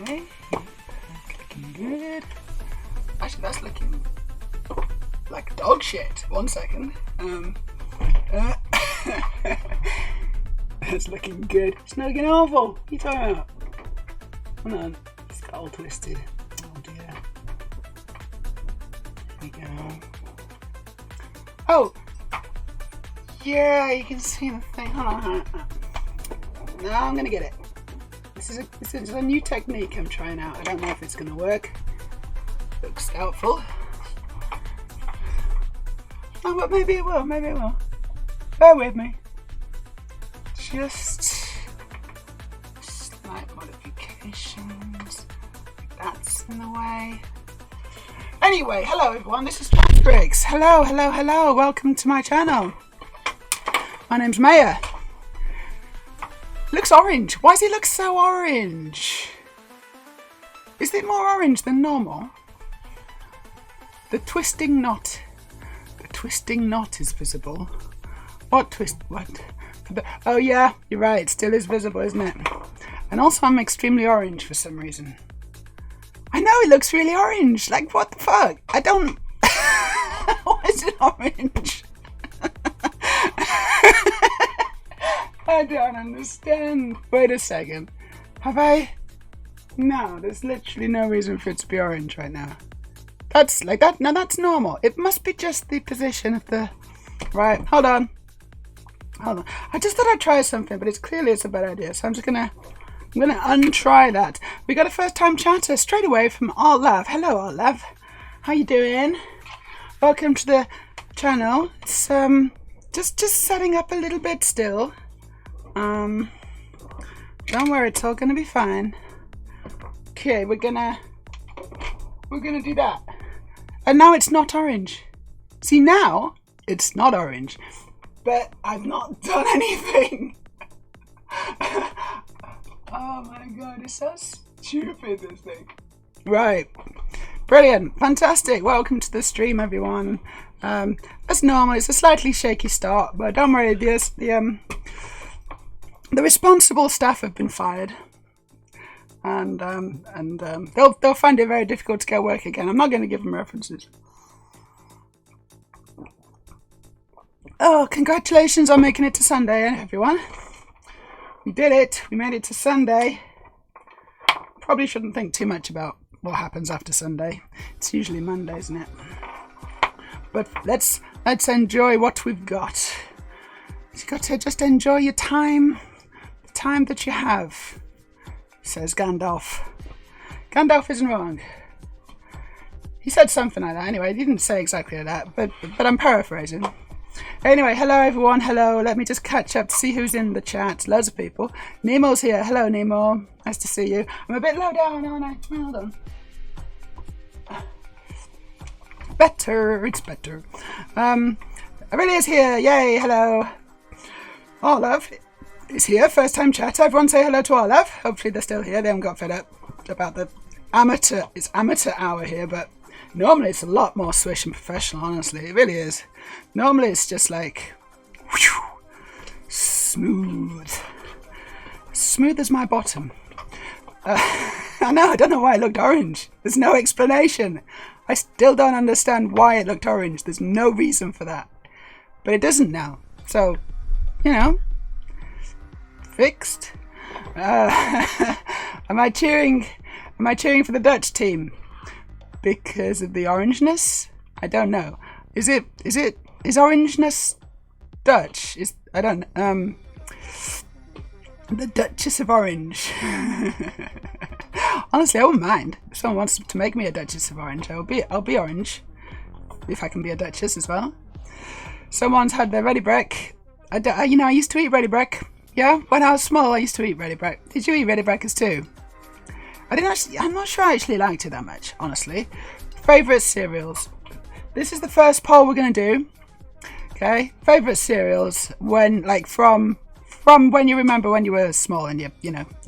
Okay, looking good. Actually, that's looking like dog shit. 1 second. That's looking good. It's not looking awful. What are you talking about? Hold on. It's got all twisted. Oh dear. There we go. Oh! Yeah, you can see the thing. Hold on. No, I'm gonna get it. This is a new technique I'm trying out. I don't know if it's gonna work. Looks doubtful. Oh, but maybe it will. Maybe it will. Bear with me. Just slight modifications. That's in the way. Anyway, hello everyone. This is Briggs. Hello. Welcome to my channel. My name's Meja. Looks orange. Why does it look so orange? Is it more orange than normal? The twisting knot. The twisting knot is visible. What twist? What? Oh yeah, you're right. It still is visible, isn't it? And also I'm extremely orange for some reason. I know it looks really orange. Like what the fuck? I don't... Why is it orange? I don't understand. Wait a second. Have I? No, there's literally no reason for it to be orange right now. That's like that. No, that's normal. It must be just the position of the... Right, hold on. I just thought I'd try something, but it's a bad idea. So I'm gonna untry that. We got a first time chatter straight away from Altlav. Hello Altlav. How you doing? Welcome to the channel. It's just setting up a little bit still. Don't worry, it's all gonna be fine. Okay, we're gonna do that. And now it's not orange. See, now it's not orange. But I've not done anything. Oh my god, it's so stupid, this thing. Right. Brilliant. Fantastic. Welcome to the stream, everyone. As normal, it's a slightly shaky start, but don't worry, the responsible staff have been fired. And they'll find it very difficult to get work again. I'm not going to give them references. Oh, congratulations on making it to Sunday, everyone. We did it. We made it to Sunday. Probably shouldn't think too much about what happens after Sunday. It's usually Monday, isn't it? But let's enjoy what we've got. You've got to just enjoy your time, the time that you have, says Gandalf. Gandalf isn't wrong. He said something like that. Anyway, he didn't say exactly that, but I'm paraphrasing. Anyway, hello everyone, hello. Let me just catch up to see who's in the chat. Loads of people. Nemo's here. Hello, Nemo. Nice to see you. I'm a bit low down, aren't I? Hold on. Better. It's better. Aurelia's here. Yay, hello. Olav is here. First time chat. Everyone say hello to Olav. Hopefully they're still here. They haven't got fed up about the amateur. It's amateur hour here, but normally it's a lot more swish and professional, honestly. It really is. Normally it's just like whew, smooth. Smooth as my bottom. I know, I don't know why it looked orange. There's no explanation. I still don't understand why it looked orange. There's no reason for that. But it doesn't now. So, you know, fixed. Am I cheering for the Dutch team because of the orangeness? I don't know. Is orangeness Dutch? The Duchess of Orange. Honestly, I wouldn't mind. If someone wants to make me a Duchess of Orange, I'll be orange. If I can be a Duchess as well. Someone's had their ready break. I used to eat ready break. Yeah, when I was small, I used to eat ready break. Did you eat ready breakers too? I'm not sure I actually liked it that much, honestly. Favourite cereals. This is the first poll we're going to do. Okay, favourite cereals from when you remember when you were small and you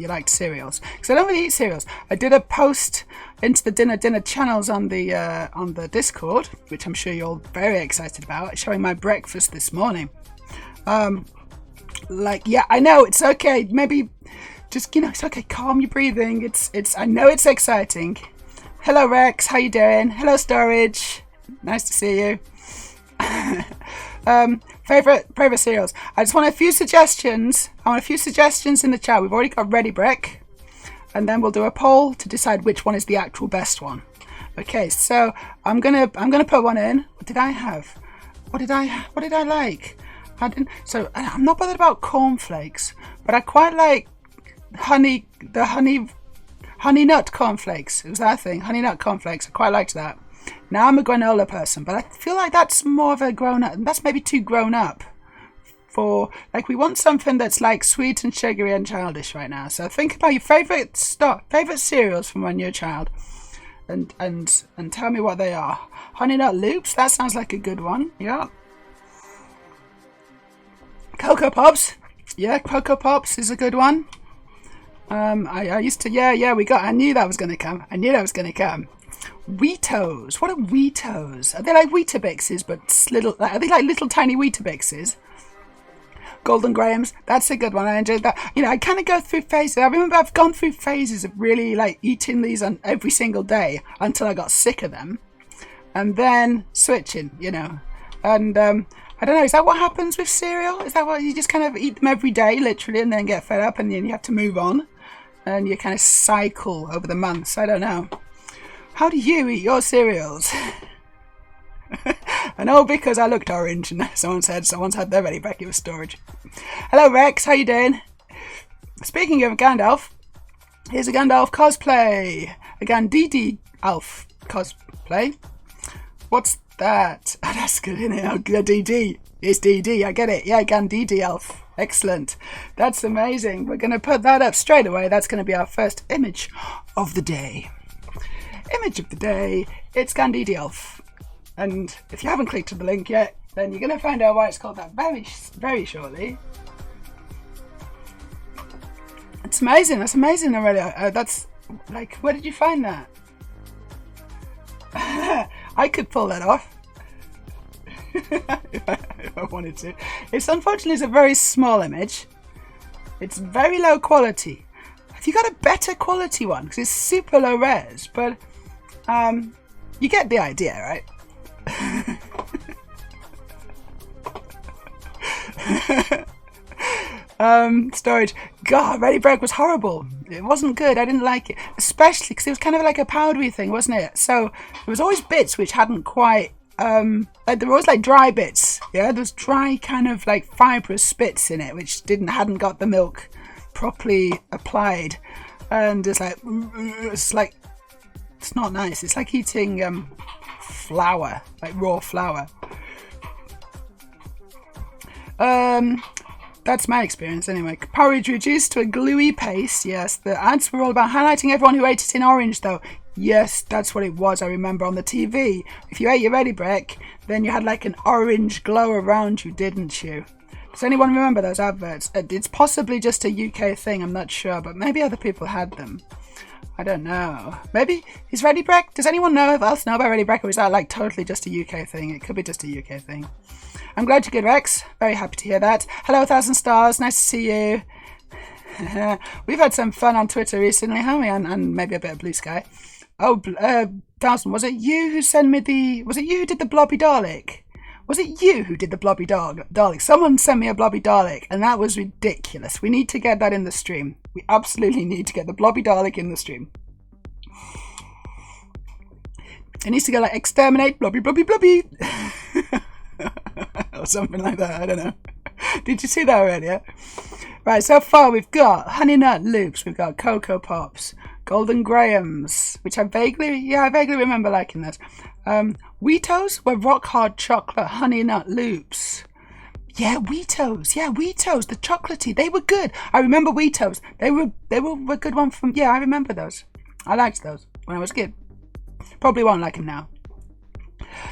liked cereals. Because I don't really eat cereals. I did a post into the dinner channels on the Discord, which I'm sure you're all very excited about, showing my breakfast this morning. Yeah, I know it's okay. Maybe just, it's okay. Calm your breathing. I know it's exciting. Hello, Rex. How you doing? Hello, Storage. Nice to see you. Favorite cereals. I just want a few suggestions. I want a few suggestions in the chat. We've already got Ready Brick, and then we'll do a poll to decide which one is the actual best one. Okay, so I'm gonna put one in. What did I have? What did I like? I'm not bothered about cornflakes, but I quite like honey nut cornflakes. It was that thing, honey nut cornflakes. I quite liked that. Now I'm a granola person, but I feel like that's more of a grown up. That's maybe too grown up for, like, we want something that's like sweet and sugary and childish right now. So think about your favorite cereals from when you're a child, and tell me what they are. Honey nut loops. That sounds like a good one. Yeah. Cocoa Pops. Yeah, Cocoa Pops is a good one. I used to, I knew that was going to come. Wheatos. What are Wheatos? Are they like Weetabixes, but are they like little tiny Weetabixes? Golden Grahams. That's a good one. I enjoyed that. I kind of go through phases. I remember I've gone through phases of really like eating these on every single day until I got sick of them, and then switching. And I don't know, is that what happens with cereal? Is that what you just kind of eat them every day, literally, and then get fed up, and then you have to move on, and you kind of cycle over the months? I don't know. How do you eat your cereals? I know because I looked orange, and someone's had their Ready Brick. It was Storage. Hello, Rex. How you doing? Speaking of Gandalf, here's a Gandalf cosplay. A Gandidi Alf cosplay. What's that? Oh, that's good, isn't it? Oh, DD. It's DD. I get it. Yeah, Gandidi Elf. Excellent. That's amazing. We're going to put that up straight away. That's going to be our first image of the day. Image of the day. It's Gandidi Elf. And if you haven't clicked on the link yet, then you're going to find out why it's called that very, very shortly. It's amazing. That's amazing already. That's like, where did you find that? I could pull that off if I wanted to. Unfortunately, it's a very small image. It's very low quality. Have you got a better quality one? Because it's super low res, but you get the idea, right? Storage. God, Ready Brick was horrible. It wasn't good. I didn't like it, especially because it was kind of like a powdery thing, wasn't it? So there was always bits which hadn't quite like there were always like dry bits. Yeah, there was dry kind of like fibrous bits in it which hadn't got the milk properly applied, and it's like it's not nice. It's like eating flour, like raw flour. That's my experience anyway. Porridge reduced to a gluey paste. Yes, the ads were all about highlighting everyone who ate it in orange, though. Yes, that's what it was. I remember on the TV. If you ate your Ready Brick, then you had like an orange glow around you, didn't you? Does anyone remember those adverts? It's possibly just a UK thing, I'm not sure, but maybe other people had them. I don't know. Maybe is Ready Brick? Does anyone else know about Ready Brick, or is that like totally just a UK thing? It could be just a UK thing. I'm glad you're good, Rex. Very happy to hear that. Hello, 1,000 stars. Nice to see you. We've had some fun on Twitter recently, haven't we? And maybe a bit of Blue Sky. Oh, 1,000. Was it you who sent me Was it you who did the Blobby Dalek? Was it you who did the Blobby Dalek? Someone sent me a Blobby Dalek, and that was ridiculous. We need to get that in the stream. We absolutely need to get the Blobby Dalek in the stream. It needs to go like exterminate Blobby Blobby Blobby. Or something like that. I don't know. Did you see that already? Yeah? Right, so far we've got Honey Nut Loops, we've got Cocoa Pops, Golden Grahams, which I vaguely remember liking those. Wheatos were rock hard chocolate Honey Nut Loops. Yeah, Wheatos, the chocolatey, they were good. I remember Wheatos. They were a good one from, I remember those. I liked those when I was a kid. Probably won't like them now.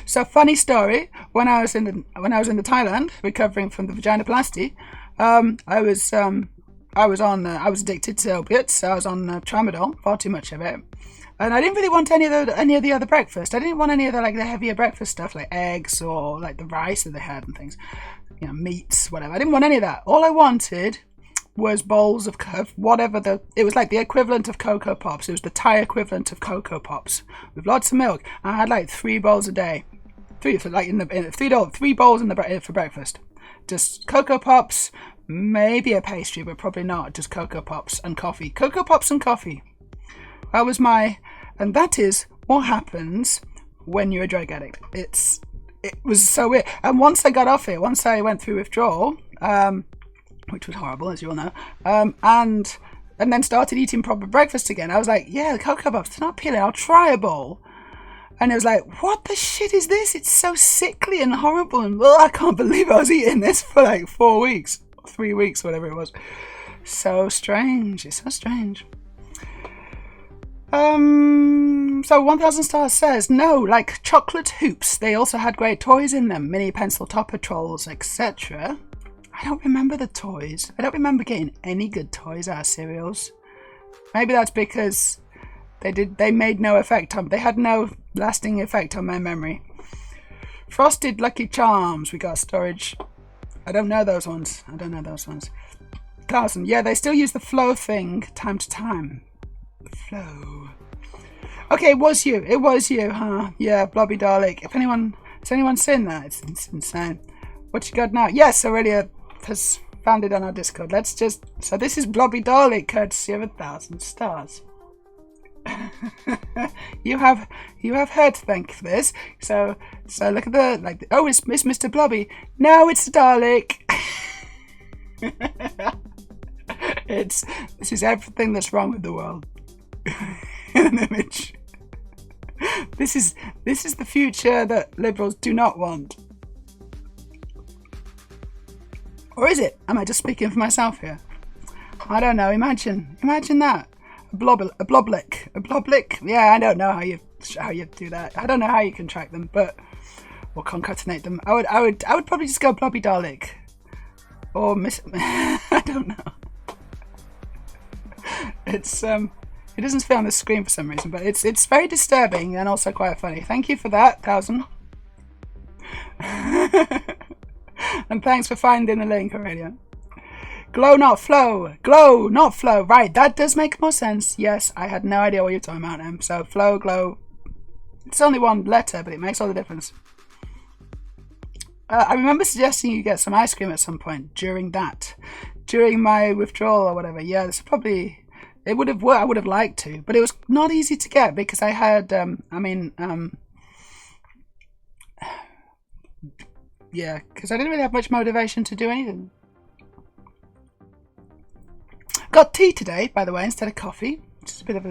So funny story, when I was in the Thailand recovering from the vaginoplasty, I was addicted to opiates. So I was on tramadol, far too much of it, and I didn't really want any of the other breakfast. I didn't want any of the the heavier breakfast stuff like eggs or like the rice that they had and things, meats, whatever. I didn't want any of that. All I wanted was bowls of whatever it was like the equivalent of Cocoa Pops. It was the Thai equivalent of Cocoa Pops with lots of milk. I had like 3 bowls a day. Three bowls for breakfast. Just Cocoa Pops, maybe a pastry, but probably not. Just Cocoa Pops and coffee. Cocoa Pops and coffee. That was and that is what happens when you're a drug addict. It was so weird. And once I got off it, once I went through withdrawal, which was horrible, as you all know, and then started eating proper breakfast again, I was like, yeah, the Cocoa Pops, it's not appealing. I'll try a bowl. And it was like, what the shit is this? It's so sickly and horrible. And I can't believe I was eating this for like 4 weeks, 3 weeks, whatever it was. So strange. It's so strange. So 1000 Stars says, no, like chocolate hoops. They also had great toys in them. Mini pencil topper trolls, etc. I don't remember the toys. I don't remember getting any good toys out of cereals. Maybe that's because they made no effect on, they had no lasting effect on my memory. Frosted Lucky Charms, we got storage. I don't know those ones. 1000, yeah, they still use the flow thing time to time. The flow. Okay, it was you, huh? Yeah, Blobby Dalek. Has anyone seen that? It's insane. What you got now? Yes, Aurelia has found it on our Discord. So this is Blobby Dalek, courtesy of 1000 Stars. you have her to thank for this. So look at it's Mr. Blobby. No, it's Dalek. This is everything that's wrong with the world. In an image. This is the future that liberals do not want. Or is it? Am I just speaking for myself here? I don't know. Imagine that. A bloblik. Yeah, I don't know how you do that. I don't know how you can track them, or concatenate them. I would probably just go Blobby Dalek. Or I don't know. It's it doesn't fit on the screen for some reason, but it's very disturbing and also quite funny. Thank you for that, 1000. And thanks for finding the link, Aurelia. Glow, not flow. Right, that does make more sense. Yes, I had no idea what you're talking about, Em. So flow, glow. It's only one letter, but it makes all the difference. I remember suggesting you get some ice cream at some point during my withdrawal or whatever. Yeah, this probably, it would have worked. I would have liked to, but it was not easy to get because I had, yeah, because I didn't really have much motivation to do anything. Got tea today, by the way, instead of coffee. Just a bit of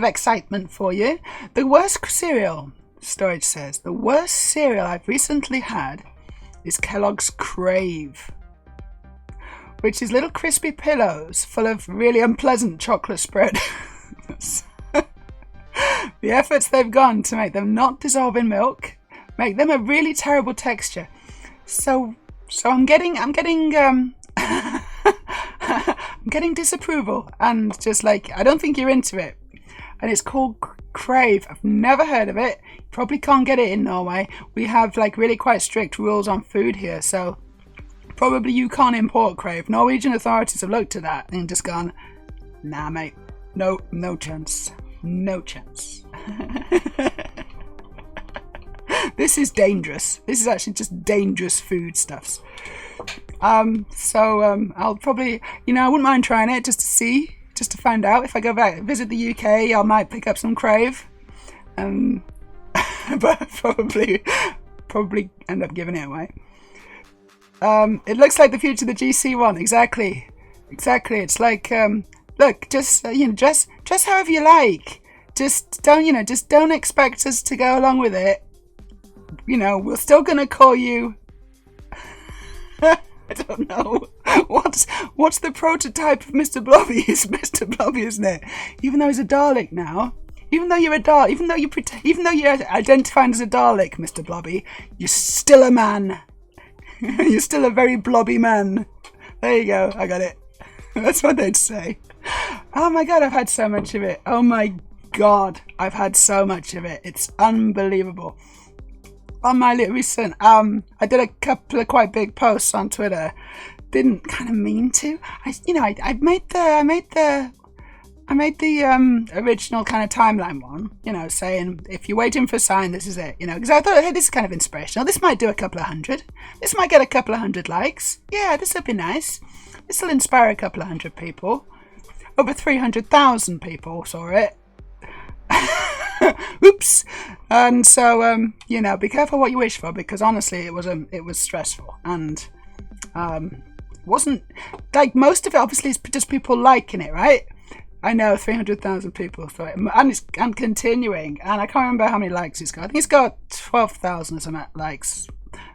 excitement for you. The worst cereal, Storage says, the worst cereal I've recently had is Kellogg's Crave, which is little crispy pillows full of really unpleasant chocolate spread. The efforts they've gone to make them not dissolve in milk make them a really terrible texture. So I'm getting I'm getting disapproval and just like, I don't think you're into it. And it's called Crave. I've never heard of it. You probably can't get it in Norway. We have like really quite strict rules on food here, so probably you can't import Crave. Norwegian authorities have looked at that and just gone, nah mate, no chance. This is dangerous. This is actually just dangerous foodstuffs. I'll probably, I wouldn't mind trying it just to see, just to find out. If I go back, visit the UK, I might pick up some Crave. But probably end up giving it away. It looks like the future of the GC one. Exactly. It's like, look, just, dress however you like. Just don't expect us to go along with it. We're still gonna call you. I don't know. What's the prototype of Mr. Blobby? It's Mr. Blobby, isn't it? Even though he's a Dalek now. Even though you're a Dalek. Even though you're identified as a Dalek, Mr. Blobby, you're still a man. You're still a very blobby man. There you go. I got it. That's what they'd say. Oh my god, I've had so much of it. Oh my god, I've had so much of it. It's unbelievable. On my recent, I did a couple of quite big posts on Twitter didn't kind of mean to. I made the original kind of timeline one, saying if you're waiting for a sign, this is it, because I thought, hey, this is kind of inspirational. This might do a couple of hundred. This might get a couple of hundred likes. Yeah, this will be nice. This will inspire a couple of hundred people. Over 300,000 people saw it. Oops. And so, be careful what you wish for, because honestly, it was stressful, and wasn't like most of it. Obviously, is just people liking it, right? I know 300,000 people for it, and continuing, and I can't remember how many likes it's got. I think it's got 12,000 or something likes.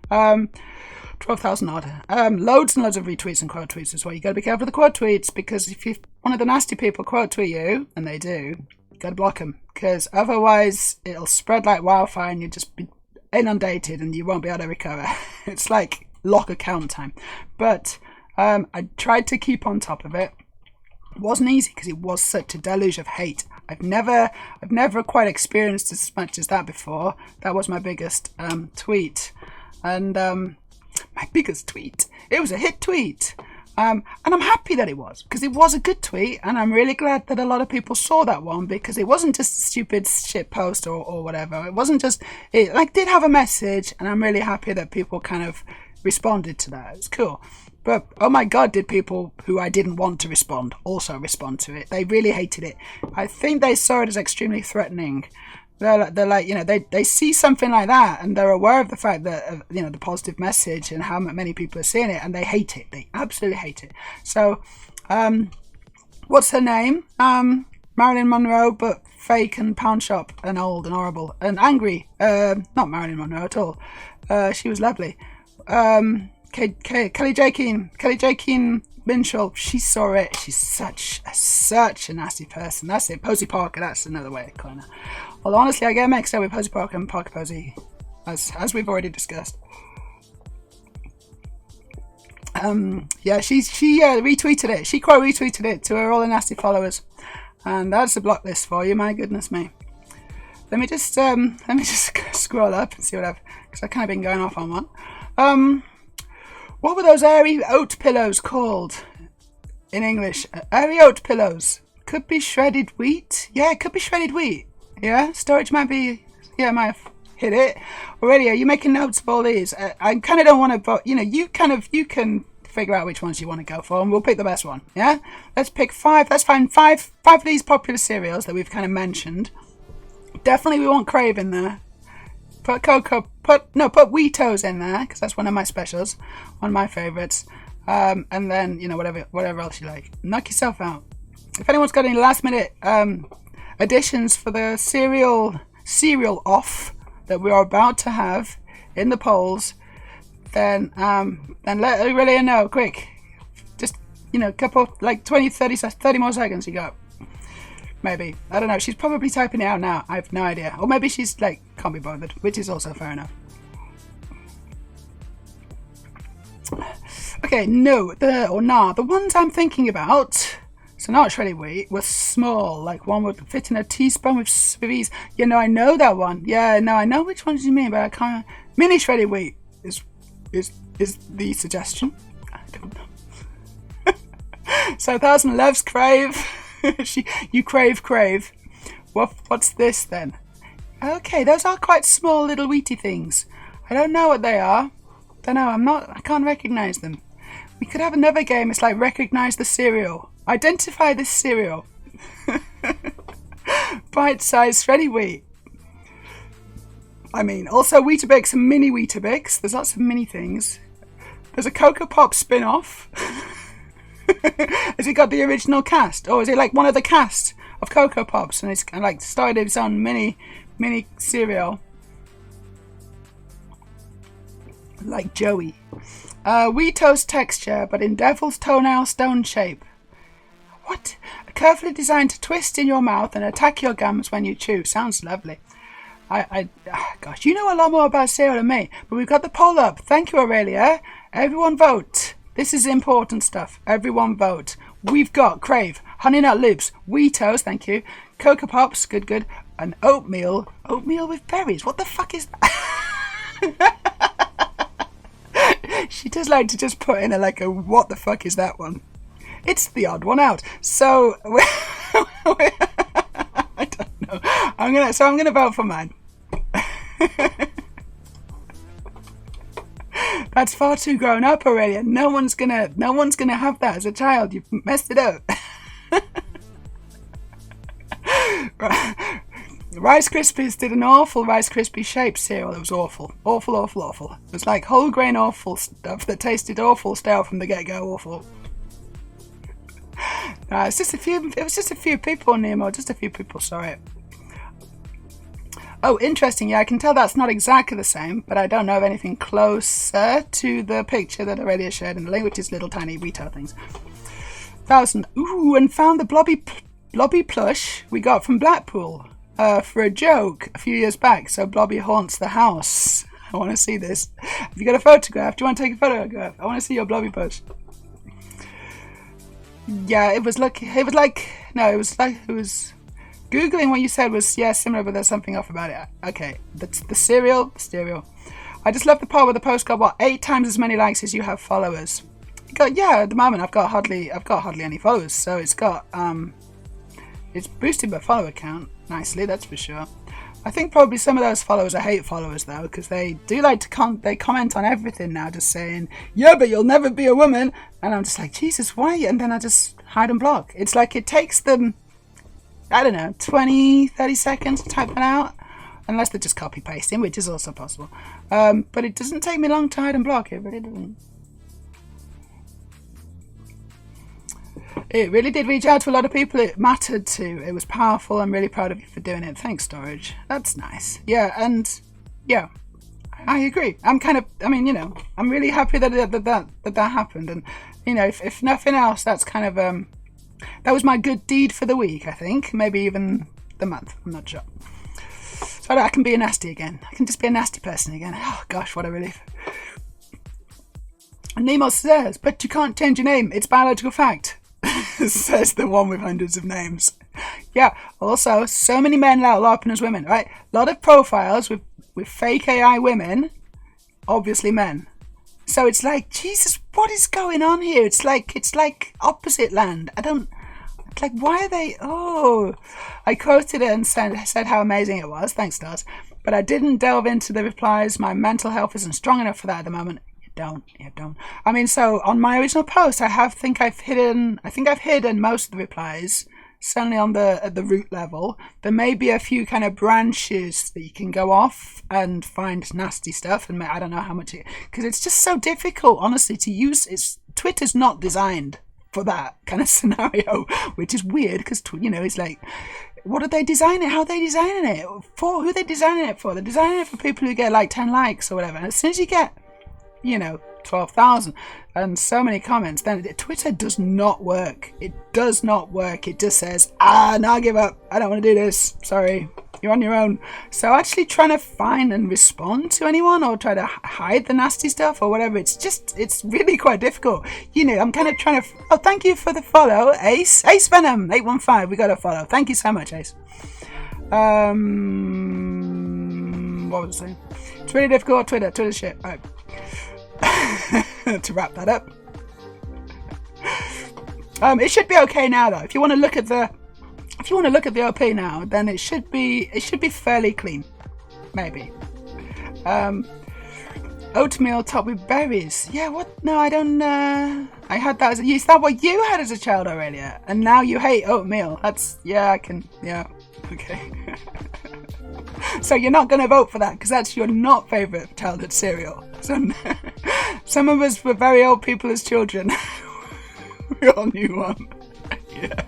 12,000 odd. Loads and loads of retweets and quote tweets as well. You got to be careful with the quote tweets, because if one of the nasty people quote tweet you, and they do, you got to block them, because otherwise it'll spread like wildfire and you'll just be inundated and you won't be able to recover. It's like lock account time. But I tried to keep on top of it. It wasn't easy because it was such a deluge of hate. I've never quite experienced as much as that before. That was my biggest tweet, and my biggest tweet. It was a hit tweet, and I'm happy that it was, because it was a good tweet, and I'm really glad that a lot of people saw that one, because it wasn't just a stupid shit post or whatever. It wasn't just it did have a message, and I'm really happy that people kind of responded to that. It's cool. But oh my god, did people who I didn't want to respond also respond to it? They really hated it. I think they saw it as extremely threatening. They're like, they see something like that, and they're aware of the fact that the positive message and how many people are seeing it, and they hate it. They absolutely hate it. So, what's her name? Marilyn Monroe, but fake and pound shop and old and horrible and angry. Not Marilyn Monroe at all. She was lovely. Kelly J. Keane Minshall, she saw it. She's such a nasty person. That's it. Posey Parker, that's another way of calling her. Although honestly, I get mixed up with Posey Parker and Parker Posey, as we've already discussed. She retweeted it. She quote retweeted it to her all the nasty followers, and that's a block list for you. My goodness me. Let me just scroll up and see what I've, because I've kind of been going off on one. What were those airy oat pillows called in English? Airy oat pillows. Could be shredded wheat. Yeah, it could be shredded wheat. Yeah, storage might have hit it already. Are you making notes of all these? I kind of don't want to, but you can figure out which ones you want to go for, and we'll pick the best one. Yeah, let's pick five. Let's find five of these popular cereals that we've kind of mentioned. Definitely, we want Crave in there. Put Wheatos in there, because that's one of my specials, one of my favourites. And then whatever else you like. Knock yourself out. If anyone's got any last minute additions for the cereal off that we are about to have in the polls, then let Aurelia know quick. Just couple, like 30 more seconds you got. Maybe. I don't know. She's probably typing it out now. I have no idea. Or maybe she's like, can't be bothered, which is also fair enough. Okay, the ones I'm thinking about, so not shredded wheat, were small. Like one would fit in a teaspoon with ease. I know that one. Yeah, no, I know which ones you mean, but I can't. Mini shredded wheat is the suggestion. I don't know. So 1000 loves Crave. You crave. What's this then? Okay, those are quite small little wheaty things. I don't know what they are. I can't recognize them. We could have another game. It's like recognize the cereal. Identify this cereal. Bite-sized shredded wheat. I mean, also Weetabix and mini Weetabix. There's lots of mini things. There's a Cocoa Pop spin-off. Has it got the original cast, or is it like one of the cast of Cocoa Pops, and it's kind of like started its own mini cereal, like Joey? Wheatos texture, but in devil's toenail stone shape. What? Carefully designed to twist in your mouth and attack your gums when you chew. Sounds lovely. Gosh, you know a lot more about cereal than me, but we've got the poll up. Thank you, Aurelia. Everyone vote. This is important stuff. Everyone vote. We've got Crave, Honey Nut Loops, Wheatos, thank you, Cocoa Pops, good, and oatmeal with berries. What the fuck is that? She does like to just put in a what the fuck is that one? It's the odd one out. So I don't know. I'm gonna vote for mine. That's far too grown up already, and no one's gonna have that as a child. You've messed it up. Rice Krispies did an awful Rice Krispie shaped cereal. It was awful. Awful, awful, awful. It was like whole grain awful stuff that tasted awful stale from the get-go. Awful. It was just a few people, Nemo. Just a few people, sorry. Oh, interesting. Yeah, I can tell that's not exactly the same, but I don't know of anything closer to the picture that already is shared in the link, which is little tiny retail things. 1,000. Ooh, and found the blobby plush we got from Blackpool for a joke a few years back. So Blobby haunts the house. I want to see this. Have you got a photograph? Do you want to take a photograph? I want to see your Blobby plush. Yeah, it was Googling what you said was, yeah, similar, but there's something off about it. Okay, that's the cereal. I just love the part where the post got 8 times as many likes as you have followers. Yeah, at the moment I've got hardly any followers, so it's got it's boosted my follower count nicely, that's for sure. I think probably some of those followers are hate followers though, because they do like to they comment on everything now, just saying, yeah, but you'll never be a woman, and I'm just like, Jesus, why? And then I just hide and block. It's like it takes them, I don't know, 20-30 seconds to type that out, unless they're just copy pasting, which is also possible. But it doesn't take me long to hide and block. It really doesn't. It really did reach out to a lot of people it mattered to. It was powerful. I'm really proud of you for doing it. Thanks, Storage. That's nice. Yeah, and yeah, I agree. I'm really happy that happened. And if nothing else, that's kind of that was my good deed for the week. I think maybe even the month. I'm not sure. So I can be a nasty again. I can just be a nasty person again. Oh gosh, what a relief. And Nemo says, but you can't change your name. It's biological fact. Says the one with hundreds of names. Yeah, also, so many men LARPing as women, right? A lot of profiles with fake AI women, obviously men. So it's like, Jesus, what is going on here? It's like opposite land. Why are they, I quoted it and said how amazing it was, thanks stars, but I didn't delve into the replies. My mental health isn't strong enough for that at the moment. You don't. I mean, so on my original post, I think I've hidden most of the replies, certainly on at the root level. There may be a few kind of branches that you can go off and find nasty stuff, and I don't know how much because it's just so difficult, honestly, to use. Twitter's not designed for that kind of scenario, which is weird because it's like, what are they designing? How are they designing it for? Who are they designing it for? They're designing it for people who get like 10 likes or whatever. And as soon as you get 12,000 and so many comments, then Twitter does not work. It does not work. It just says, no, I give up. I don't want to do this. Sorry, you're on your own. So actually trying to find and respond to anyone or try to hide the nasty stuff or whatever, it's really quite difficult. I'm kind of trying to, thank you for the follow, Ace Venom 815. We got a follow. Thank you so much, Ace. What was I saying? It's really difficult. Twitter shit. All right. To wrap that up, it should be okay now though. If you want to look at the OP now, then it should be fairly clean, maybe. Oatmeal topped with berries. Yeah, what? No, I don't. I had that is that what you had as a child already? And now you hate oatmeal. Yeah, okay. So you're not going to vote for that because that's your not favourite childhood cereal. So some of us were very old people as children. We all knew one. Yeah.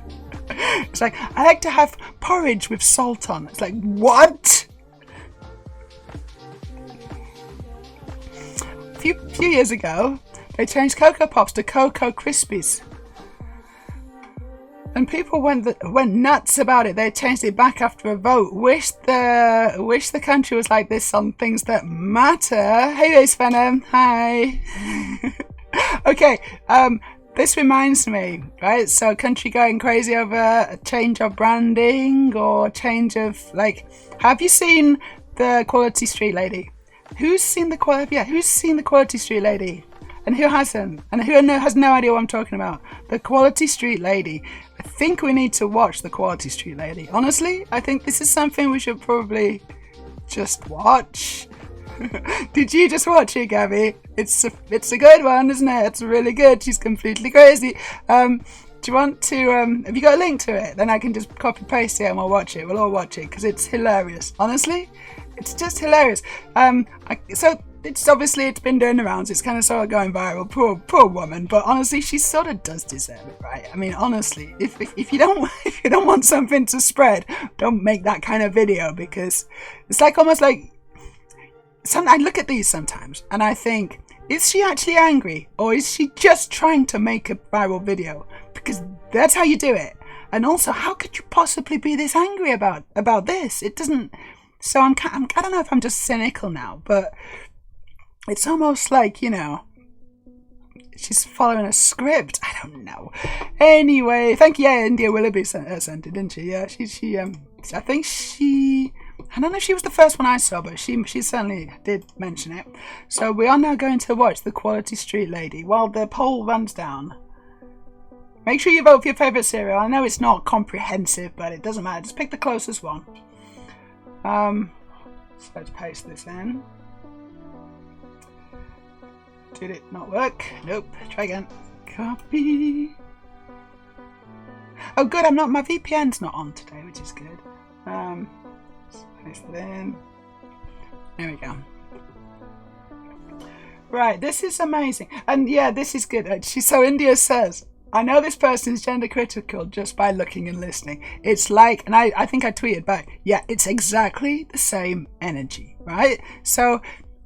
It's like, I like to have porridge with salt on. It's like, what? A few years ago, they changed Cocoa Pops to Cocoa Krispies. And people went nuts about it. They changed it back after a vote. Wish the country was like this on things that matter. Hey, Ace Venom. Hi. Okay. This reminds me, right? So, country going crazy over a change of branding or change of have you seen the Quality Street Lady? Who's seen the Quality Street Lady? And who hasn't? And who has no idea what I'm talking about? The Quality Street Lady. I think we need to watch The Quality Street Lady. Honestly, I think this is something we should probably just watch. Did you just watch it, Gabby? It's a good one, isn't it? It's really good. She's completely crazy. Do you want to, have you got a link to it? Then I can just copy paste it and we'll watch it. We'll all watch it because it's hilarious. Honestly, it's just hilarious. So it's been doing the rounds. It's kind of sort of going viral. Poor woman. But honestly, she sort of does deserve it, right? I mean, honestly, if you don't want something to spread, don't make that kind of video, because it's like almost like I look at these sometimes and I think, is she actually angry, or is she just trying to make a viral video? Because that's how you do it. And also, how could you possibly be this angry about this? It doesn't. So I don't know if I'm just cynical now, but it's almost like, you know, she's following a script. I don't know. Anyway, thank you. Yeah, India Willoughby sent it, didn't she? Yeah, I think she. I don't know if she was the first one I saw, but she certainly did mention it. So we are now going to watch The Quality Street Lady while the poll runs down. Make sure you vote for your favourite cereal. I know it's not comprehensive, but it doesn't matter. Just pick the closest one. So let's paste this in. Did it not work? Nope. Try again. Copy. Oh, good. My VPN's not on today, which is good. Paste it in. There we go. Right, this is amazing. And yeah, this is good. So India says, I know this person's gender critical just by looking and listening. It's like, and I think I tweeted back, yeah, it's exactly the same energy, right? So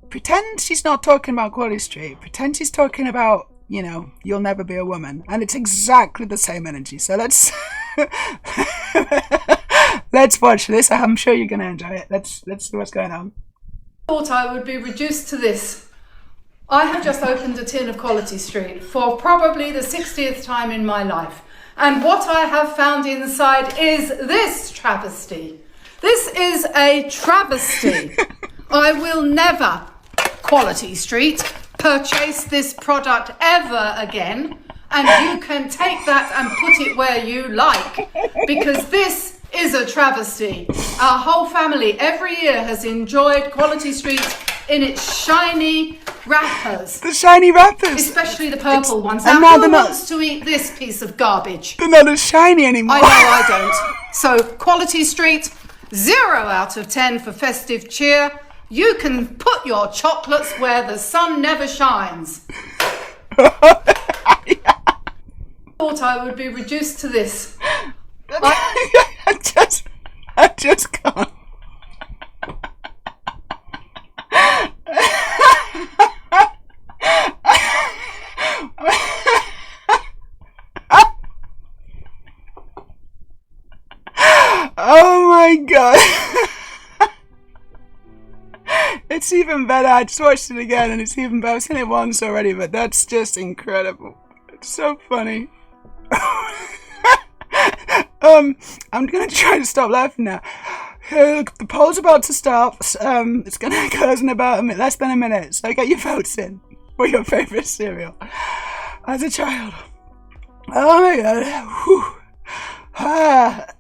pretend she's not talking about Quality Street. Pretend she's talking about, you know, You'll Never Be a Woman. And it's exactly the same energy. So let's let's watch this. I'm sure you're going to enjoy it. Let's see what's going on. Thought I would be reduced to this. I have just opened a tin of Quality Street for probably the 60th time in my life. And what I have found inside is this travesty. This is a travesty. I will never, Quality Street, purchase this product ever again. And you can take that and put it where you like, because this is a travesty. Our whole family every year has enjoyed Quality Street in its shiny wrappers. The shiny wrappers. Especially the purple ones. Now, who wants to eat this piece of garbage? They're not as shiny anymore. I know I don't. So, Quality Street, 0 out of 10 for festive cheer. You can put your chocolates where the sun never shines. Thought I would be reduced to this. I just can't. Oh my god. It's even better. I just watched it again and it's even better. I've seen it once already, but that's just incredible. It's so funny. I'm gonna try to stop laughing now. The poll's about to start. It's gonna close in about less than a minute. So get your votes in for your favourite cereal as a child. Oh my god. Whew.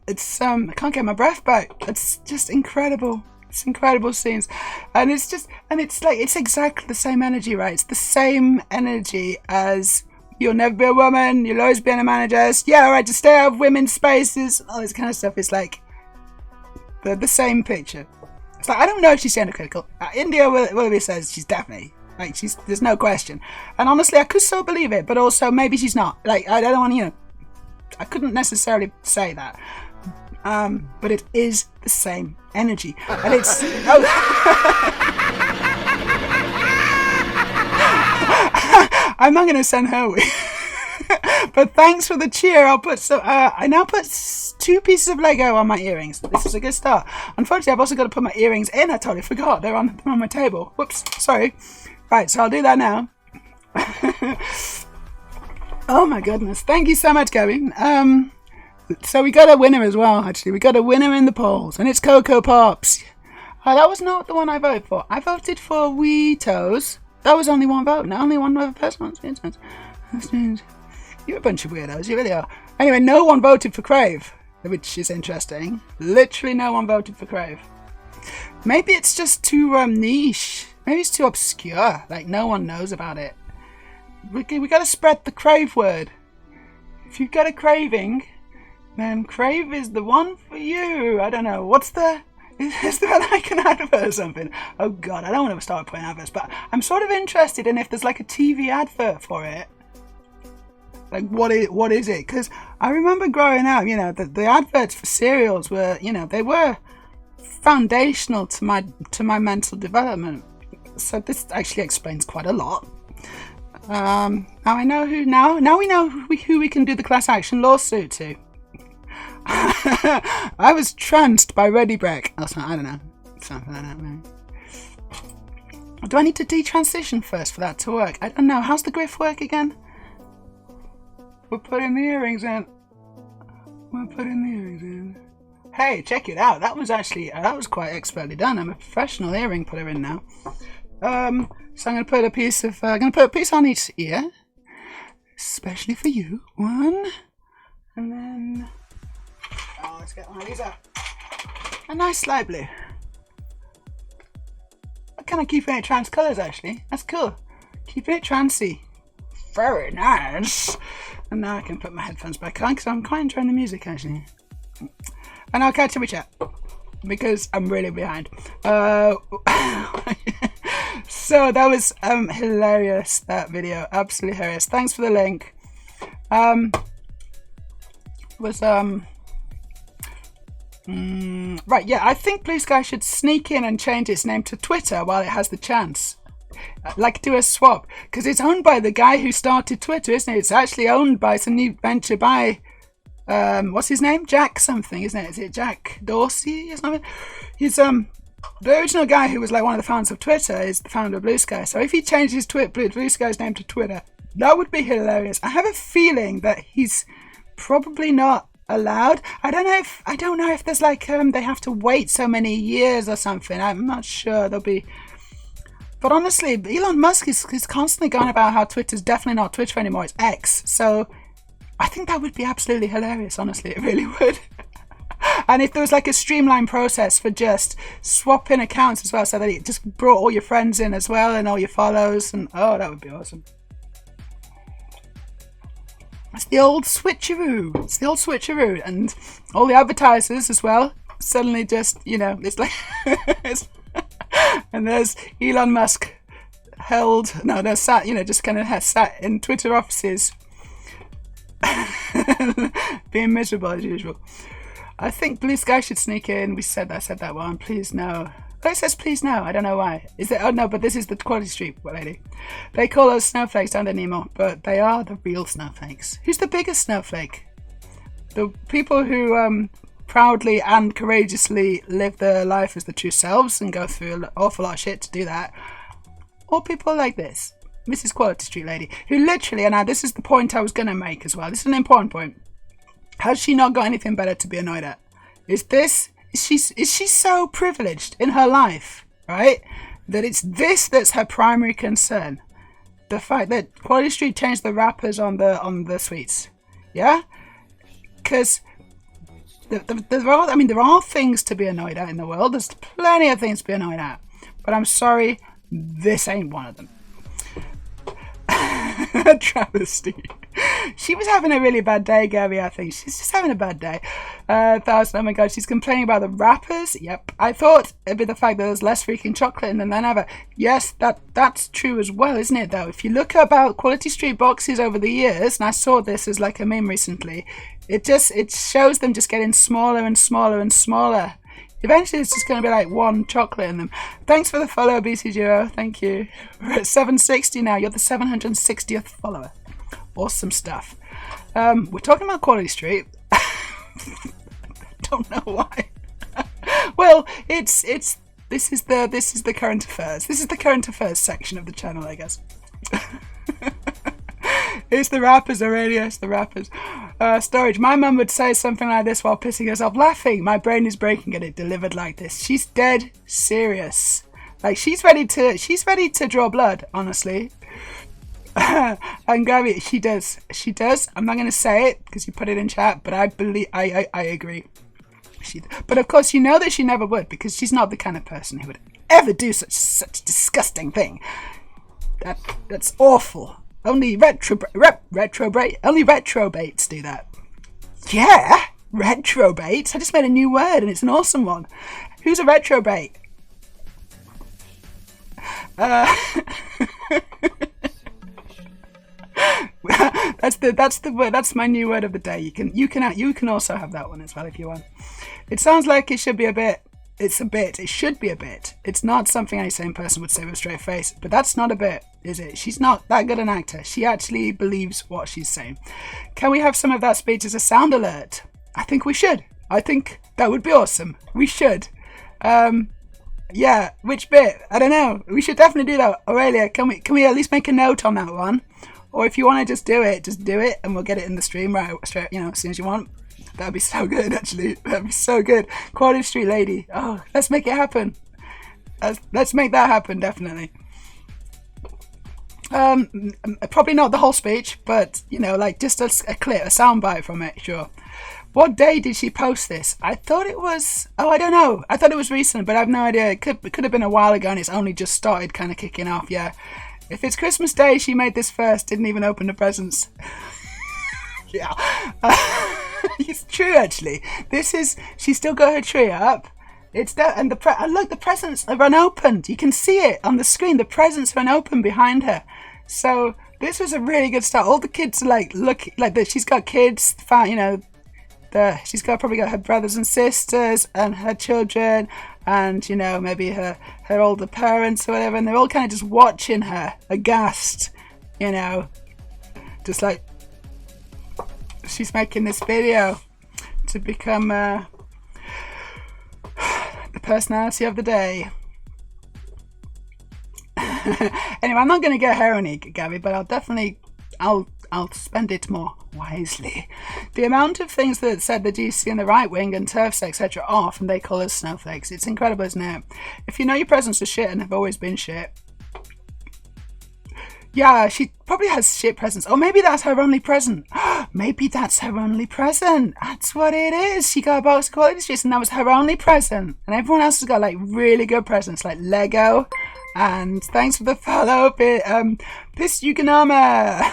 It's I can't get my breath back. It's just incredible. It's incredible scenes, and it's exactly the same energy, right? It's the same energy as You'll Never Be a Woman, You'll Always Be in a Manager. Yeah, alright, to stay out of women's spaces, all this kind of stuff. It's like the same picture. It's like, I don't know if she's gender critical. India Willoughby says she's definitely, like, there's no question. And honestly, I could so believe it, but also maybe she's not. Like, I don't want to, I couldn't necessarily say that. But it is the same energy. And it's... I'm not going to send her away. But thanks for the cheer. I'll put some... I now put 2 pieces of Lego on my earrings. This is a good start. Unfortunately, I've also got to put my earrings in. I totally forgot. They're on my table. Whoops. Sorry. Right, so I'll do that now. Oh my goodness. Thank you so much, Gabby. So we got a winner as well, actually. We got a winner in the polls, and it's Cocoa Pops. That was not the one I voted for. I voted for Weetos. That was only one vote. No, only one other person. You're a bunch of weirdos. You really are. Anyway, no one voted for Crave, which is interesting. Literally no one voted for Crave. Maybe it's just too niche. Maybe it's too obscure. Like, no one knows about it. We got to spread the Crave word. If you've got a craving, then Crave is the one for you. I don't know. Is there like an advert or something? Oh God, I don't want to start putting adverts, but I'm sort of interested in if there's like a TV advert for it. Like, what is it? Because I remember growing up, you know, the adverts for cereals were, you know, they were foundational to my mental development. So this actually explains quite a lot. Now I know who. Now we know who we can do the class action lawsuit to. I was tranced by Ready Break. I don't know. Something like that, maybe. Do I need to detransition first for that to work? I don't know. How's the griff work again? We're putting the earrings in. Hey, check it out. That was quite expertly done. I'm a professional earring putter in now. So I'm gonna put a piece on each ear, especially for you. One, and then let's get one of these out. A nice light blue. I'm kind of keeping it trans colours actually. That's cool. Keeping it transy. Very nice. And now I can put my headphones back on because I'm quite enjoying the music actually. And I'll catch you in chat because I'm really behind. So that was hilarious, that video. Absolutely hilarious. Thanks for the link. Right, yeah, I think Blue Sky should sneak in and change its name to Twitter while it has the chance. Like, do a swap, because it's owned by the guy who started Twitter, isn't it? It's actually owned by some new venture by what's his name? Jack something, isn't it? Is it Jack Dorsey or something? He's the original guy who was like one of the founders of Twitter is the founder of Blue Sky. So if he changed his Blue Sky's name to Twitter, that would be hilarious. I have a feeling that he's probably not allowed. I don't know if there's like they have to wait so many years or something. I'm not sure. There'll be. But honestly, Elon Musk is constantly going about how Twitter's definitely not Twitter anymore. It's X. So I think that would be absolutely hilarious. Honestly, it really would. And if there was like a streamlined process for just swapping accounts as well, so that it just brought all your friends in as well and all your follows, and oh, that would be awesome. It's the old switcheroo. And all the advertisers as well suddenly just, you know, it's like and there's Elon Musk just kind of sat in Twitter offices being miserable as usual. I think Blue Sky should sneak in. I said that one. Please no. But it says please no. I don't know why. Is it? Oh no, but this is the Quality Street lady. They call us snowflakes, don't they, Nemo? But they are the real snowflakes. Who's the biggest snowflake? The people who proudly and courageously live their life as the true selves and go through an awful lot of shit to do that. Or people like this, Mrs. Quality Street lady, who literally, and now this is the point I was going to make as well. This is an important point. Has she not got anything better to be annoyed at? Is she so privileged in her life, right, that it's this that's her primary concern? The fact that Quality Street changed the wrappers on the sweets, yeah? Because there are things to be annoyed at in the world. There's plenty of things to be annoyed at, but I'm sorry, this ain't one of them. Travesty. She was having a really bad day, Gabby, I think. She's just having a bad day. Oh my god, she's complaining about the wrappers. Yep. I thought it'd be the fact that there's less freaking chocolate in them than ever. Yes, that's true as well, isn't it, though? If you look about Quality Street boxes over the years, and I saw this as like a meme recently, it shows them just getting smaller and smaller and smaller. Eventually, it's just going to be like one chocolate in them. Thanks for the follow, BC0. Thank you. We're at 760 now. You're the 760th follower. Awesome stuff. We're talking about Quality Street. Don't know why. Well, this is the current affairs. This is the current affairs section of the channel, I guess. It's the rappers already. It's the rappers. Storage. My mum would say something like this while pissing herself laughing. My brain is breaking and it delivered like this. She's dead serious. Like she's ready to draw blood, honestly. And Gabby, she does. I'm not going to say it because you put it in chat, but I believe I agree. But of course, you know that she never would, because she's not the kind of person who would ever do such a disgusting thing. That's awful. Only retrobates do that. Yeah, retrobates. I just made a new word and it's an awesome one. Who's a retrobate? That's the word. That's my new word of the day. You can also have that one as well if you want. It sounds like it should be a bit. It's a bit. It should be a bit. It's not something any sane person would say with a straight face. But that's not a bit, is it? She's not that good an actor. She actually believes what she's saying. Can we have some of that speech as a sound alert? I think we should. I think that would be awesome. We should. Yeah. Which bit? I don't know. We should definitely do that. Aurelia, can we at least make a note on that one? Or if you want to just do it, and we'll get it in the stream right straight, as soon as you want. That'd be so good, actually. That'd be so good. Quality Street Lady. Oh, let's make it happen. Let's make that happen, definitely. Probably not the whole speech, but, like just a clip, a soundbite from it, sure. What day did she post this? I thought it was... Oh, I don't know. I thought it was recent, but I have no idea. It could have been a while ago, and it's only just started kind of kicking off, yeah. If it's Christmas Day, she made this first, didn't even open the presents. Yeah. It's true, actually. She's still got her tree up. It's there, and look, the presents are unopened. You can see it on the screen. The presents are unopened behind her. So this was a really good start. All the kids are look like this. She's got kids, she's probably got her brothers and sisters and her children, and maybe her older parents or whatever, and they're all kind of just watching her, aghast, just like she's making this video to become the personality of the day. Anyway, I'm not going to get heroin-y, Gabby, but I'll spend it more wisely. The amount of things that said the GC and the right wing and TERFs, etc. off, and they call us snowflakes. It's incredible, isn't it? If you know your presents are shit and have always been shit. Yeah, she probably has shit presents. Or maybe that's her only present. Maybe that's her only present. That's what it is. She got a box of Quality Streets and that was her only present. And everyone else has got really good presents, like Lego. And thanks for the follow, Piss Yuganama.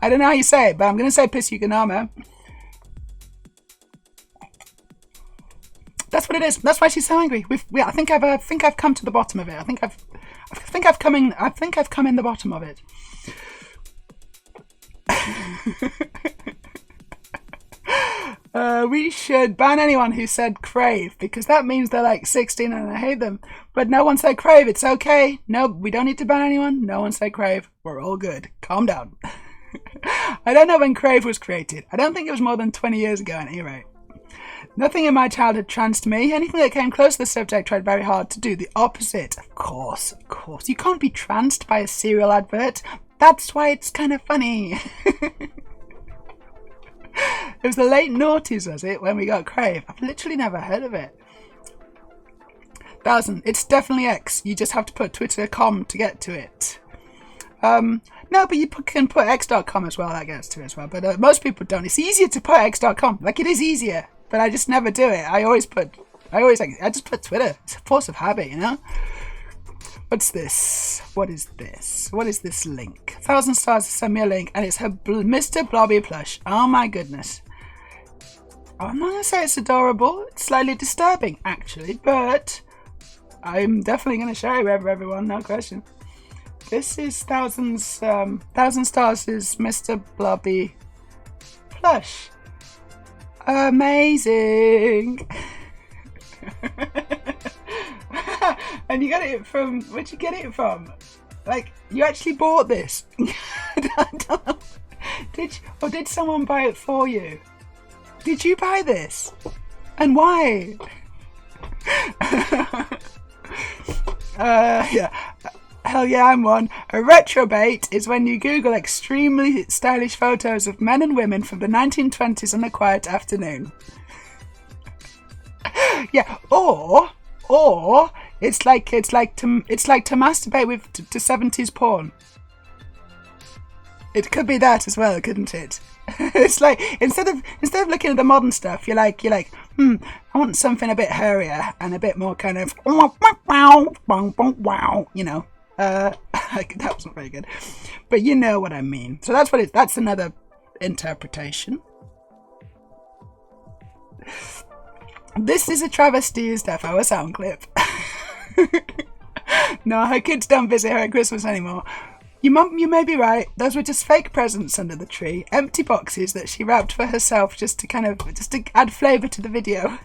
I don't know how you say it, but I'm going to say Piss Yuganama. That's what it is. That's why she's so angry. I think I've come to the bottom of it. I think I've come in the bottom of it. We should ban anyone who said crave, because that means they're 16 and I hate them. But no one said crave. It's okay. No, we don't need to ban anyone. No one said crave. We're all good. Calm down. I don't know when crave was created. I don't think it was more than 20 years ago at any rate. Nothing in my childhood tranced me. Anything that came close to the subject tried very hard to do the opposite. Of course. You can't be tranced by a cereal advert. That's why it's kind of funny. It was the late noughties, was it, when we got crave? I've literally never heard of it. 1000. It's definitely X. You just have to put twitter.com to get to it. No, but you can put x.com as well. That gets to it as well. But most people don't. It's easier to put x.com. It is easier. But I just never do it. I just put Twitter. It's a force of habit, What's this? What is this? What is this link? 1,000 stars to send me a link, and it's her Mr. Blobby plush. Oh my goodness. I'm not going to say it's adorable. It's slightly disturbing, actually, but I'm definitely going to share it with everyone, no question. This is 1,000 stars is Mr. Blobby plush. Amazing. And you got it from... Where'd you get it from? You actually bought this? I don't know. Did someone buy it for you? Did you buy this? And why? Yeah. Hell yeah, I'm one. A retrobate is when you Google extremely stylish photos of men and women from the 1920s on a quiet afternoon. Yeah, or It's like to masturbate with to 70s porn. It could be that as well, couldn't it? It's like instead of looking at the modern stuff, you're like, I want something a bit hairier and a bit more kind of you know. That wasn't very good, but you know what I mean. So that's another interpretation. This is a travesty of a sound clip. No, her kids don't visit her at Christmas anymore. You may be right. Those were just fake presents under the tree, empty boxes that she wrapped for herself just to add flavour to the video.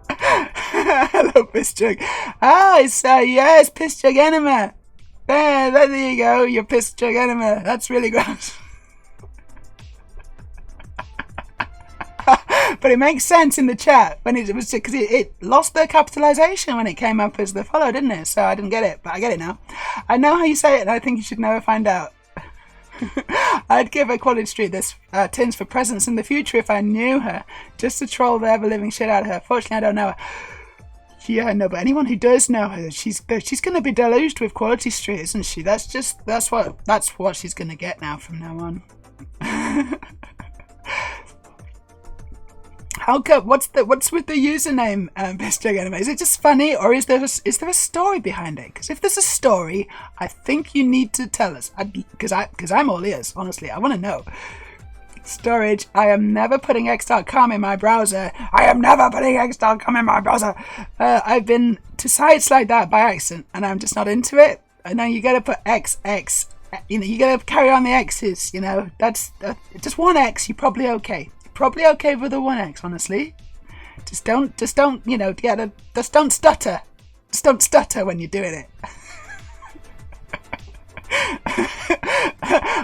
Hello, Piss Jug. It's Piss Jug Enema. There you go, your Piss Jug Enema. That's really gross. But it makes sense in the chat when it was because it lost the capitalization when it came up as the follow, didn't it? So I didn't get it, but I get it now. I know how you say it, and I think you should never find out. I'd give her Quality Street this tins for presents in the future if I knew her, just to troll the ever-living shit out of her. Fortunately, I don't know her. Yeah, no, but anyone who does know her, she's going to be deluged with Quality Street, isn't she? That's what she's going to get now from now on. How come? What's with the username, Best Jug Anime? Is it just funny, or is there a story behind it? Because if there's a story, I think you need to tell us. Because I'm all ears. Honestly, I want to know. Storage. I am never putting x.com in my browser. I've been to sites like that by accident, and I'm just not into it. I know you got to put XX. You know, you got to carry on the X's. You know, that's just one X. You're probably okay. Probably okay with the 1X, honestly. Just don't, you know, just don't stutter. Just don't stutter when you're doing it.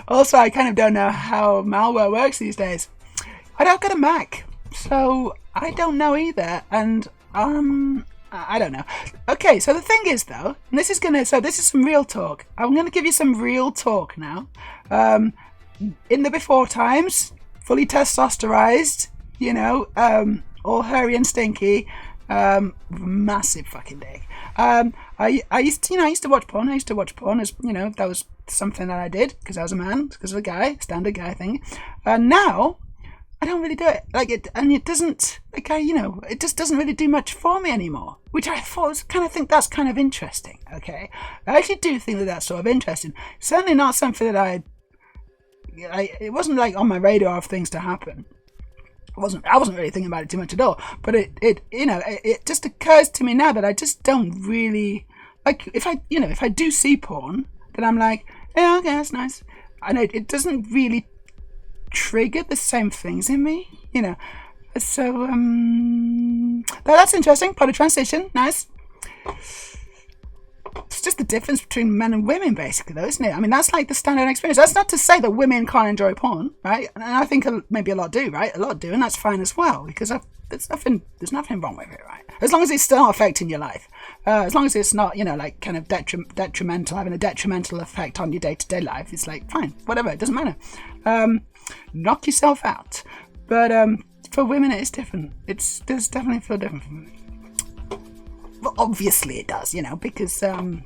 Also, I kind of don't know how malware works these days. I don't get a Mac, so I don't know either, and I don't know. Okay, so the thing is though, and this is some real talk. I'm gonna give you some real talk now. In the before times, fully testosterized, you know, all hairy and stinky, massive fucking dick. I used to watch porn. I used to watch porn as, you know, that was something that I did because I was a man, because of a guy, standard guy thing. Now I don't really do it. It doesn't, it just doesn't really do much for me anymore. Which I think that's kind of interesting. Okay, I actually do think that that's sort of interesting. Certainly not something that it wasn't like on my radar of things to happen. I wasn't really thinking about it too much at all. But it just occurs to me now that I just don't really like, if I do see porn, then I'm like, yeah, okay, that's nice. And it doesn't really trigger the same things in me, you know. So that's interesting. Part of transition, nice. It's just the difference between men and women, basically, though, isn't it? I mean, that's like the standard experience. That's not to say that women can't enjoy porn, right? And I think maybe a lot do, right? A lot do, and that's fine as well, because there's nothing wrong with it, right? As long as it's still not affecting your life, as long as it's not, you know, like kind of detrimental, having a detrimental effect on your day-to-day life, it's like fine, whatever, it doesn't matter. Knock yourself out. But for women, it is different. It does definitely feel different for women. Well, obviously it does, you know, because so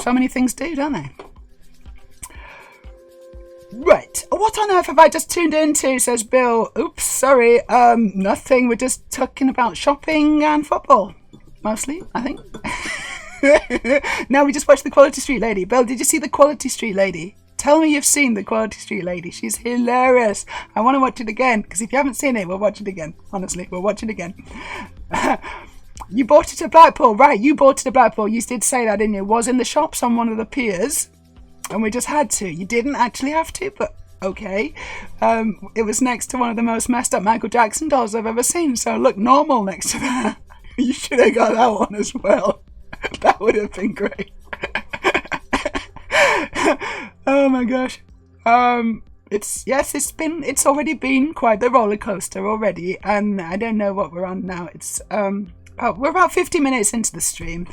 many things do, don't they? Right. What on earth have I just tuned into, says Bill. Oops, sorry. Nothing. We're just talking about shopping and football. Mostly, I think. No, we just watched The Quality Street Lady. Bill, did you see The Quality Street Lady? Tell me you've seen The Quality Street Lady. She's hilarious. I want to watch it again, because if you haven't seen it, we'll watch it again. Honestly, we'll watch it again. You bought it at Blackpool, right? You bought it at Blackpool. You did say that, didn't you? It was in the shops on one of the piers, and we just had to. You didn't actually have to, but okay. It was next to one of the most messed up Michael Jackson dolls I've ever seen, so it looked normal next to that. You should have got that one as well. That would have been great. Oh my gosh. It's already been quite the roller coaster already, and I don't know what we're on now. It's we're about 50 minutes into the stream,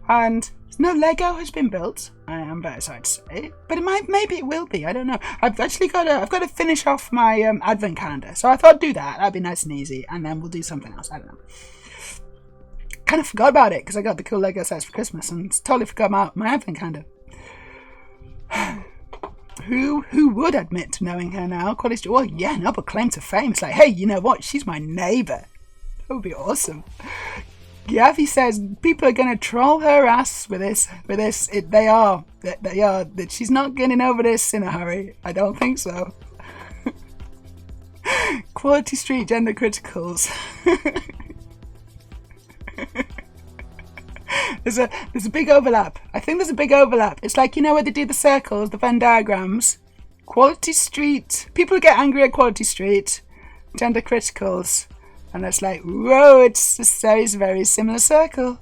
and no Lego has been built. I am very sorry to say, but maybe it will be. I don't know. I've got to finish off my advent calendar, so I thought I'd do that. That'd be nice and easy, and then we'll do something else. I don't know. kind of forgot about it because I got the cool Lego sets for Christmas and totally forgot about my advent calendar. Who would admit to knowing her now? Well, yeah, no, but claim to fame. It's like, hey, you know what? She's my neighbour. That would be awesome. Gavi says people are going to troll her ass with this. They are. She's not getting over this in a hurry. I don't think so. Quality Street gender criticals. There's a big overlap. I think there's a big overlap. It's like, you know, where they do the circles, the Venn diagrams. Quality Street. People who get angry at Quality Street. Gender criticals. And it's like, whoa, it's a very, very similar circle.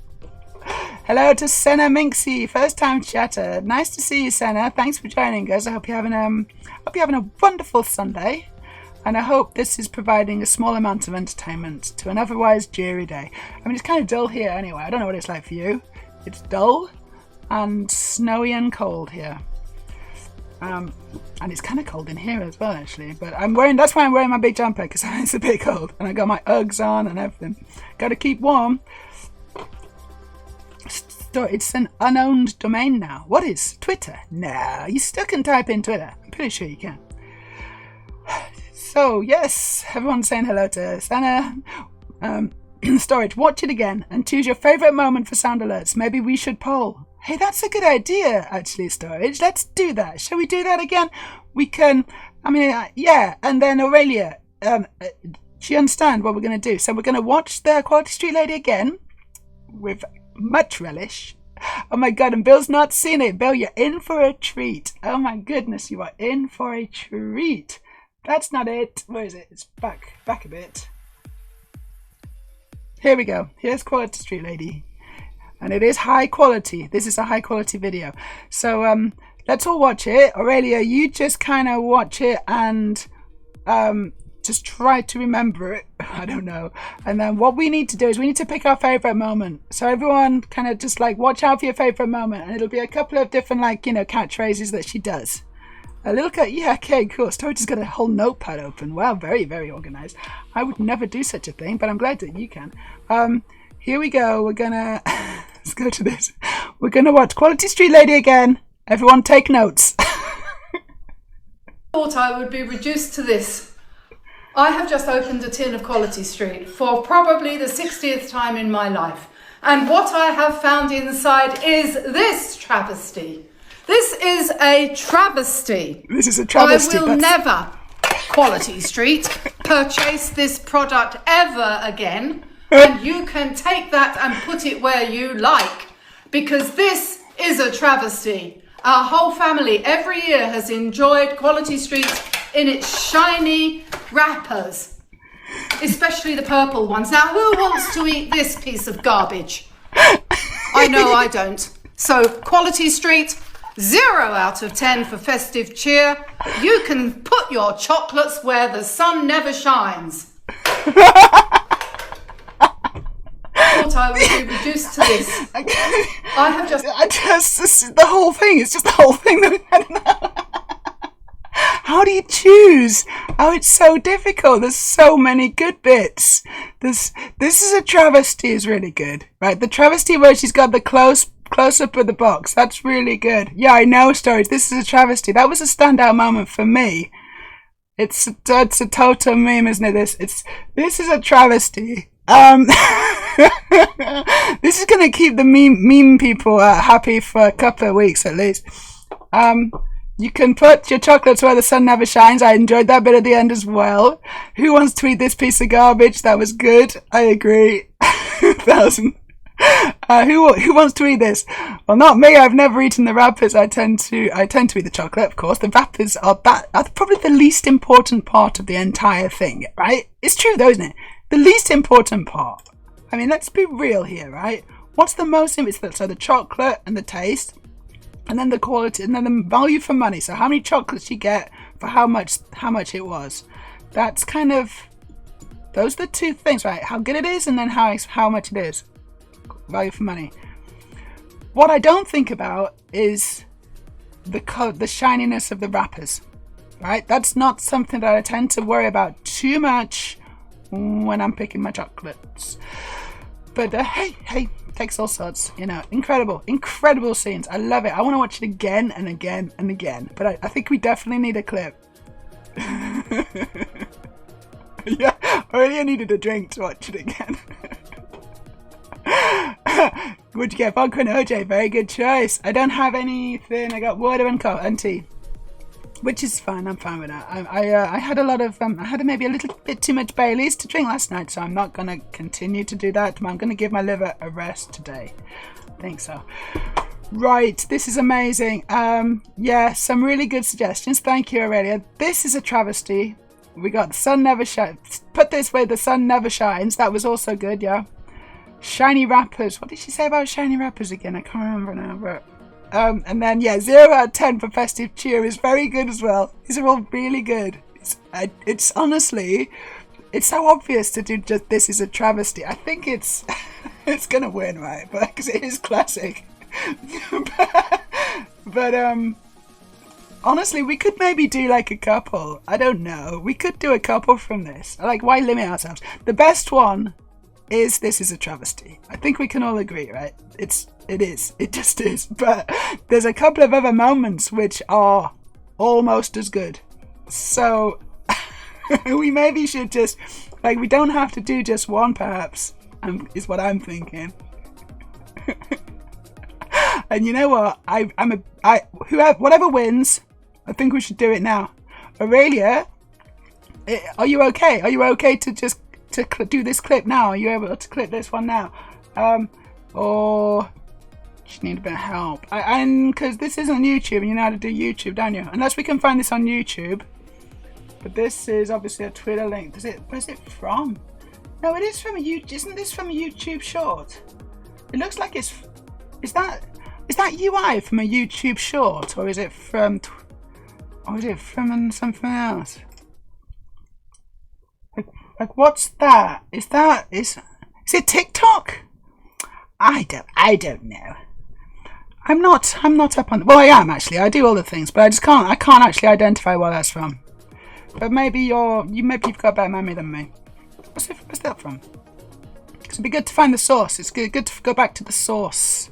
Hello to Senna Minxie, first time chatter. Nice to see you, Senna. Thanks for joining us. I hope you're having a wonderful Sunday. And I hope this is providing a small amount of entertainment to an otherwise dreary day. I mean, it's kind of dull here anyway. I don't know what it's like for you. It's dull and snowy and cold here. And it's kind of cold in here as well, actually. But that's why I'm wearing my big jumper, because it's a bit cold. And I got my Uggs on and everything. Got to keep warm. So it's an unowned domain now. What is Twitter? No, you still can type in Twitter. I'm pretty sure you can. So, yes, everyone's saying hello to Sana. Storage, watch it again and choose your favourite moment for sound alerts. Maybe we should poll. Hey, that's a good idea, actually, Storage. Let's do that. Shall we do that again? We can, yeah. And then Aurelia, do you understand what we're going to do? So we're going to watch the Quality Street Lady again with much relish. Oh my God, and Bill's not seen it. Bill, you're in for a treat. Oh my goodness, you are in for a treat. That's not it. Where is it? It's back a bit. Here we go. Here's Quality Street Lady. And it is high quality. This is a high quality video. So let's all watch it. Aurelia, you just kind of watch it and just try to remember it. I don't know. And then what we need to do is we need to pick our favorite moment. So everyone kind of just like watch out for your favorite moment. And it'll be a couple of different catchphrases that she does. A little cut, yeah, okay, cool. Storage has got a whole notepad open. Wow, very, very organized. I would never do such a thing, but I'm glad that you can. Here we go. We're gonna let's go to this. We're gonna watch Quality Street Lady again. Everyone, take notes. Thought I would be reduced to this. I have just opened a tin of Quality Street for probably the 60th time in my life, and what I have found inside is this travesty. This is a travesty. This is a travesty. I will never, Quality Street, purchase this product ever again. And you can take that and put it where you like. Because this is a travesty. Our whole family every year has enjoyed Quality Street in its shiny wrappers. Especially the purple ones. Now, who wants to eat this piece of garbage? I know I don't. So, Quality Street, 0 out of 10 for festive cheer. You can put your chocolates where the sun never shines. Thought I would be reduced to this. This is the whole thing. It's just the whole thing. How do you choose? Oh, it's so difficult. There's so many good bits. This is a travesty is really good, right? The travesty where she's got the close up of the box. That's really good. Yeah, I know, Storage. This is a travesty. That was a standout moment for me. It's a total meme, isn't it? This is a travesty. This is gonna keep the meme people happy for a couple of weeks at least. You can put your chocolates where the sun never shines. I enjoyed that bit at the end as well. Who wants to eat this piece of garbage? That was good. I agree. 1,000. Who wants to eat this? Well, not me. I've never eaten the wrappers. I tend to eat the chocolate, of course. The wrappers are probably the least important part of the entire thing, right? It's true though, isn't it? The least important part. I mean, let's be real here, right? What's the most important? So the chocolate and the taste, and then the quality, and then the value for money. So how many chocolates you get for how much it was. That's kind of, those are the two things, right? How good it is, and then how much it is. Value for money. What I don't think about is the shininess of the wrappers, right? That's not something that I tend to worry about too much when I'm picking my chocolates. But hey, takes all sorts, you know. Incredible scenes. I love it. I want to watch it again and again and again. But I think we definitely need a clip. Yeah, already I needed a drink to watch it again. What'd you get? Vodka and OJ. Very good choice. I don't have anything. I got water and tea, which is fine. I'm fine with that. I had a lot of I had maybe a little bit too much Baileys to drink last night, so I'm not gonna continue to do that. I'm gonna give my liver a rest today. I think so. Right, this is amazing. Yeah, some really good suggestions. Thank you, Aurelia. This is a travesty. We got the sun never shines. Put this way, the sun never shines. That was also good, yeah. Shiny wrappers. What did she say about shiny wrappers again? I can't remember now, but and then yeah, 0 out of 10 for festive cheer is very good as well. These are all really good. It's honestly, it's so obvious to do just this is a travesty. I think it's it's gonna win, right? But because it is classic. but honestly, we could maybe do like a couple. I don't know. We could do a couple from this. Like, why limit ourselves? The best one is This Is a Travesty. I think we can all agree, right? It is. It just is. But there's a couple of other moments which are almost as good. So we maybe should just, like, we don't have to do just one, perhaps, is what I'm thinking. And you know what? Whatever wins, I think we should do it now. Aurelia, are you okay? Are you okay to just do this clip now? Are you able to clip this one now? Or you need a bit of help? And because this isn't YouTube, and you know how to do YouTube, don't you? Unless we can find this on YouTube. But this is obviously a Twitter link. Where's it from? No, it is from a YouTube. Isn't this from a YouTube short? It looks like it's. Is that UI from a YouTube short, or is it from something else? Like what's that? Is it TikTok? I don't know. I'm not up on. Well, I am actually. I do all the things, but I can't actually identify where that's from. But maybe you've got a better memory than me. What's that from? It'd be good to find the source. It's good to go back to the source,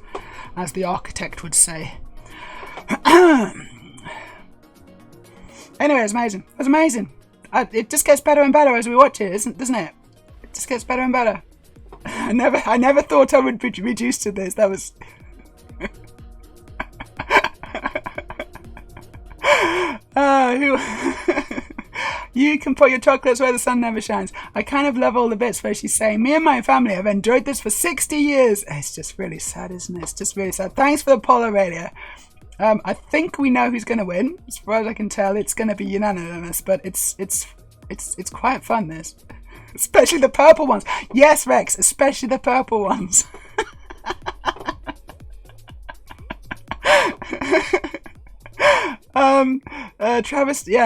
as the architect would say. Anyway, it's amazing. It was amazing. It just gets better and better as we watch it, doesn't it? It just gets better and better. I never thought I would be reduced to this. That was. You can put your chocolates where the sun never shines. I kind of love all the bits where she's saying, me and my family have enjoyed this for 60 years. It's just really sad, isn't it? It's just really sad. Thanks for the poll, Aurelia. I think we know who's going to win. As far as I can tell, it's going to be unanimous, but it's quite fun, this. Especially the purple ones. Yes, Rex, especially the purple ones.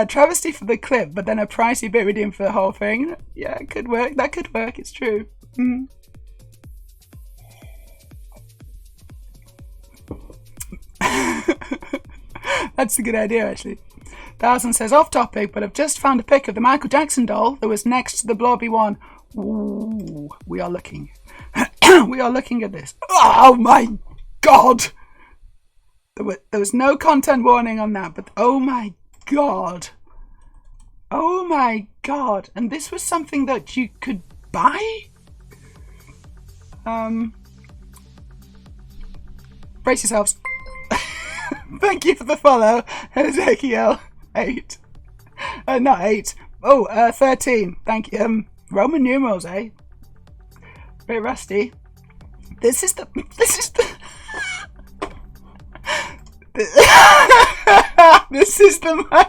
Travesty for the clip, but then a pricey bit redeemed for the whole thing. Yeah, it could work. That could work. It's true. That's a good idea, actually. Thousand says, off topic, but I've just found a pic of the Michael Jackson doll that was next to the blobby one. Ooh, we are looking. We are looking at this. Oh my God! There was no content warning on that, but oh my God. Oh my God. And this was something that you could buy? Brace yourselves. Thank you for the follow, Ezekiel 8. Not 8. 13. Thank you. Roman numerals, eh? Bit rusty. This is the this is the man.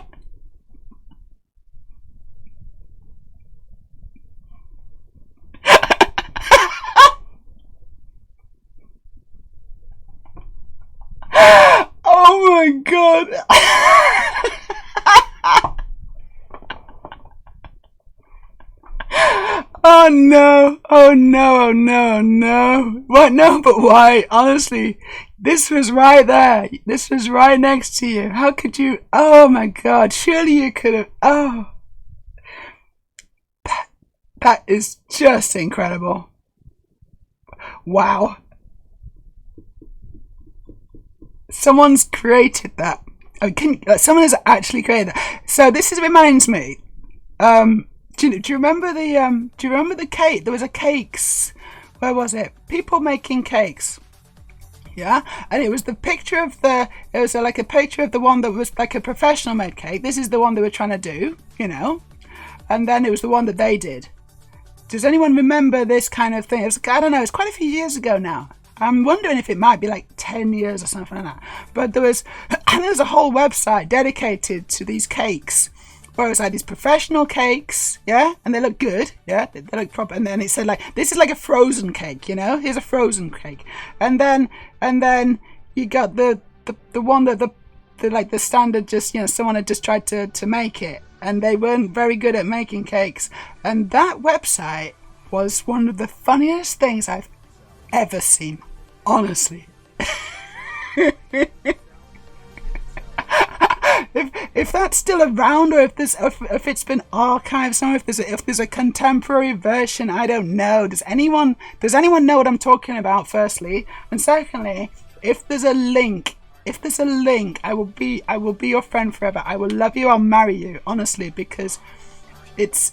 Oh my God. Oh no. Oh no. Oh no. No. What? No, but why? Honestly, this was right there. This was right next to you. How could you? Oh my God. Surely you could have. Oh. That is just incredible. Wow. Someone's created that. Someone has actually created that. So this reminds me. Do you remember the cake? There was a cakes. Where was it? People making cakes. Yeah, and it was the picture of the. It was like a picture of the one that was like a professional made cake. This is the one they were trying to do, and then it was the one that they did. Does anyone remember this kind of thing? I don't know. It's quite a few years ago now. I'm wondering if it might be like 10 years or something like that. But there was a whole website dedicated to these cakes. Where it was like these professional cakes, yeah, and they look good, yeah, they look proper. And then it said like, this is like a frozen cake, here's a frozen cake. And then you got the one that the standard, just someone had just tried to make it, and they weren't very good at making cakes. And that website was one of the funniest things I've ever seen, honestly. If that's still around, or if it's been archived somewhere, if there's a contemporary version, I don't know. Does anyone know what I'm talking about? Firstly, and secondly, if there's a link, I will be your friend forever. I will love you. I'll marry you, honestly, because I don't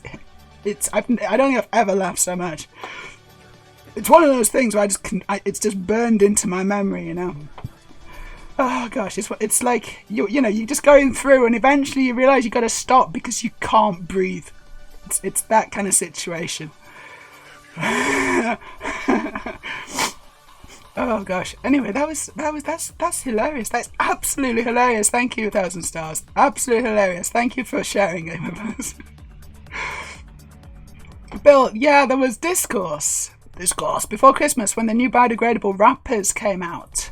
think I've ever laughed so much. It's one of those things where it's just burned into my memory, Oh gosh, it's like you're just going through, and eventually you realise you got to stop because you can't breathe. It's that kind of situation. Oh gosh. Anyway, that's hilarious. That's absolutely hilarious. Thank you, 1,000 stars. Absolutely hilarious. Thank you for sharing it with us. Bill, yeah, there was discourse before Christmas when the new biodegradable wrappers came out.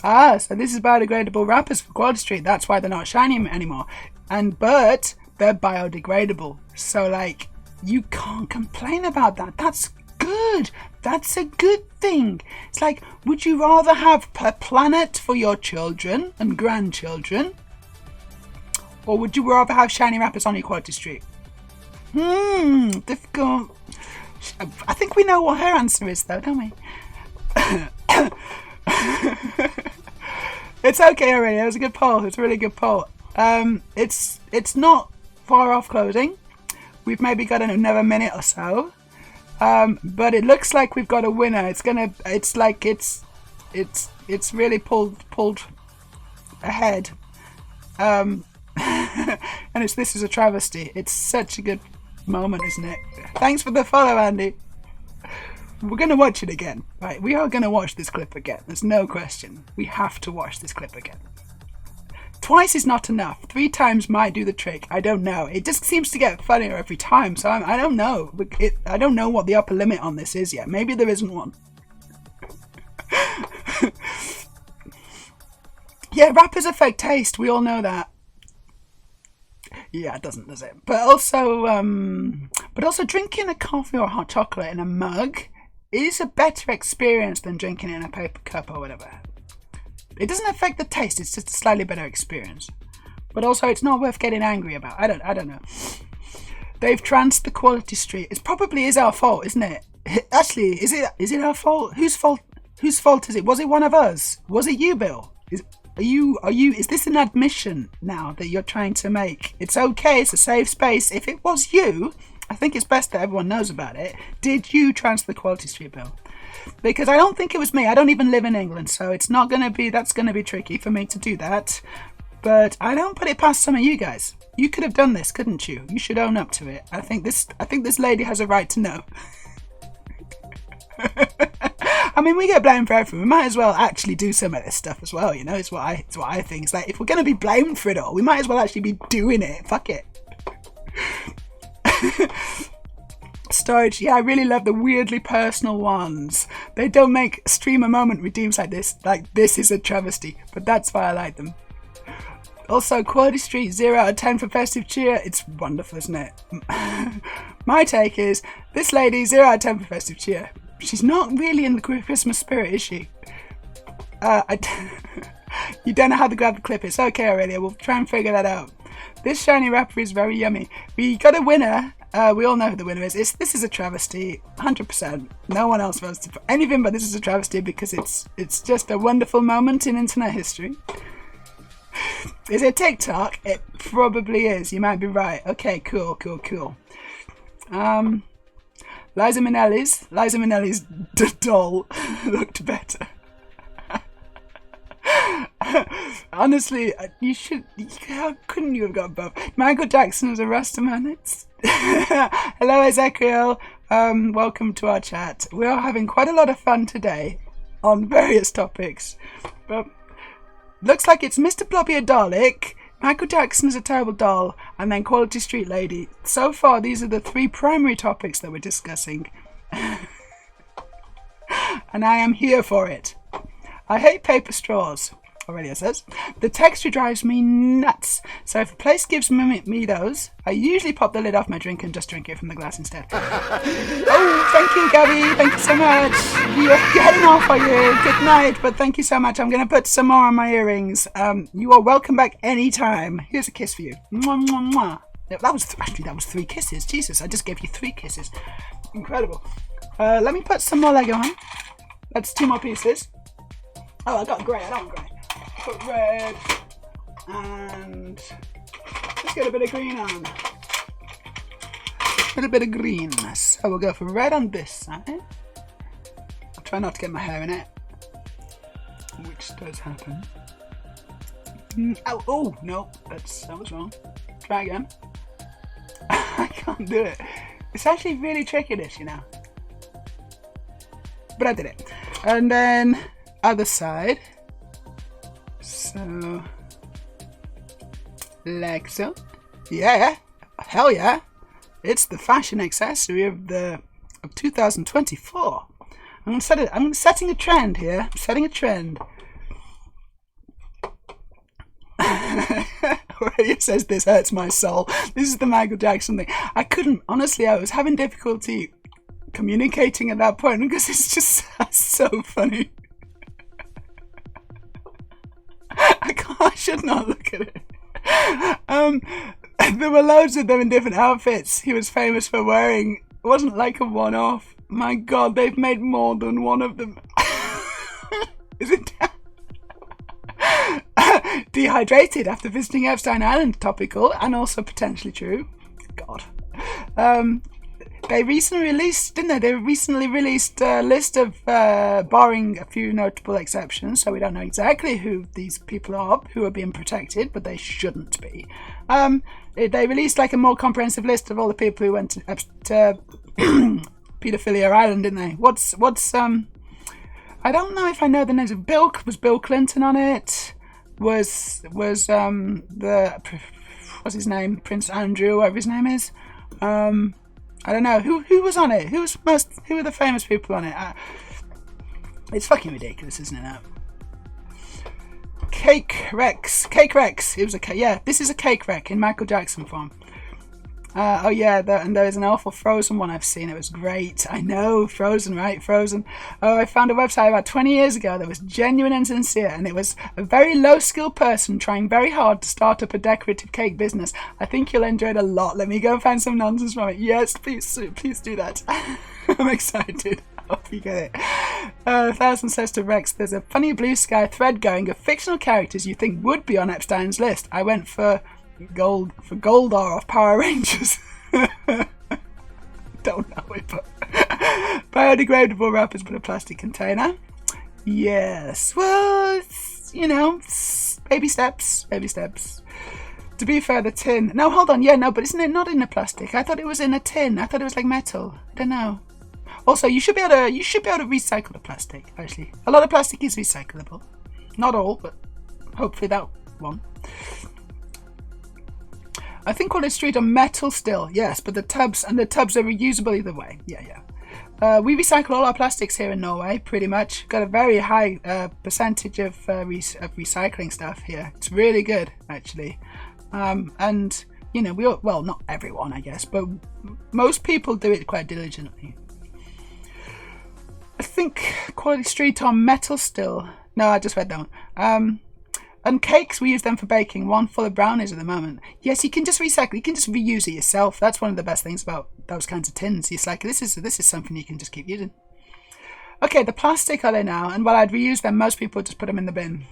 So this is biodegradable wrappers for Quad Street. That's why they're not shiny anymore. But they're biodegradable. So, like, you can't complain about that. That's good. That's a good thing. It's like, would you rather have a planet for your children and grandchildren? Or would you rather have shiny wrappers on your Quality Street? Difficult. I think we know what her answer is, though, don't we? It's okay already. It was a good poll. It's a really good poll. It's not far off closing. We've maybe got another minute or so. But it looks like we've got a winner. It's really pulled ahead. And this is a travesty. It's such a good moment, isn't it? Thanks for the follow, Andy. We're going to watch it again, right? We are going to watch this clip again. There's no question. We have to watch this clip again. Twice is not enough. 3 times might do the trick. I don't know. It just seems to get funnier every time, so I don't know. I don't know what the upper limit on this is yet. Maybe there isn't one. Yeah, rappers affect taste. We all know that. Yeah, it doesn't, does it? But also drinking a coffee or hot chocolate in a mug is a better experience than drinking it in a paper cup or whatever. It doesn't affect the taste, it's just a slightly better experience. But also, it's not worth getting angry about. I don't know. They've tranced the Quality Street. It probably is our fault, isn't it? Actually, is it our fault? Whose fault is it? Was it one of us? Was it you, Bill? Is this an admission now that you're trying to make? It's okay, it's a safe space. If it was you, I think it's best that everyone knows about it. Did you transfer the Quality Street bill? Because I don't think it was me. I don't even live in England, so that's going to be tricky for me to do that. But I don't put it past some of you guys. You could have done this, couldn't you? You should own up to it. I think this lady has a right to know. I mean, we get blamed for everything. We might as well actually do some of this stuff as well, It's what I think. It's like, if we're going to be blamed for it all, we might as well actually be doing it. Fuck it. Storage, yeah, I really love the weirdly personal ones. They don't make streamer moment redeems like this. Like, this is a travesty, but that's why I like them. Also, Quality Street 0 out of 10 for festive cheer. It's wonderful, isn't it? My take is, this lady, 0 out of 10 for festive cheer. She's not really in the Christmas spirit, is she? You don't know how to grab the clip. It's okay already. We'll try and figure that out. This shiny wrapper is very yummy. We got a winner. We all know who the winner is. This is a travesty, 100%. No one else votes for anything but this is a travesty because it's just a wonderful moment in internet history. Is it TikTok? It probably is. You might be right. Okay, cool. Liza Minnelli's doll looked better. Honestly, how couldn't you have got both? Michael Jackson was a Rastaman. It's hello, Ezekiel. Welcome to our chat. We are having quite a lot of fun today on various topics. But looks like it's Mr. Blobby a Dalek, Michael Jackson is a terrible doll, and then Quality Street Lady. So far, these are the three primary topics that we're discussing. And I am here for it. I hate paper straws. Already it says. The texture drives me nuts. So if a place gives me those, I usually pop the lid off my drink and just drink it from the glass instead. Oh, thank you, Gabby. Thank you so much. You're heading off, are you? Good night, but thank you so much. I'm going to put some more on my earrings. You are welcome back anytime. Here's a kiss for you. Mwah, mwah, mwah. That was 3 kisses. Jesus, I just gave you 3 kisses. Incredible. Let me put some more Lego on. That's 2 more pieces. Oh, I got grey. I don't want grey. Put red and let's get a bit of green on. A little bit of green. So we'll go for red on this side. I'll try not to get my hair in it, which does happen. Oh no, that was wrong. Try again. I can't do it. It's actually really tricky, this, you know. But I did it. And then other side. So, like so. Yeah, hell yeah. It's the fashion accessory of 2024. I'm setting a trend here. I'm setting a trend. Aurelia says this hurts my soul. This is the Michael Jackson thing. I was having difficulty communicating at that point because it's just so funny. I should not look at it. There were loads of them in different outfits he was famous for wearing. It wasn't like a one-off. My God, they've made more than one of them. Is it dehydrated after visiting Epstein Island? Topical and also potentially true. God. They recently released, didn't they? They recently released a list of, barring a few notable exceptions, so we don't know exactly who these people are who are being protected, but they shouldn't be. They released like a more comprehensive list of all the people who went to Pedophilia Island, didn't they? What's I don't know if I know the names of was Bill Clinton on it? Was what's his name? Prince Andrew, whatever his name is. I don't know who was on it. Who were the famous people on it? It's fucking ridiculous, isn't it? Cake Rex. It was a cake. Yeah, this is a cake wreck in Michael Jackson form. Oh yeah, and there is an awful Frozen one I've seen. It was great. I know, Frozen, right? Frozen. Oh, I found a website about 20 years ago that was genuine and sincere, and it was a very low-skilled person trying very hard to start up a decorative cake business. I think you'll enjoy it a lot. Let me go find some nonsense from it. Yes, please do that. I'm excited. I hope you get it. 1000 says to Rex, there's a funny blue sky thread going of fictional characters you think would be on Epstein's list. I went for Goldar off Power Rangers. Don't know it, but biodegradable wrappers but a plastic container. Yes, well, baby steps. To be fair, the tin. No, hold on. Yeah, no, but isn't it not in a plastic? I thought it was in a tin. I thought it was like metal. I don't know. Also, you should be able to recycle the plastic. Actually, a lot of plastic is recyclable. Not all, but hopefully that one. I think Quality Street are metal still, yes, but the tubs are reusable either way. Yeah. We recycle all our plastics here in Norway, pretty much. Got a very high percentage of recycling stuff here. It's really good, actually. And not everyone, I guess, but most people do it quite diligently. I think Quality Street are metal still. No, I just read that one. And cakes, we use them for baking. One full of brownies at the moment. Yes, you can just recycle. You can just reuse it yourself. That's one of the best things about those kinds of tins. It's like, this is something you can just keep using. Okay, the plastic are there now. And while I'd reuse them, most people just put them in the bin.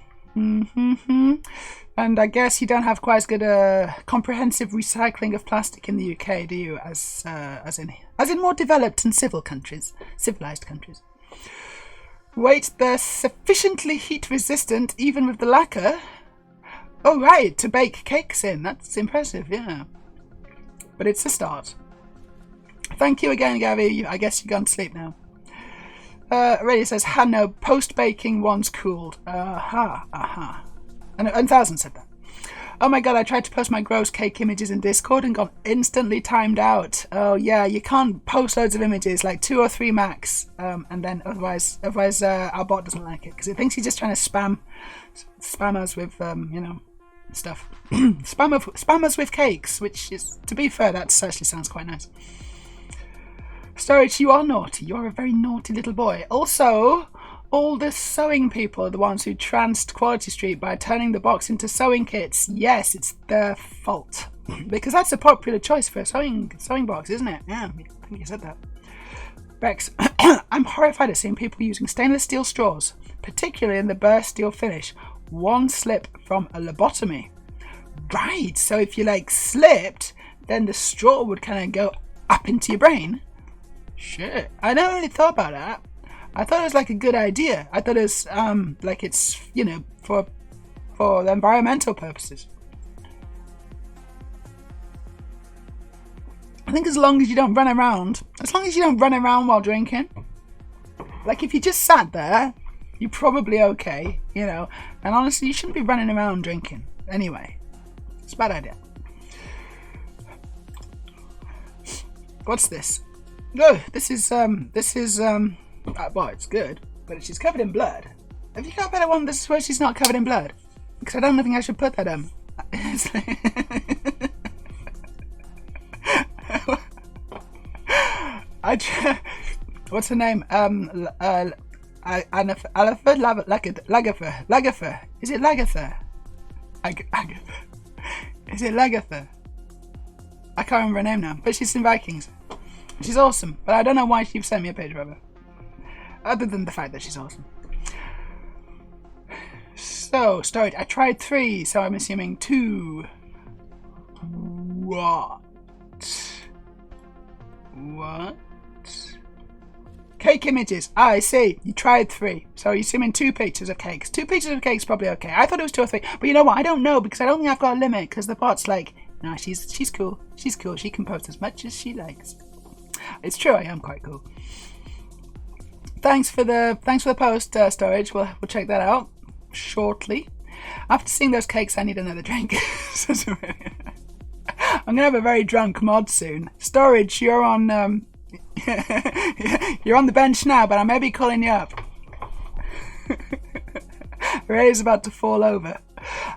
And I guess you don't have quite as good a comprehensive recycling of plastic in the UK, do you? As in more developed and civilized countries. Wait, they're sufficiently heat resistant even with the lacquer. Oh right, to bake cakes in. That's impressive, yeah. But it's a start. Thank you again, Gavi. I guess you're going to sleep now. Ray says, no, post-baking one's cooled. And Thousand said that. Oh my god, I tried to post my gross cake images in Discord and got instantly timed out. Oh yeah, you can't post loads of images, like 2 or 3 max, and then otherwise our bot doesn't like it because it thinks he's just trying to spam us with stuff. spam us with cakes, which is, to be fair, that actually sounds quite nice. Storage, you are naughty. You're a very naughty little boy. Also, all the sewing people are the ones who tranced Quality Street by turning the box into sewing kits. Yes, it's their fault. Because that's a popular choice for a sewing box, isn't it? Yeah, I think you said that. Rex, I'm horrified at seeing people using stainless steel straws, particularly in the burst steel finish. One slip from a lobotomy. Right, so if you slipped, then the straw would kind of go up into your brain. Shit, I never really thought about that. I thought it was a good idea. I thought it was it's for the environmental purposes. I think as long as you don't run around while drinking. If you just sat there, you're probably okay, And honestly, you shouldn't be running around drinking anyway. It's a bad idea. What's this? No, this is well, it's good, but she's covered in blood. Have you got a better one? This is where she's not covered in blood, because I don't think I should put that what's her name? Lagertha. Is it Lagertha? Is it Lagertha? I can't remember her name now, but she's in Vikings. She's awesome, but I don't know why she sent me a page of her. Other than the fact that she's awesome. So, storage. I tried 3, so I'm assuming 2. What? Cake images. I see. You tried 3. So you're assuming 2 pictures of cakes. 2 pictures of cakes probably okay. I thought it was 2 or 3. But you know what? I don't know, because I don't think I've got a limit, because the bot's no, she's cool. She's cool. She can post as much as she likes. It's true, I am quite cool. Thanks for the post, storage. We'll check that out shortly. After seeing those cakes, I need another drink. I'm gonna have a very drunk mod soon. Storage, you're on you're on the bench now, but I may be calling you up. Ray's about to fall over.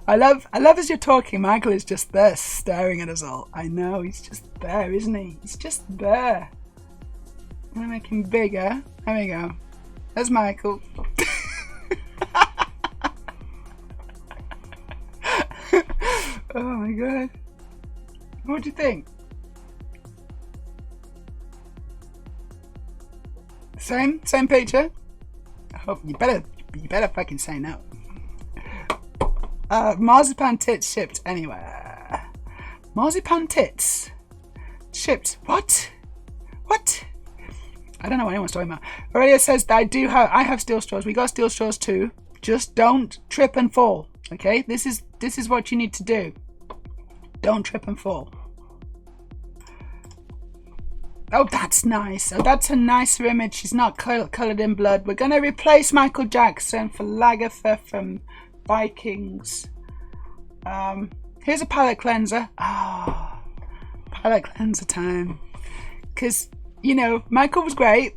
I love as you're talking, Michael is just there staring at us all. I know, he's just there, isn't he? He's just there. I'm gonna make him bigger. There we go. There's Michael. Oh my god. What do you think? Same picture? I hope you better fucking say no. Marzipan tits shipped anywhere. Marzipan tits shipped. What? I don't know what anyone's talking about. Aurelia says that I have steel straws. We got steel straws too. Just don't trip and fall. Okay? This is what you need to do. Don't trip and fall. Oh, that's nice. Oh, that's a nicer image. She's not coloured in blood. We're going to replace Michael Jackson for Lagertha from Vikings. Here's a palette cleanser. Palette cleanser time. Because, Michael was great.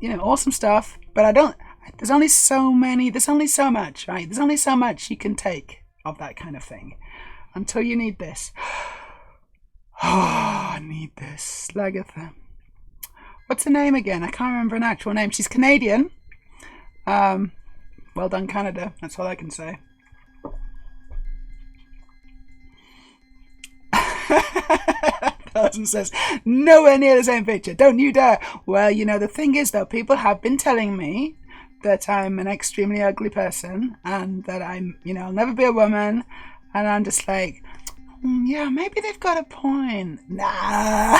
Awesome stuff. But there's only so much, right? There's only so much you can take of that kind of thing. Until you need this. I need this. Lagertha. What's her name again? I can't remember an actual name. She's Canadian. Well done, Canada. That's all I can say. Thousand says, nowhere near the same picture. Don't you dare. Well, you know, the thing is, though, people have been telling me that I'm an extremely ugly person and that I'm, you know, I'll never be a woman. And I'm just like, yeah, maybe they've got a point. Nah.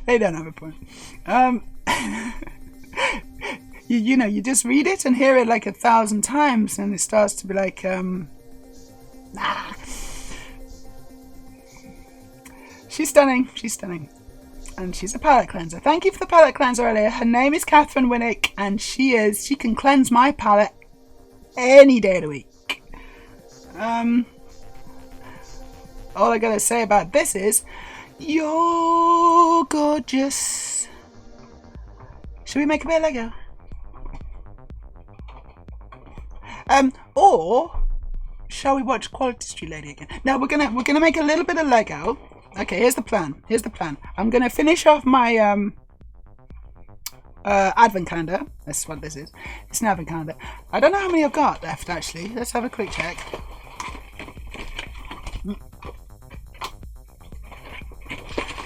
They don't have a point. You know, you just read it and hear it like 1,000 times and it starts to be like, nah. She's stunning. She's stunning. And she's a palate cleanser. Thank you for the palate cleanser earlier. Her name is Catherine Winnick and she can cleanse my palate any day of the week. All I gotta say about this is, you're gorgeous. Should we make a bit of Lego? Or shall we watch Quality Street Lady again? No, we're gonna make a little bit of Lego. Okay, here's the plan. I'm gonna finish off my advent calendar. That's what this is. It's an advent calendar. I don't know how many I've got left actually. Let's have a quick check.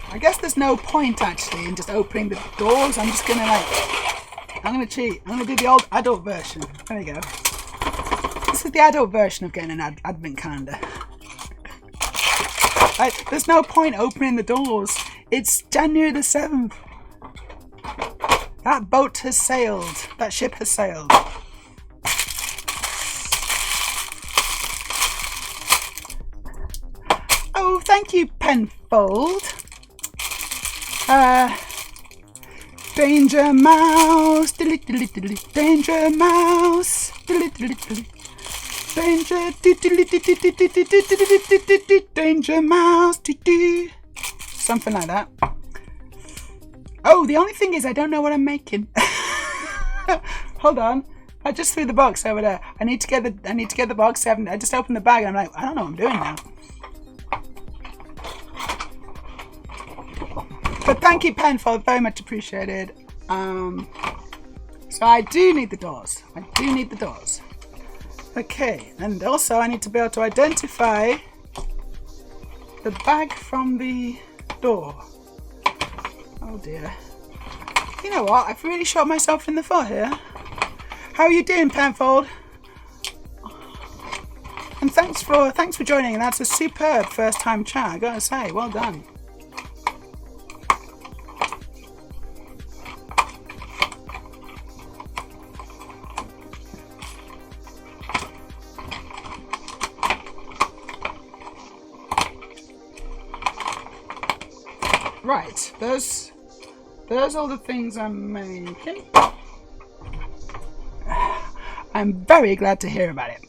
I guess there's no point actually in just opening the doors. I'm gonna cheat. I'm gonna do the old adult version. There we go. This is the adult version of getting an advent calendar. There's no point opening the doors. It's January the 7th. That boat has sailed. That ship has sailed. Oh, thank you, Penfold. Danger mouse. Danger mouse. Danger, danger mouse, something like that. Oh, the only thing is I don't know what I'm making. Hold on, I just threw the box over there. I need to get the box. I just opened the bag and I'm like, I don't know what I'm doing now. But thank you, Penfold, very much appreciated. So I do need the doors. Okay, and also I need to be able to identify the bag from the door. Oh dear. You know what? I've really shot myself in the foot here. How are you doing, Penfold? And thanks for joining. That's a superb first time chat, I gotta say. Well done. Right, there's all the things I'm making. I'm very glad to hear about it.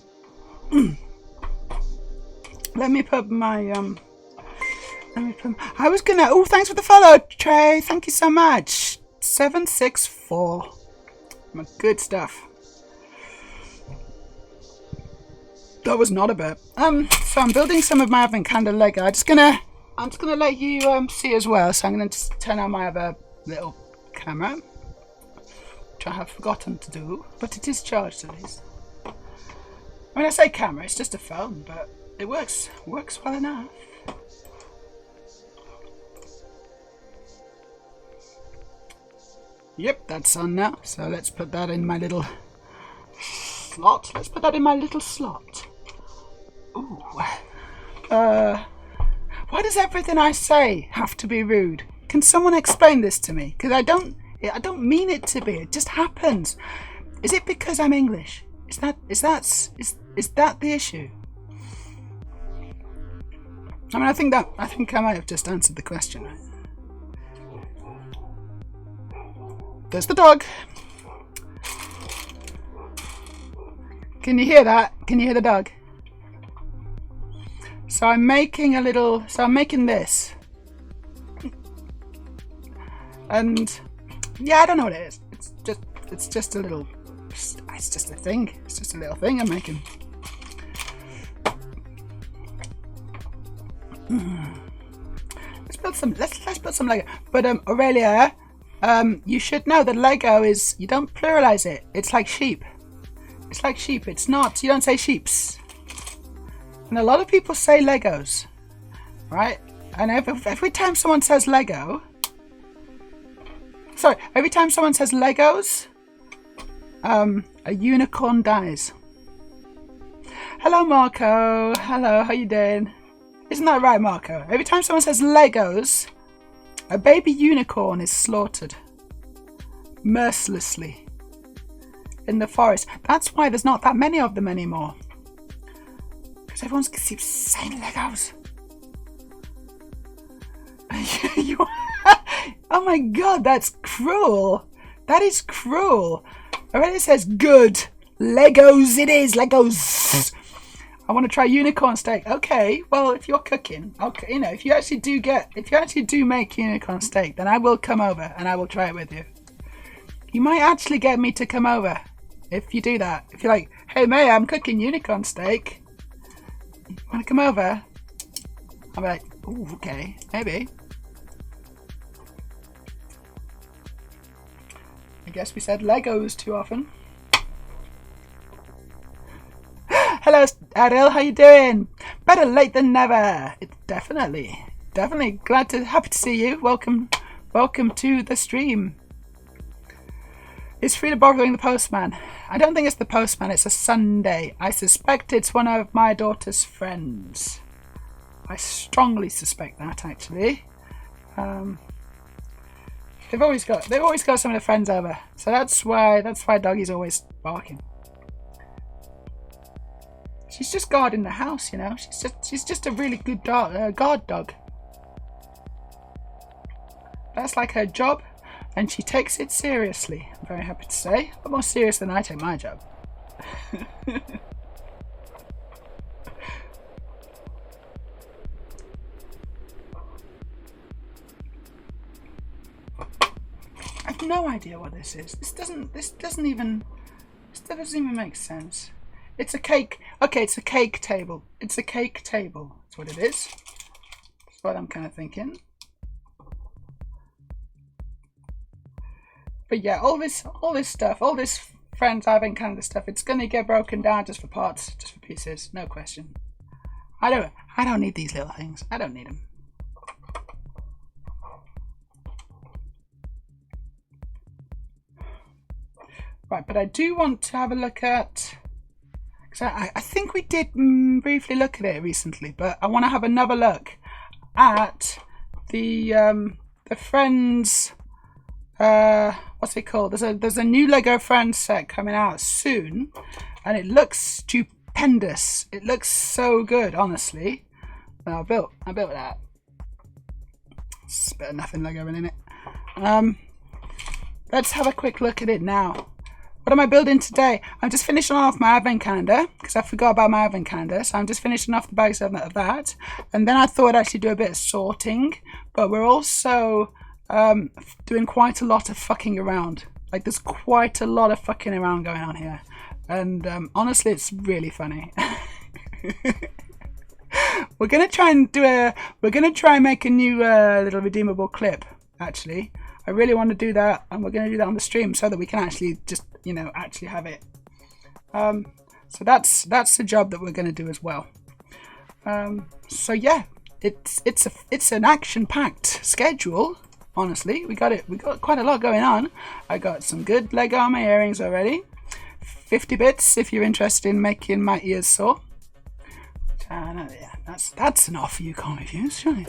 Let me put my I was gonna. Oh, thanks for the follow, Trey. Thank you so much. 764. My good stuff. That was not a bit. So I'm building some of my advent calendar Lego. I'm just gonna let you see as well. So I'm gonna just turn on my other little camera, which I have forgotten to do, but it is charged at least. I mean, I say camera, it's just a phone, but it works well enough. Yep, that's on now. So let's put that in my little slot. Ooh. Why does everything I say have to be rude? Can someone explain this to me? Because I don't mean it to be. It just happens. Is it because I'm English? Is that the issue? I mean, I think I might have just answered the question. Right? There's the dog. Can you hear that? Can you hear the dog? So I'm making this. And yeah, I don't know what it is. It's just a little, it's just a thing. It's just a little thing I'm making. Let's put some Lego. But Aurelia, you should know that Lego is, you don't pluralize it. It's like sheep. It's not, you don't say sheeps. And a lot of people say Legos, right? And every time someone says Lego, every time someone says Legos, a unicorn dies. Hello, Marco. Hello, how you doing? Isn't that right, Marco? Every time someone says Legos, a baby unicorn is slaughtered mercilessly in the forest. That's why there's not that many of them anymore. Because everyone keeps saying Legos. Oh my god, that's cruel. That is cruel. I read it says good. Legos it is. Legos. I want to try unicorn steak. Okay, well, if you're cooking, okay, you know, if you actually do make unicorn steak, then I will come over and I will try it with you. You might actually get me to come over if you do that. If you're like, hey, Meja, I'm cooking unicorn steak. You want to come over? I'm like, ooh, okay, maybe. I guess we said Legos too often. Hello, Adele. How you doing? Better late than never. It's definitely happy to see you. Welcome to the stream. Is Frida bothering the postman? I don't think it's the postman. It's a Sunday. I suspect it's one of my daughter's friends. I strongly suspect that, actually. They've always got some of their friends over, so that's why Doggy's always barking. She's just guarding the house, you know. She's just a really good dog, guard dog. That's like her job, and she takes it seriously. I'm very happy to say, a lot more serious than I take my job. I have no idea what this is. This doesn't even make sense. It's a cake. Okay, it's a cake table. It's a cake table. That's what it is. That's what I'm kind of thinking. But yeah, all this stuff, all this Friends Advent calendar stuff, it's gonna get broken down just for parts, just for pieces, no question. I don't need these little things. I don't need them. Right, but I do want to have a look at. I think we did briefly look at it recently, but I want to have another look at the Friends. What's it called? There's a new Lego Friends set coming out soon, and it looks stupendous. It looks so good, honestly. I built that. It's better nothing Lego in it. Let's have a quick look at it now. What am I building today? I'm just finishing off my advent calendar because I forgot about my advent calendar. So I'm just finishing off the bags of that. And then I thought I'd actually do a bit of sorting. But we're also doing quite a lot of fucking around. Like there's quite a lot of fucking around going on here. And honestly, it's really funny. We're going to try and make a new little redeemable clip, actually. I really want to do that, and we're going to do that on the stream so that we can actually just, you know, actually have it. So that's the job that we're going to do as well. So yeah, it's an action-packed schedule. Honestly, we got quite a lot going on. I got some good Lego on my earrings already. 50 bits if you're interested in making my ears sore. Yeah, that's enough for you comic reviews, surely.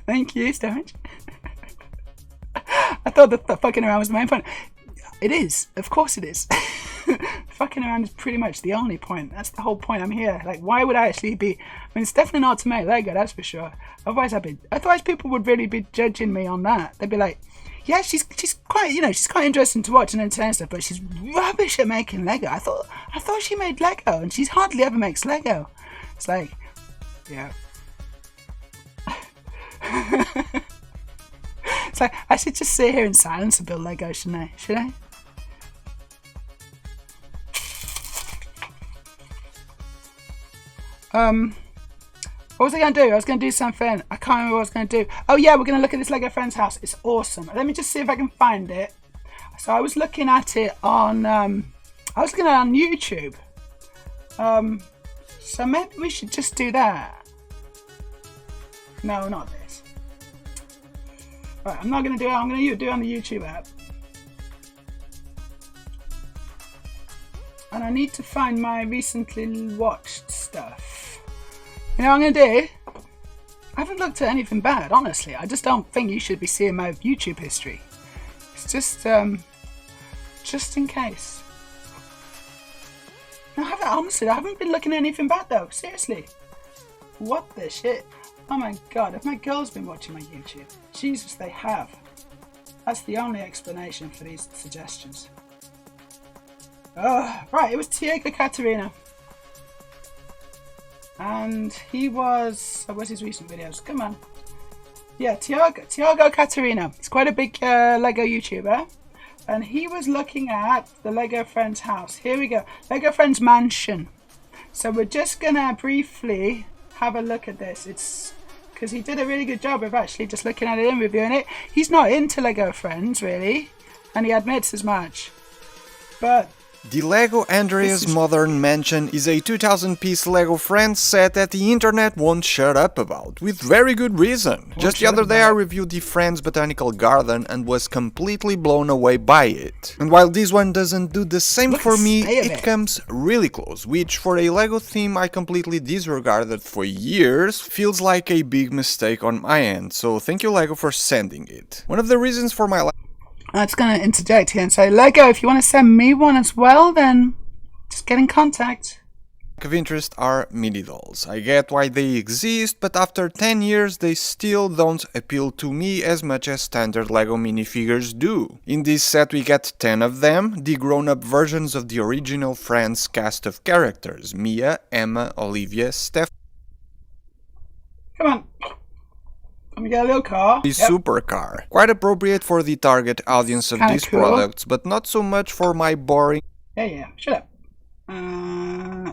Thank you, Stonehenge. I thought the fucking around was the main point. It is, of course it is. Fucking around is pretty much the only point. That's the whole point. I'm here. Like, why would I actually be? I mean, it's definitely not to make Lego, that's for sure. Otherwise people would really be judging me on that. They'd be like, yeah, she's quite, you know, she's quite interesting to watch and entertain stuff, but she's rubbish at making Lego. I thought she made Lego, and she's hardly ever makes Lego. It's like, yeah. It's like, I should just sit here in silence and build Lego, shouldn't I? Should I? What was I going to do? I was going to do something. I can't remember what I was going to do. Oh yeah, we're going to look at this Lego Friends house. It's awesome. Let me just see if I can find it. So I was looking at it on, YouTube. So maybe we should just do that. No, not this. Right, I'm not going to do it. I'm going to do it on the YouTube app. And I need to find my recently watched stuff. You know what I'm going to do? I haven't looked at anything bad, honestly. I just don't think you should be seeing my YouTube history. It's just in case. No, honestly, I haven't been looking at anything bad though. Seriously. What the shit? Oh my god, have my girls been watching my YouTube? Jesus, they have. That's the only explanation for these suggestions. Right, it was Tiago Catarina. And he was... where's his recent videos? Come on. Yeah, Tiago Catarina. He's quite a big Lego YouTuber. And he was looking at the Lego Friends house. Here we go. Lego Friends mansion. So we're just going to briefly have a look at this. It's because he did a really good job of actually just looking at it and reviewing it. He's not into Lego Friends, really. And he admits as much. But... the Lego Andrea's Modern Mansion is a 2000-piece Lego Friends set that the internet won't shut up about, with very good reason. Just the other day I reviewed the Friends Botanical Garden and was completely blown away by it. And while this one doesn't do the same for me, it comes really close, which for a Lego theme I completely disregarded for years, feels like a big mistake on my end, so thank you Lego for sending it. One of the reasons for my I'm just going to interject here and say, Lego, if you want to send me one as well, then just get in contact. Of interest are mini dolls. I get why they exist, but after 10 years they still don't appeal to me as much as standard Lego minifigures do. In this set we get 10 of them, the grown-up versions of the original Friends cast of characters: Mia, Emma, Olivia, Steph. Come on. Let me get a little car. The supercar. Quite appropriate for the target audience of these products, but not so much for my boring... Yeah, shut up.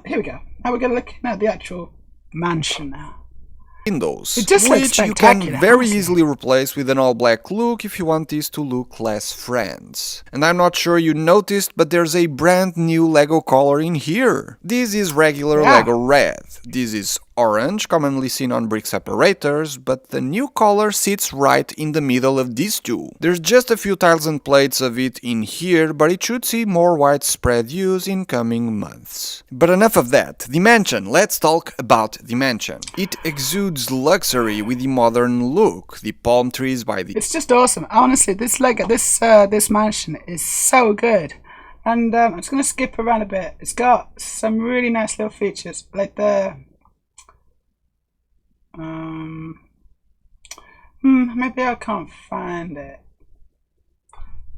Here we go. Now we're going to look at the actual mansion now. Windows, it just which you can very easily replace with an all-black look if you want these to look less Friends. And I'm not sure you noticed, but there's a brand new Lego color in here. This is regular Lego red. This is orange, commonly seen on brick separators, but the new color sits right in the middle of these two. There's just a few tiles and plates of it in here, but it should see more widespread use in coming months. But enough of that. The mansion. Let's talk about the mansion. It exudes luxury with the modern look. The palm trees by the... It's just awesome. Honestly, this mansion is so good. And I'm just going to skip around a bit. It's got some really nice little features, like the... maybe I can't find it.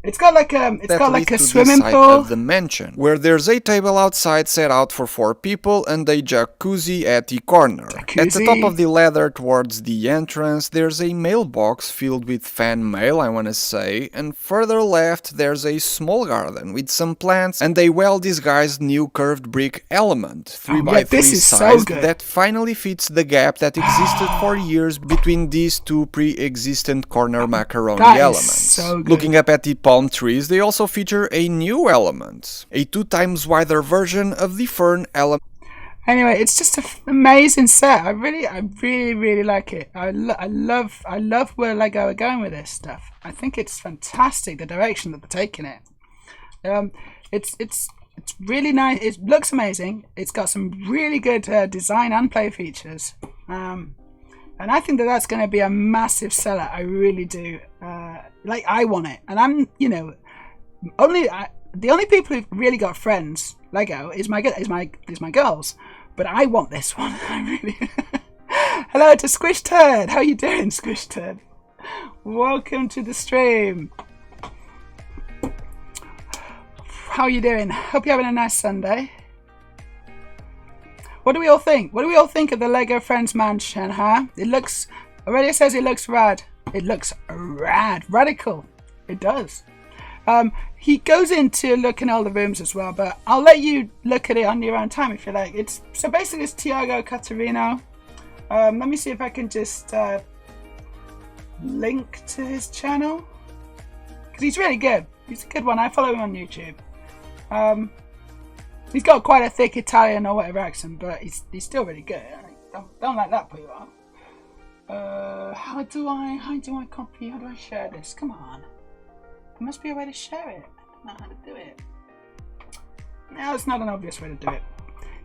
It's got like a swimming pool of the mansion, where there's a table outside set out for 4 people and a jacuzzi at the corner. At the top of the ladder towards the entrance, there's a mailbox filled with fan mail, I wanna say, and further left there's a small garden with some plants and a well-disguised new curved brick element, 3x3 size, that finally fits the gap that existed for years between these two pre-existent corner macaroni elements. Looking up at the palm trees, they also feature a new element, a 2 times wider version of the fern element. Anyway, it's just an amazing set. I really like it. I love where Lego are going with this stuff. I think it's fantastic, the direction that they're taking it. It's really nice. It looks amazing. It's got some really good design and play features. And I think that that's going to be a massive seller. I really do. Like, I want it. And I'm, you know, the only people who've really got friends Lego is my girls. But I want this one. I really. Hello to Squish Turd. How you doing, Squish Turd? Welcome to the stream. How are you doing? Hope you're having a nice Sunday. What do we all think? What do we all think of the Lego Friends mansion, huh? It looks... Aurelia says it looks rad. It looks rad. Radical. It does. He goes into looking at all the rooms as well, but I'll let you look at it on your own time if you like. So basically it's Tiago Catarino. Let me see if I can just link to his channel. Because he's really good. He's a good one. I follow him on YouTube. He's got quite a thick Italian or whatever accent, but he's still really good. Don't let that put you off. How do I copy? How do I share this? Come on. There must be a way to share it. I don't know how to do it. No, it's not an obvious way to do it.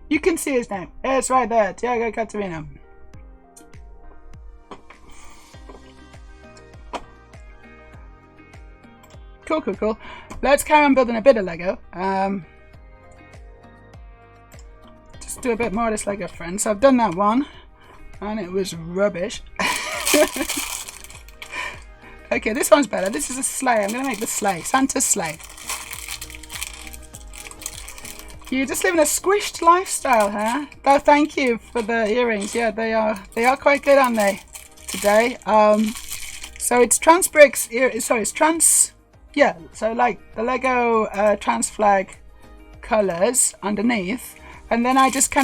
You can see his name. It's right there. Tiago Caterino. Cool. Let's carry on building a bit of Lego. Just do a bit more of this Lego Friends. So I've done that one, and it was rubbish. Okay, this one's better. This is a sleigh. I'm going to make the sleigh. Santa's sleigh. You're just living a squished lifestyle, huh? Oh, thank you for the earrings. Yeah, they are quite good, aren't they? Today. So it's trans bricks. Sorry, it's trans. Yeah. So like the Lego trans flag colors underneath, and then I just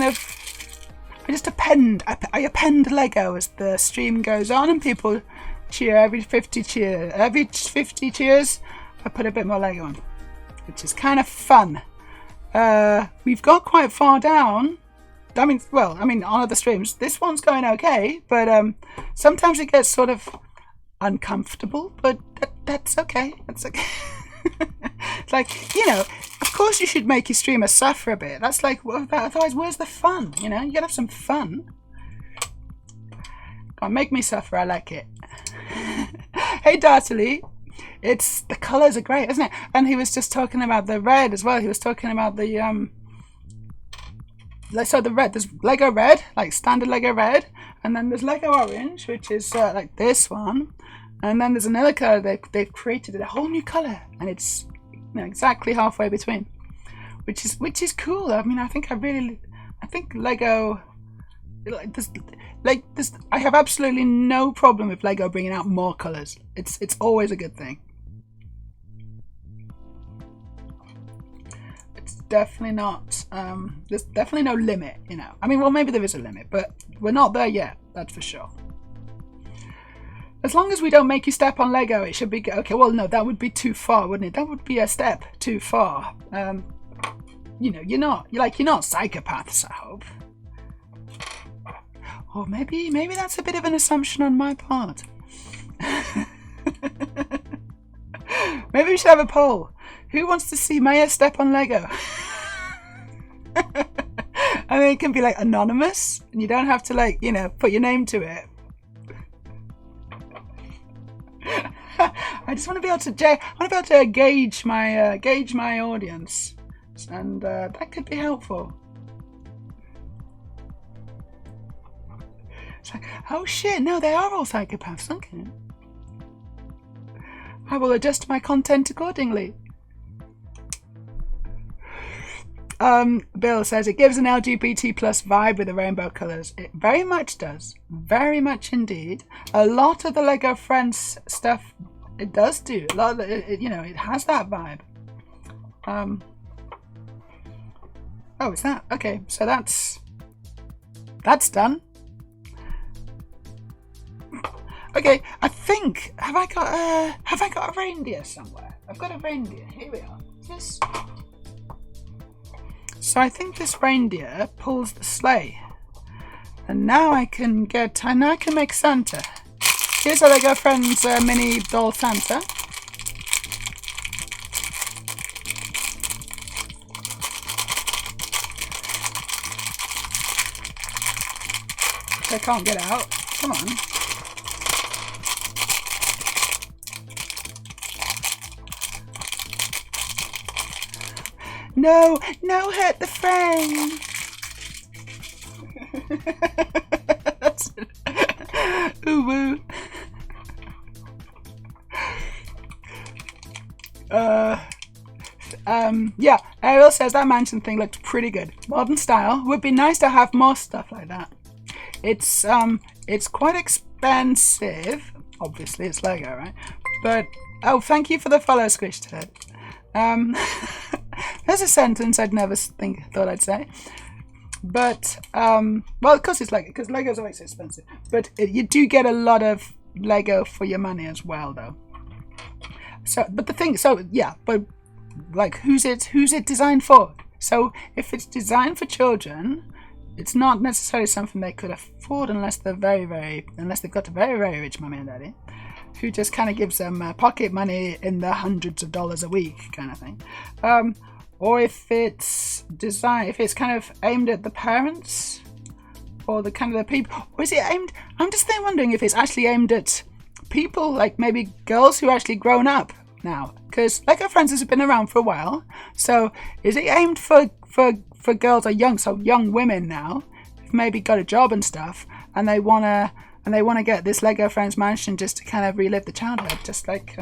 append. I append Lego as the stream goes on, and people cheer every 50 cheers. Every 50 cheers, I put a bit more Lego on, which is kind of fun. We've got quite far down. I mean, on other streams, this one's going okay, but sometimes it gets sort of uncomfortable, but that's okay. That's okay. It's like, of course you should make your streamer suffer a bit. That's like, otherwise, where's the fun? You gotta have some fun. Come on, make me suffer. I like it. Hey, Dartley. The colours are great, isn't it? And he was just talking about the red as well. He was talking about the the red. There's Lego red, like standard Lego red, and then there's Lego orange, which is like this one, and then there's another colour they've created a whole new colour, and it's exactly halfway between, which is cool. I mean, I think Lego. I have absolutely no problem with Lego bringing out more colours. It's always a good thing. It's definitely not. There's definitely no limit. I mean, well, maybe there is a limit, but we're not there yet. That's for sure. As long as we don't make you step on Lego, it should be good. Okay. Well, no, that would be too far, wouldn't it? That would be a step too far. You're not psychopaths, I hope. Or maybe that's a bit of an assumption on my part. Maybe we should have a poll. Who wants to see Meja step on Lego? I mean, it can be like anonymous, and you don't have to put your name to it. I just want to be able to gauge my audience, and that could be helpful. It's like, oh shit, no, they are all psychopaths, okay. I will adjust my content accordingly. Bill says it gives an LGBT plus vibe with the rainbow colours. It very much does. Very much indeed. A lot of the Lego Friends stuff, it does do. A lot of it has that vibe. Oh, is that? Okay, so that's done. Okay, I think have I got a reindeer somewhere? I've got a reindeer. Here we are. So I think this reindeer pulls the sleigh, and now I can make Santa. Here's a Lego Friends mini doll Santa. I can't get out. Come on. No, hurt the frame. Ooh, woo. Yeah, Ariel says that mansion thing looked pretty good. Modern style. Would be nice to have more stuff like that. It's quite expensive. Obviously, it's Lego, right? But thank you for the follow, Squished Head. There's a sentence I'd never thought I'd say, but well, of course it's Lego, because Lego's always expensive. But you do get a lot of Lego for your money as well, though. So, but like, who's it designed for? So if it's designed for children, it's not necessarily something they could afford unless they're unless they've got a very, very rich mummy and daddy who just kind of gives them pocket money in the hundreds of dollars a week kind of thing. Or if it's designed, if it's kind of aimed at the parents or the kind of the people, or is it aimed, I'm just wondering if it's actually aimed at people, like maybe girls who are actually grown up now, because Lego Friends has been around for a while. So is it aimed for girls or young women now who've maybe got a job and stuff, and they wanna get this Lego Friends mansion just to kind of relive the childhood, just like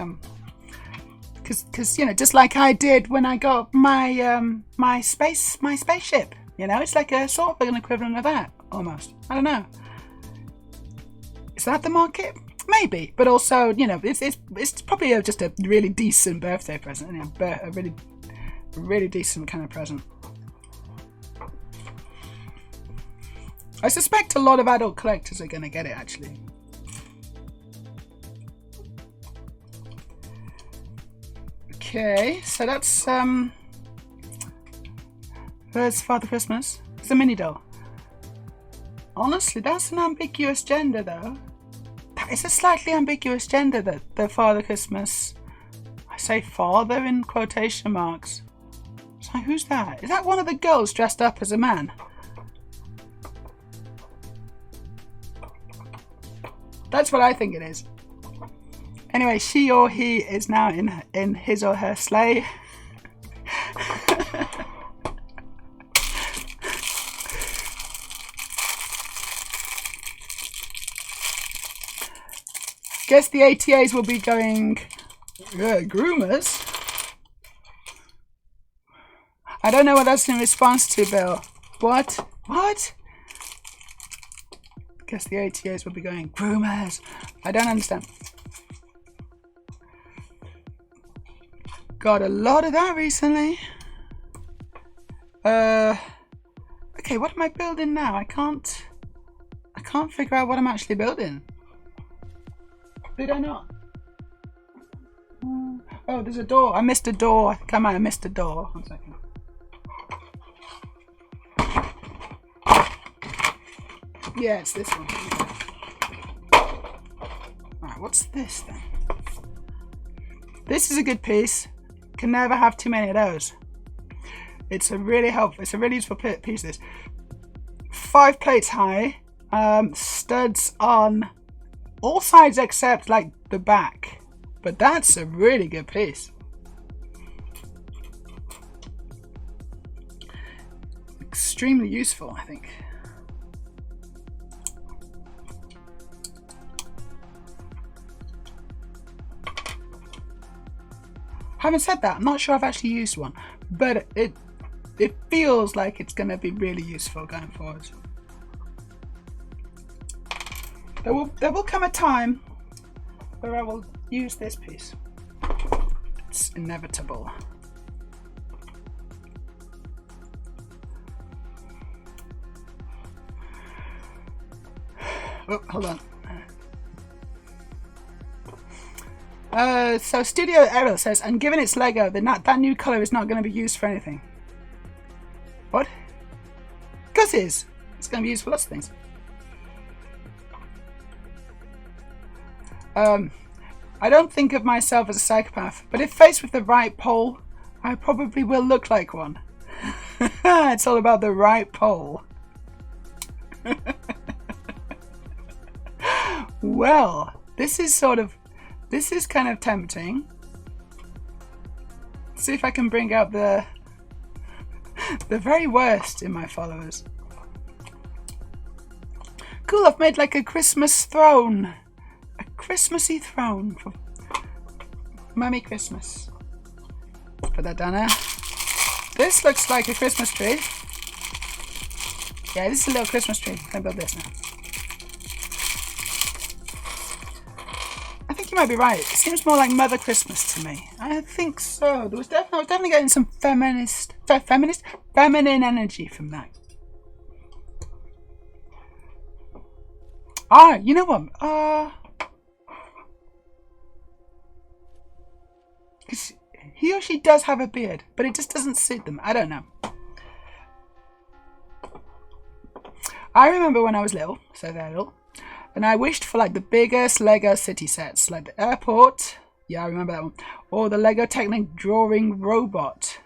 because just like I did when I got my my spaceship. It's like a sort of an equivalent of that almost. I don't know. Is that the market? Maybe, but also it's probably just a really decent birthday present. A really decent kind of present. I suspect a lot of adult collectors are going to get it actually. Okay, so that's there's Father Christmas. It's a mini doll. Honestly, that's an ambiguous gender though. That is a slightly ambiguous gender, that the Father Christmas. I say father in quotation marks. So who's that? Is that one of the girls dressed up as a man? That's what I think it is. Anyway, she or he is now in his or her sleigh. Guess the ATAs will be going, groomers? I don't know what that's in response to, Bill. What? Guess the ATAs will be going, groomers. I don't understand. Got a lot of that recently. Okay, what am I building now? I can't figure out what I'm actually building. Did I not? Oh, there's a door. I missed a door. I think I might have missed a door. 1 second. Yeah, it's this one. Alright, what's this then? This is a good piece. Can never have too many of those. It's a really useful piece, this. 5 plates high. Studs on all sides except like the back. But that's a really good piece. Extremely useful, I think. Having said that, I'm not sure I've actually used one, but it feels like it's going to be really useful going forward. There will come a time where I will use this piece. It's inevitable. Oh, hold on. So Studio Errol says, and given it's Lego, that new colour is not going to be used for anything. What? Of course it is. It's going to be used for lots of things. I don't think of myself as a psychopath, but if faced with the right pole, I probably will look like one. It's all about the right pole. Well, this is kind of tempting. See if I can bring out the very worst in my followers. Cool, I've made like a Christmas throne. A Christmassy throne for Mummy Christmas. Put that down there. This looks like a Christmas tree. Yeah, this is a little Christmas tree. I build this now. I think you might be right. It seems more like Mother Christmas to me. I think so. I was definitely getting some feminine energy from that. Ah, you know what? Because he or she does have a beard, but it just doesn't suit them. I don't know. I remember when I was little, so little, and I wished for like the biggest Lego city sets, like the airport. Yeah, I remember that one. Or the Lego Technic drawing robot.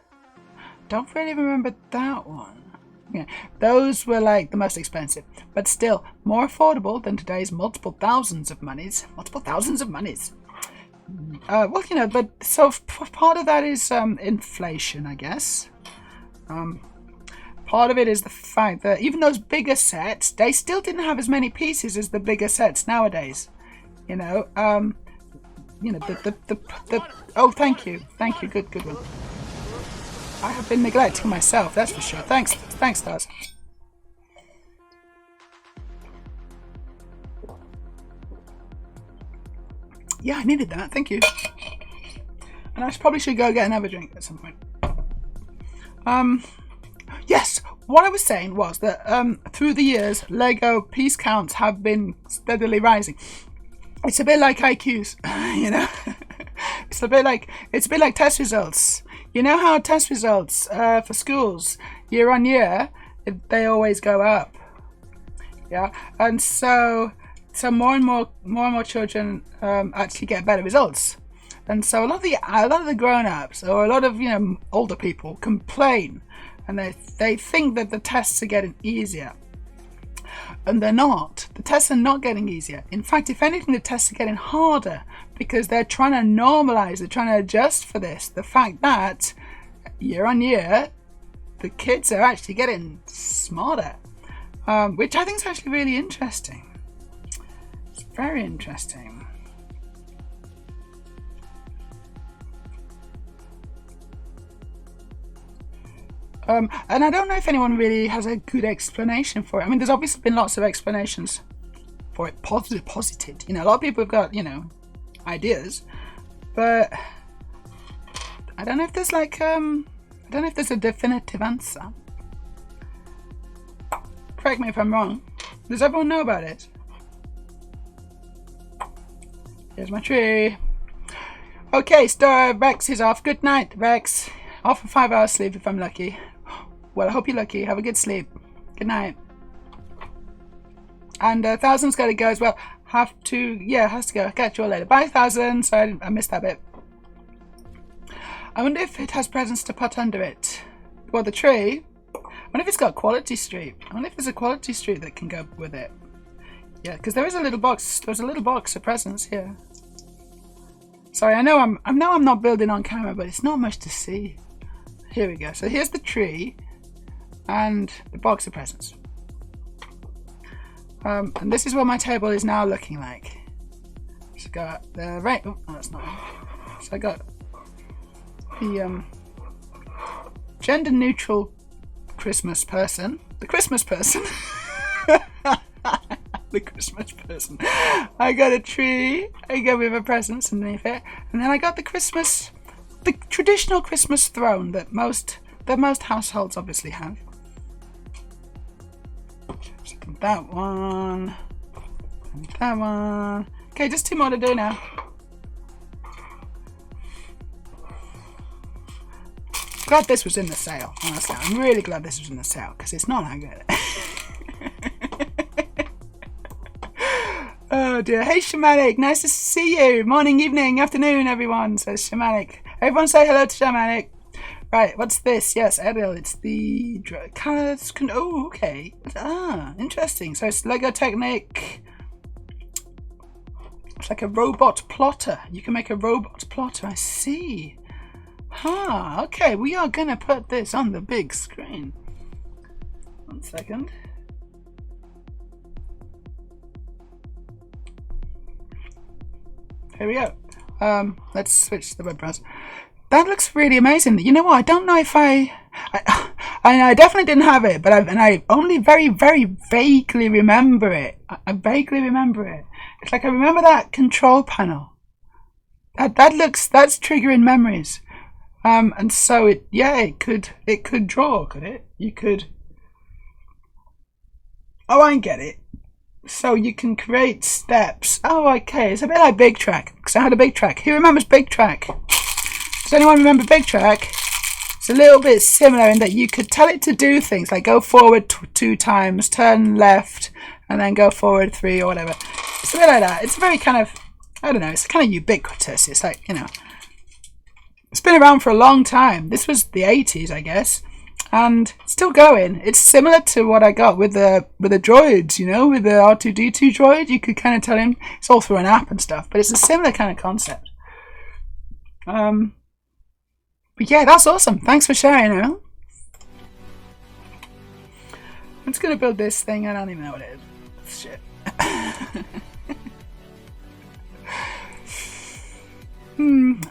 Don't really remember that one. Yeah, those were like the most expensive, but still more affordable than today's multiple thousands of monies. Multiple thousands of monies. Well, you know, but so part of that is inflation, I guess. Part of it is the fact that even those bigger sets, they still didn't have as many pieces as the bigger sets nowadays. You know, the oh, thank you, good one. I have been neglecting myself, that's for sure. Thanks, Stars. Yeah, I needed that, thank you. And I probably should go get another drink at some point. Yes, what I was saying was that through the years, Lego piece counts have been steadily rising. It's a bit like IQs, you know. It's a bit like test results. You know how test results for schools year on year, they always go up. Yeah, and so more and more children actually get better results. And so a lot of the grown-ups or a lot of older people complain, and they think that the tests are getting easier. And they're not. The tests are not getting easier. In fact, if anything, the tests are getting harder because they're trying to normalize, they're trying to adjust for this. The fact that year on year, the kids are actually getting smarter, which I think is actually really interesting. It's very interesting. And I don't know if anyone really has a good explanation for it. I mean, there's obviously been lots of explanations for it, posited. A lot of people have got, ideas, but I don't know if there's like, I don't know if there's a definitive answer. Correct me if I'm wrong. Does everyone know about it? Here's my tree. Okay, Rex is off. Good night, Rex. Off for 5 hours sleep if I'm lucky. Well, I hope you're lucky. Have a good sleep. Good night. And Thousand's got to go as well. Has to go. Catch you all later. Bye, Thousand. Sorry, I missed that bit. I wonder if it has presents to put under it. Well, the tree. I wonder if it's got Quality Street. I wonder if there's a Quality Street that can go with it. Yeah, because there is a little box. There's a little box of presents here. Sorry, I know I'm not building on camera, but it's not much to see. Here we go. So here's the tree and the box of presents. And this is what my table is now looking like. So I got the right. Oh, no, that's not. So I got the gender neutral Christmas person. The Christmas person. The Christmas person. I got a tree. I got with a presents underneath it, and then I got the traditional Christmas throne that most households obviously have. So that one, and that one. Okay, just 2 more to do now. Glad this was in the sale. Honestly, I'm really glad this was in the sale because it's not that good. Oh dear. Hey Shamanic, nice to see you. Morning, evening, afternoon, everyone, says Shamanic. Everyone say hello to Shamanic. Right, what's this? Yes, Ariel, it's the oh, okay. Interesting. So it's Lego Technic. It's like a robot plotter. You can make a robot plotter, I see. Okay, we are gonna put this on the big screen. 1 second. Here we go. Let's switch to the web browser. That looks really amazing. You know what? I don't know if I definitely didn't have it, but I only very, very vaguely remember it. I vaguely remember it. It's like I remember that control panel. That's triggering memories. And so it could draw, could it? You could. Oh, I get it. So you can create steps. Oh, okay. It's a bit like Big Track, because I had a Big Track. Who remembers Big Track? Does anyone remember Big Track? a little bit similar in that you could tell it to do things like go forward 2 times, turn left, and then go forward 3 or whatever. It's a bit like that. It's very kind of, I don't know, it's kind of ubiquitous. It's like, you know, it's been around for a long time. This was the 80s, I guess, and it's still going. It's similar to what I got with the droids, you know, with the R2-D2 droid. You could kind of tell him, it's all through an app and stuff, but it's a similar kind of concept. But yeah, that's awesome. Thanks for sharing, Earl. I'm just going to build this thing. I don't even know what it is. Shit.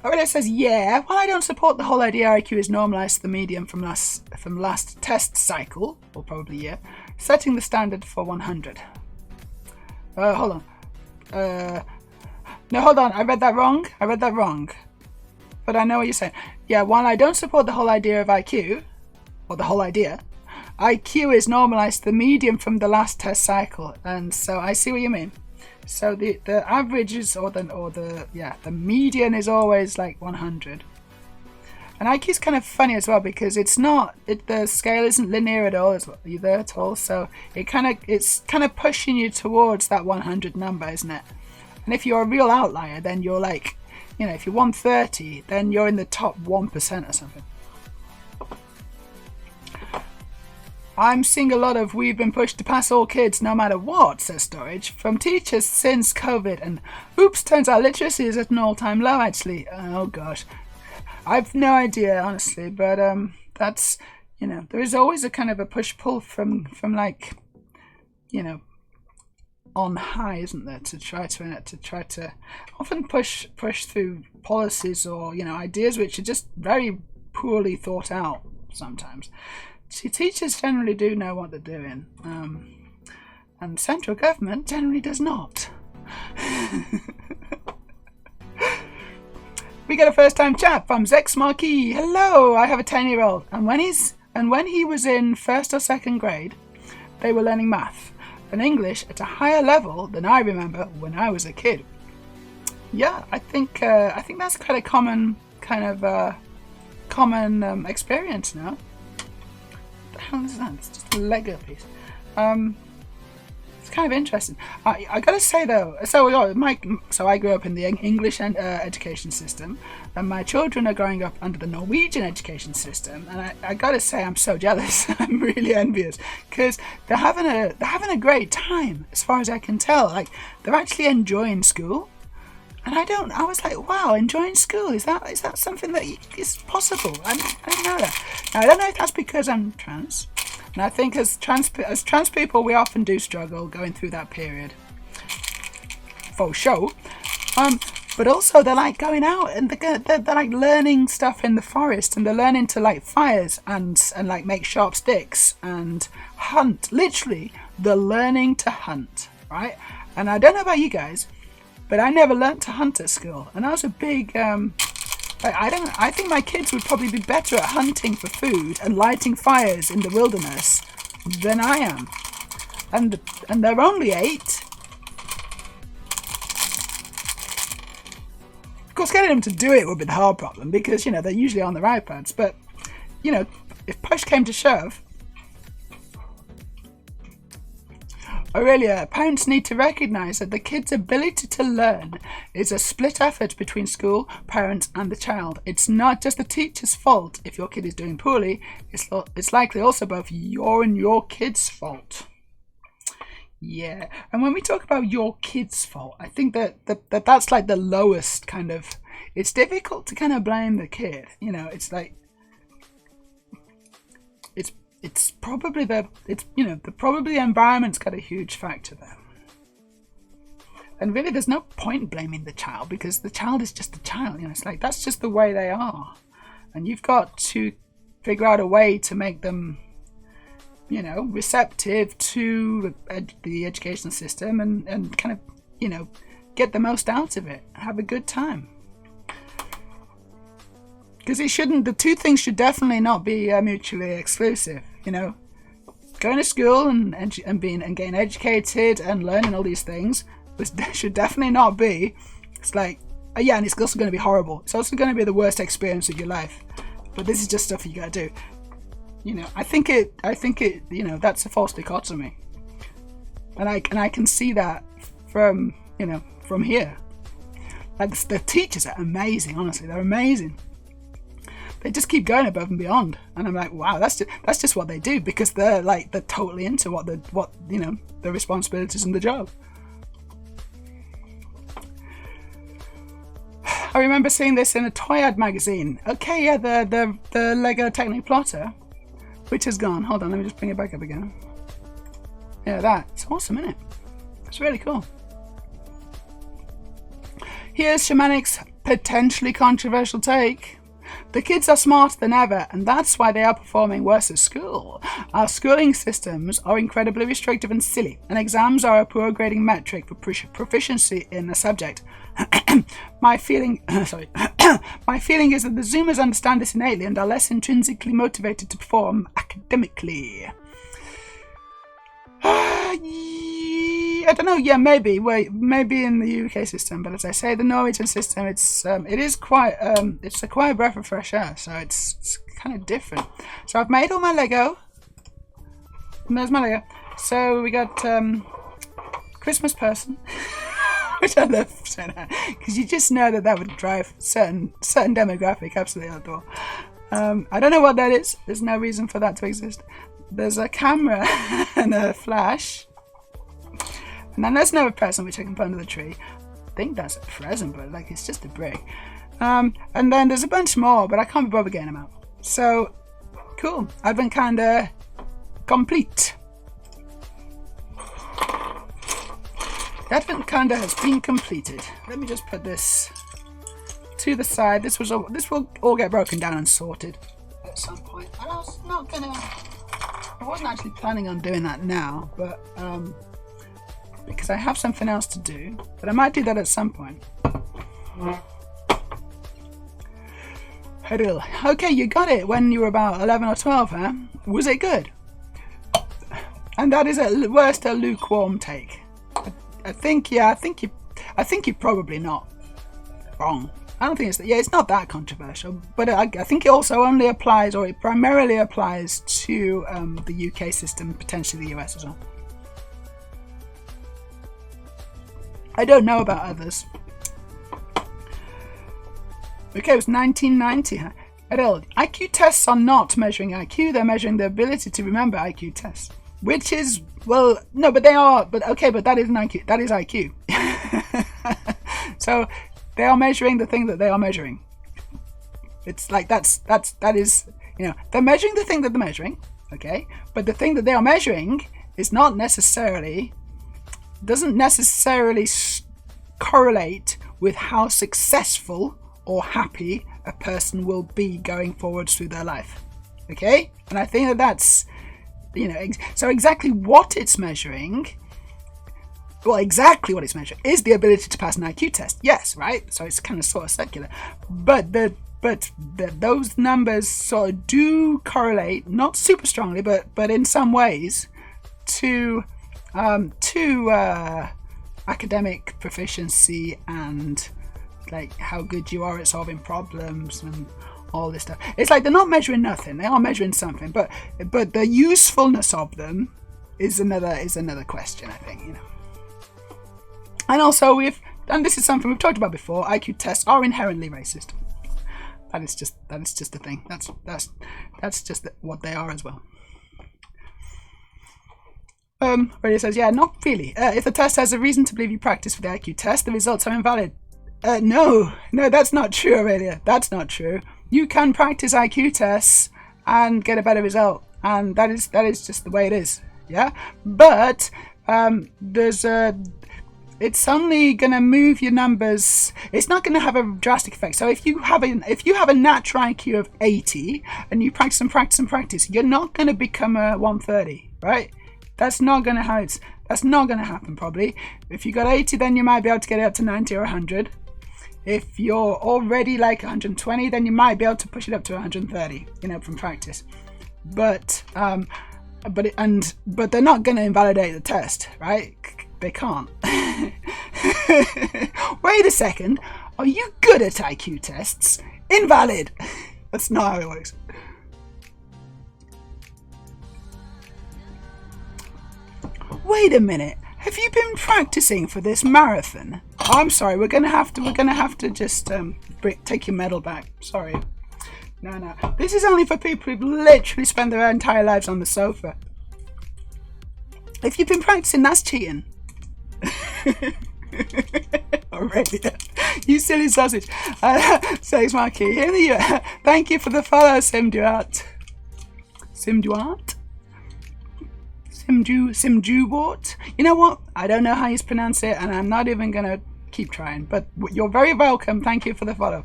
Aurelia says, yeah, while I don't support the whole idea IQ is normalized to the median from last test cycle, or probably year, setting the standard for 100. Hold on. No, hold on. I read that wrong. But I know what you're saying. Yeah, while I don't support the whole idea of IQ, or the whole idea, IQ is normalized to the median from the last test cycle. And so I see what you mean. So the average is, the median is always like 100. And IQ is kind of funny as well because it's not, the scale isn't linear at all, either at all. So it's kind of pushing you towards that 100 number, isn't it? And if you're a real outlier, then you're like, you know, if you're 130, then you're in the top 1% or something. I'm seeing a lot of "we've been pushed to pass all kids no matter what," says Storage, from teachers since COVID, and oops, turns out literacy is at an all-time low actually. Oh gosh. I've no idea honestly, but that's, you know, there is always a kind of a push-pull from like, you know, on high, isn't there, to try to often push through policies or, you know, ideas which are just very poorly thought out sometimes. See, teachers generally do know what they're doing, and central government generally does not. We get a first-time chat from Zex Marquis. Hello, I have a 10-year-old, and when he was in 1st or 2nd grade, they were learning math and English at a higher level than I remember when I was a kid. Yeah, I think that's quite a common experience now. What the hell is that? It's just a Lego piece. It's kind of interesting. I gotta say though, so I grew up in the English education system, and my children are growing up under the Norwegian education system, and I gotta say I'm so jealous. I'm really envious because they're having a great time as far as I can tell. Like, they're actually enjoying school, and I was like, wow, enjoying school, is that something that is possible? I didn't know that. Now, I don't know if that's because I'm trans. And I think as trans people, we often do struggle going through that period, for sure. But also they're like going out and they're like learning stuff in the forest, and they're learning to light fires and like make sharp sticks and hunt. Literally, they're learning to hunt, right? And I don't know about you guys, but I never learned to hunt at school, and that was a big. I think my kids would probably be better at hunting for food and lighting fires in the wilderness than I am. And they're only 8. Of course, getting them to do it would be the hard problem because, you know, they're usually on their iPads. But, you know, if push came to shove, Aurelia, parents need to recognise that the kid's ability to learn is a split effort between school, parents and the child. It's not just the teacher's fault if your kid is doing poorly. It's likely also both your and your kid's fault. Yeah, and when we talk about your kid's fault, I think that's like the lowest kind of... It's difficult to kind of blame the kid. You know, it's like... It's probably the environment's got a huge factor there. And really there's no point blaming the child because the child is just a child, you know, it's like that's just the way they are. And you've got to figure out a way to make them, you know, receptive to the educational system and kind of, you know, get the most out of it, have a good time. Because the two things should definitely not be mutually exclusive, you know. Going to school and getting educated and learning all these things should definitely not be, it's like, yeah, and it's also going to be horrible. It's also going to be the worst experience of your life. But this is just stuff you gotta do. You know, I think it, you know, that's a false dichotomy. And I can see that from, you know, from here. Like the teachers are amazing, honestly, they're amazing. They just keep going above and beyond, and I'm like, wow, that's just what they do, because they're totally into what you know, the responsibilities and the job. I remember seeing this in a Toy Ad magazine. Okay, yeah, the Lego Technic plotter, which has gone. Hold on, let me just bring it back up again. Yeah, that's awesome, isn't it? It's really cool. Here's Shamanic's potentially controversial take. The kids are smarter than ever, and that's why they are performing worse at school. Our schooling systems are incredibly restrictive and silly, and exams are a poor grading metric for proficiency in a subject. My feeling is that the Zoomers understand this innately and are less intrinsically motivated to perform academically. I don't know. Yeah, maybe in the UK system, but as I say, the Norwegian system, it's quite a breath of fresh air. So it's kind of different. So I've made all my Lego. And there's my Lego. So we got Christmas person, which I love saying that, because you just know that would drive certain demographic absolutely out the door. I don't know what that is. There's no reason for that to exist. There's a camera and a flash. And then there's another present which I can put under the tree. I think that's a present, but like it's just a brick. And then there's a bunch more, but I can't be bothered getting them out. So, cool. Advent calendar complete. The Advent calendar has been completed. Let me just put this to the side. This will all get broken down and sorted at some point. And I wasn't actually planning on doing that now, but because I have something else to do, but I might do that at some point. Okay, you got it when you were about 11 or 12, huh? Was it good? And that is at worst a lukewarm take. I think you're probably not wrong. I don't think it's not that controversial, but I think it also only applies, or it primarily applies to the UK system, potentially the US as well. I don't know about others. Okay, it was 1990. Huh? IQ tests are not measuring IQ, they're measuring the ability to remember IQ tests. Which is, well, no, but they are, but okay, but that is an IQ. That is IQ. So they are measuring the thing that they are measuring. It's like that is, you know, they're measuring the thing that they're measuring, okay? But the thing that they are measuring is doesn't necessarily correlate with how successful or happy a person will be going forwards through their life, okay? And I think that's, you know, so exactly what it's measuring is the ability to pass an IQ test. Yes, right? So it's kind of sort of secular. But those numbers sort of do correlate, not super strongly, but in some ways to academic proficiency and like how good you are at solving problems and all this stuff. It's like they're not measuring nothing; they are measuring something. But the usefulness of them is another question, I think. You know. And also, and this is something we've talked about before. IQ tests are inherently racist. That is just a thing. That's just what they are as well. Where it says, yeah, not really. If the test has a reason to believe you practice for the IQ test, the results are invalid. No, that's not true, Aurelia. That's not true. You can practice IQ tests and get a better result, and that is just the way it is. Yeah, but it's only going to move your numbers. It's not going to have a drastic effect. So if you have a natural IQ of 80 and you practice and practice and practice, you're not going to become a 130, right? That's not going to happen probably. If you got 80, then you might be able to get it up to 90 or 100. If you're already like 120, then you might be able to push it up to 130, you know, from practice. But they're not going to invalidate the test, right? They can't. Wait a second. Are you good at IQ tests? Invalid. That's not how it works. Wait a minute. Have you been practicing for this marathon? Oh, I'm sorry. We're gonna have to just take your medal back. Sorry. No. This is only for people who've literally spent their entire lives on the sofa. If you've been practicing, that's cheating. Already. You silly sausage. Thanks, Marky. Here you. Thank you for the follow, Simduart. Simjuwart? You know what? I don't know how you pronounce it, and I'm not even gonna keep trying. But you're very welcome. Thank you for the follow.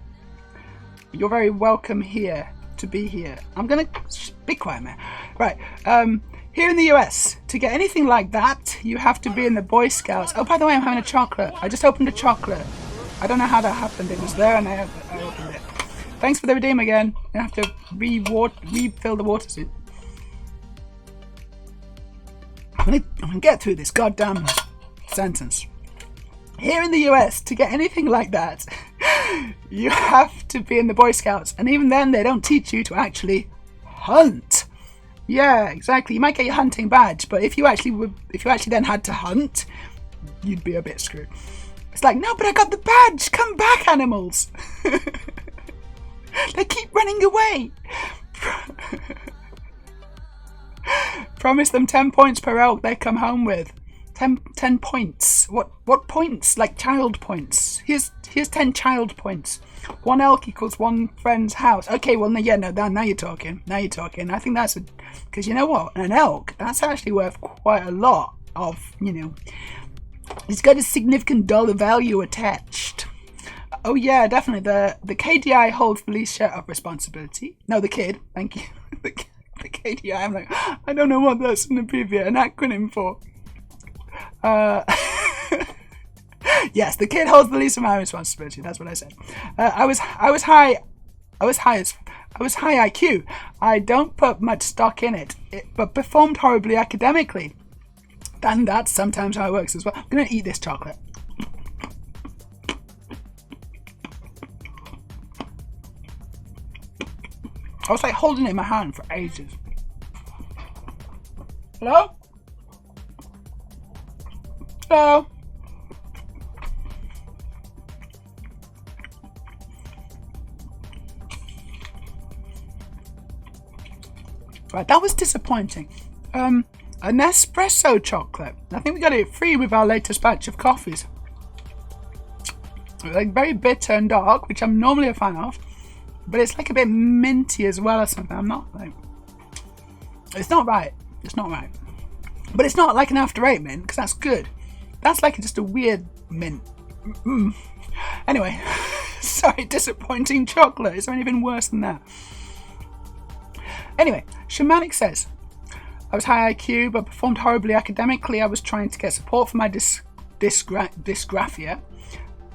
You're very welcome here to be here. I'm gonna be quiet, man. Right. Here in the US, to get anything like that, you have to be in the Boy Scouts. Oh, by the way, I'm having a chocolate. I just opened a chocolate. I don't know how that happened. It was there and I opened it. Thanks for the redeem again. I have to refill the water suit. I'm gonna get through this goddamn sentence. Here in the US, to get anything like that, you have to be in the Boy Scouts. And even then, they don't teach you to actually hunt. Yeah, exactly. You might get your hunting badge, but if you actually then had to hunt, you'd be a bit screwed. It's like, no, but I got the badge. Come back, animals. They keep running away. Promise them 10 points per elk they come home with. 10 points. What points? Like child points. Here's 10 child points. 1 elk equals 1 friend's house. Okay, well, now you're talking. I think that's because you know what? An elk, that's actually worth quite a lot of, it's got a significant dollar value attached. Oh yeah, definitely. The KDI holds the least share of responsibility. No, the kid. Thank you. the KDI. I'm like, I don't know what that's an acronym for. Yes, the kid holds the least amount of responsibility. That's what I said. I was high IQ. I don't put much stock in it, but performed horribly academically. And that's sometimes how it works as well. I'm gonna eat this chocolate. I was like holding it in my hand for ages. Hello? Hello? Right, that was disappointing. An espresso chocolate. I think we got it free with our latest batch of coffees. Like very bitter and dark, which I'm normally a fan of, but it's like a bit minty as well or something. I'm not like, it's not right. But it's not like an after 8 mint because that's good. That's like just a weird mint. Anyway, sorry, disappointing chocolate. Is there anything worse than that? Anyway, Shamanic says, I was high IQ but performed horribly academically. I was trying to get support for my dysgraphia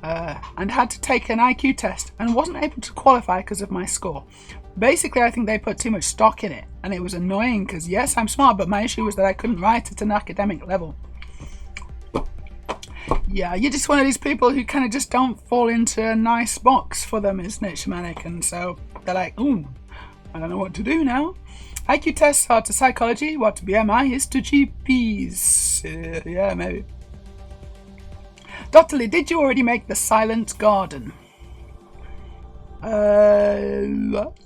and had to take an IQ test and wasn't able to qualify because of my score. Basically, I think they put too much stock in it and it was annoying because yes, I'm smart, but my issue was that I couldn't write at an academic level. Yeah, you're just one of these people who kind of just don't fall into a nice box for them, isn't it, Shamanic? And so they're like, ooh, I don't know what to do now. IQ tests are to psychology, what BMI is to GPs. Yeah, maybe. Dr. Lee, did you already make the silent garden? What?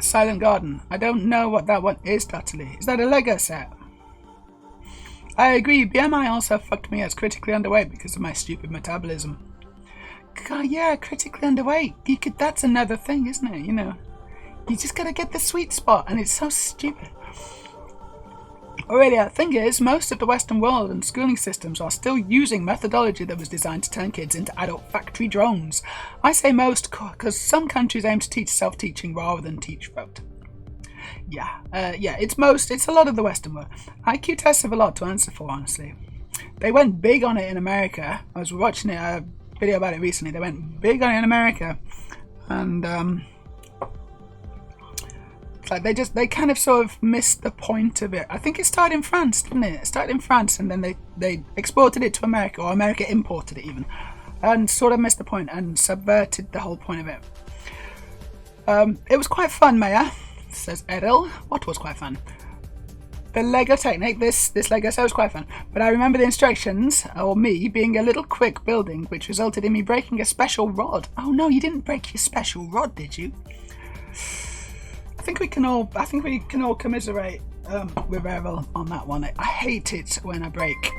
Silent garden. I don't know what that one is, Dr. Lee. Is that a Lego set? I agree, BMI also fucked me as critically underweight because of my stupid metabolism. God, yeah, critically underweight. That's another thing, isn't it? You just gotta get the sweet spot, and it's so stupid. Already, the thing is, most of the Western world and schooling systems are still using methodology that was designed to turn kids into adult factory drones. I say most because some countries aim to teach self-teaching rather than teach rote. Yeah, it's a lot of the Western world. IQ tests have a lot to answer for, honestly. They went big on it in America. I was watching a video about it recently. They went big on it in America, and it's like they kind of sort of missed the point of it. I think it started in France, didn't it? It started in France, and then they exported it to America, or America imported it even, and sort of missed the point and subverted the whole point of it. It was quite fun, Meja, says Errol. What was quite fun? The Lego technique, this Lego set was quite fun, but I remember the instructions, or me, being a little quick building, which resulted in me breaking a special rod. Oh no, you didn't break your special rod, did you? I think we can all commiserate with Errol on that one. I hate it when I break.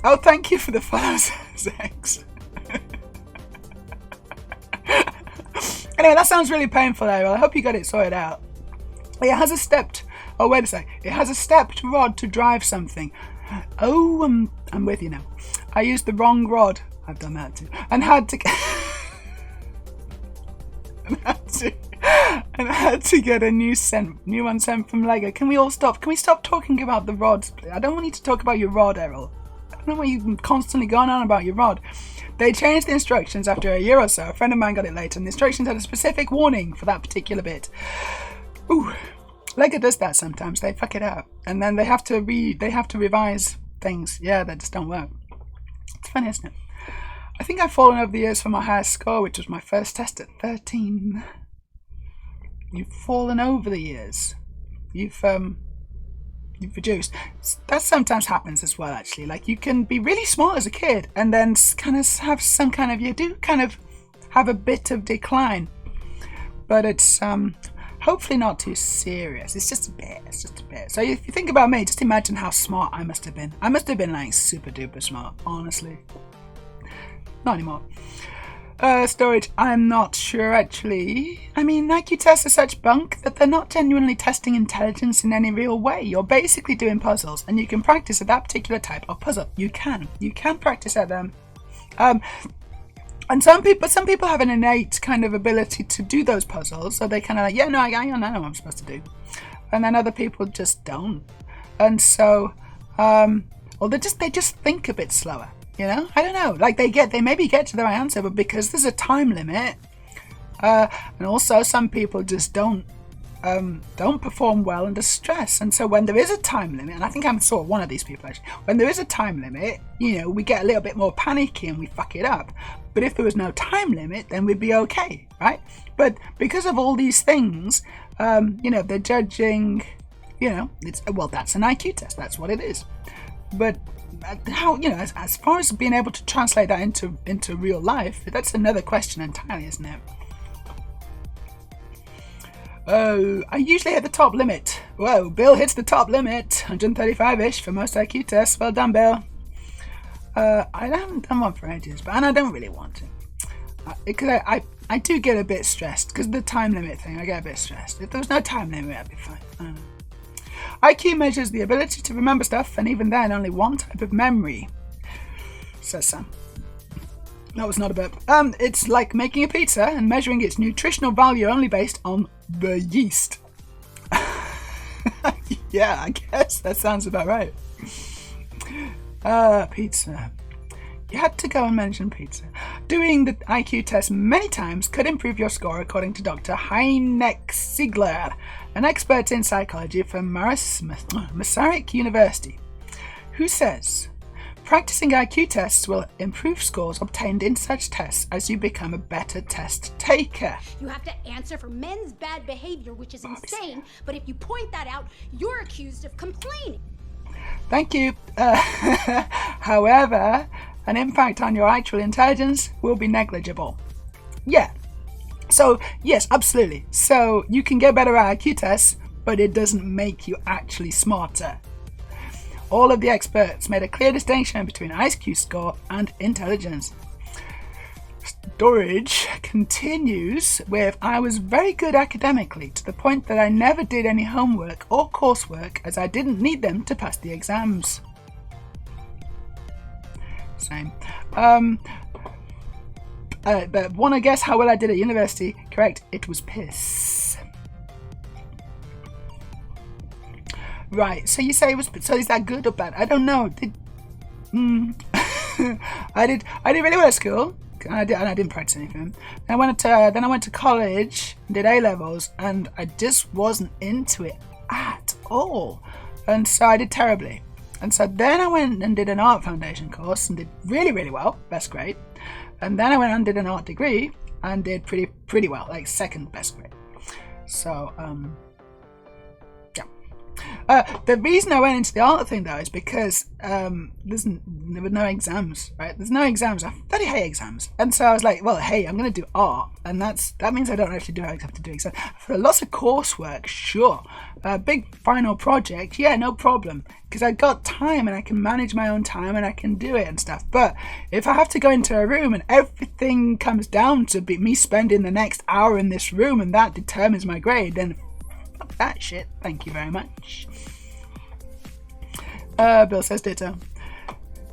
Oh, thank you for the follows, Zex. Anyway, that sounds really painful, Errol. I hope you got it sorted out. It has a stepped... Oh, wait a sec. It has a stepped rod to drive something. Oh, I'm with you now. I used the wrong rod. I've done that too. And had to... and had to get a new one sent from Lego. Can we stop talking about the rods? I don't want you to talk about your rod, Errol. I don't know why you're constantly going on about your rod. They changed the instructions after a year or so. A friend of mine got it later, and the instructions had a specific warning for that particular bit. Ooh, Lego does that sometimes. They fuck it up, and then they have to revise things. Yeah, that just don't work. It's funny, isn't it? I think I've fallen over the years for my highest score, which was my first test at 13. You've fallen over the years. You've reduced. That sometimes happens as well, actually. Like, you can be really smart as a kid and then kind of have some kind of, you do kind of have a bit of decline, but it's hopefully not too serious. It's just a bit. So if you think about me, just imagine how smart I must have been. I must have been like super duper smart, honestly. Not anymore. Storage, I'm not sure, actually. I mean, IQ tests are such bunk that they're not genuinely testing intelligence in any real way. You're basically doing puzzles, and you can practice at that particular type of puzzle. You can practice at them. And some people have an innate kind of ability to do those puzzles, so they kind of like, yeah, no, I know what I'm supposed to do. And then other people just don't. And so, or they just think a bit slower. You know, I don't know. Like they maybe get to the right answer, but because there's a time limit, and also some people just don't perform well under stress. And so when there is a time limit, and I think I'm sort of one of these people actually, when there is a time limit, you know, we get a little bit more panicky and we fuck it up. But if there was no time limit, then we'd be okay, right? But because of all these things, you know, they're judging. You know, that's an IQ test. That's what it is. But how, you know, as far as being able to translate that into real life, that's another question entirely, isn't it? I usually hit the top limit. Whoa, Bill hits the top limit, 135-ish for most IQ tests. Well done, Bill. I haven't done one for ages, and I don't really want to, because I do get a bit stressed because of the time limit thing. I get a bit stressed. If there was no time limit, I'd be fine. I don't know. IQ measures the ability to remember stuff, and even then, only one type of memory, says Sam. That was not a burp. It's like making a pizza and measuring its nutritional value only based on the yeast. Yeah, I guess that sounds about right. Pizza. You had to go and mention pizza. Doing the IQ test many times could improve your score, according to Dr. Heineck Ziegler, an expert in psychology from Masaryk University, who says, practicing IQ tests will improve scores obtained in such tests as you become a better test taker. You have to answer for men's bad behavior, which is insane, but if you point that out, you're accused of complaining. Thank you. However, an impact on your actual intelligence will be negligible. Yeah. So, yes, absolutely. So, you can get better at IQ tests, but it doesn't make you actually smarter. All of the experts made a clear distinction between IQ score and intelligence. Storage continues with, I was very good academically to the point that I never did any homework or coursework as I didn't need them to pass the exams. Same. But want to guess how well I did at university? Correct, it was piss. Right, so you say it was, so is that good or bad? I don't know. I did really well at school, and I didn't practice anything. Then I went to college, did A levels, and I just wasn't into it at all, and so I did terribly. And so then I went and did an art foundation course and did really, really well, best grade. And then I went and did an art degree and did pretty well, like second best grade. So, yeah. The reason I went into the art thing though is because there were no exams, right? There's no exams. I bloody hate exams, and so I was like, well, hey, I'm gonna do art, and that means I don't have to do exams. For lots of coursework, sure. A big final project, yeah, no problem, because I got time and I can manage my own time and I can do it and stuff. But if I have to go into a room and everything comes down to me spending the next hour in this room and that determines my grade, then fuck that shit. Thank you very much. Bill says ditto.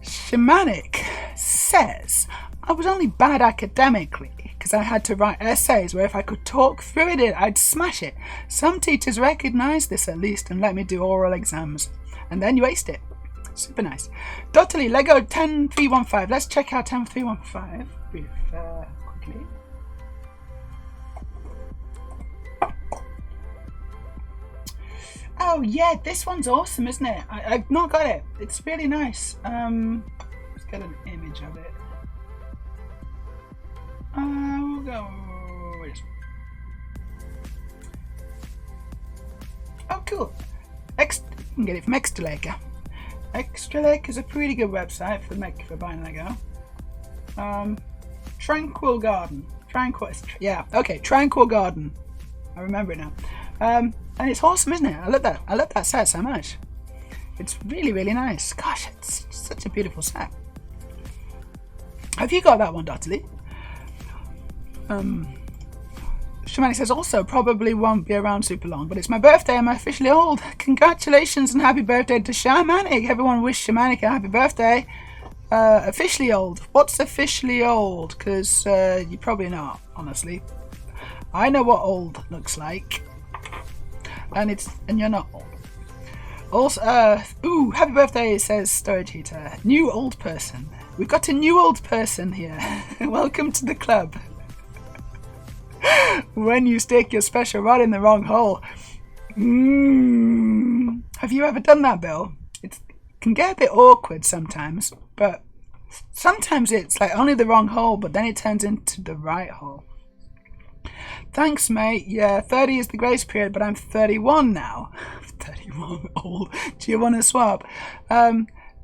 Shamanic says, I was only bad academically because I had to write essays where if I could talk through it, I'd smash it. Some teachers recognised this at least and let me do oral exams. And then you aced it. Super nice. Dr. Lee, Lego 10315. Let's check out 10315 quickly. Oh yeah, this one's awesome, isn't it? I've not got it. It's really nice. Let's get an image of it. We'll go. Oh, cool. You can get it from Extralake. Extralake is a pretty good website for buying Lego. Tranquil Garden. Tranquil Garden. I remember it now. And it's awesome, isn't it? I love that set so much. It's really, really nice. Gosh, it's such a beautiful set. Have you got that one, Dr. Lee? Shamanic says also probably won't be around super long, but it's my birthday. I'm officially old. Congratulations and happy birthday to Shamanic. Everyone wish Shamanic a happy birthday. Officially old. What's officially old? Because you're probably not, honestly. I know what old looks like. And you're not old. Also, happy birthday, says Storage Heater. New old person. We've got a new old person here. Welcome to the club. When you stick your special rod in the wrong hole. Have you ever done that, Bill? It can get a bit awkward sometimes, but sometimes it's like only the wrong hole, but then it turns into the right hole. Thanks, mate. Yeah, 30 is the grace period, but I'm 31 now. 31, old. Do you want to swap?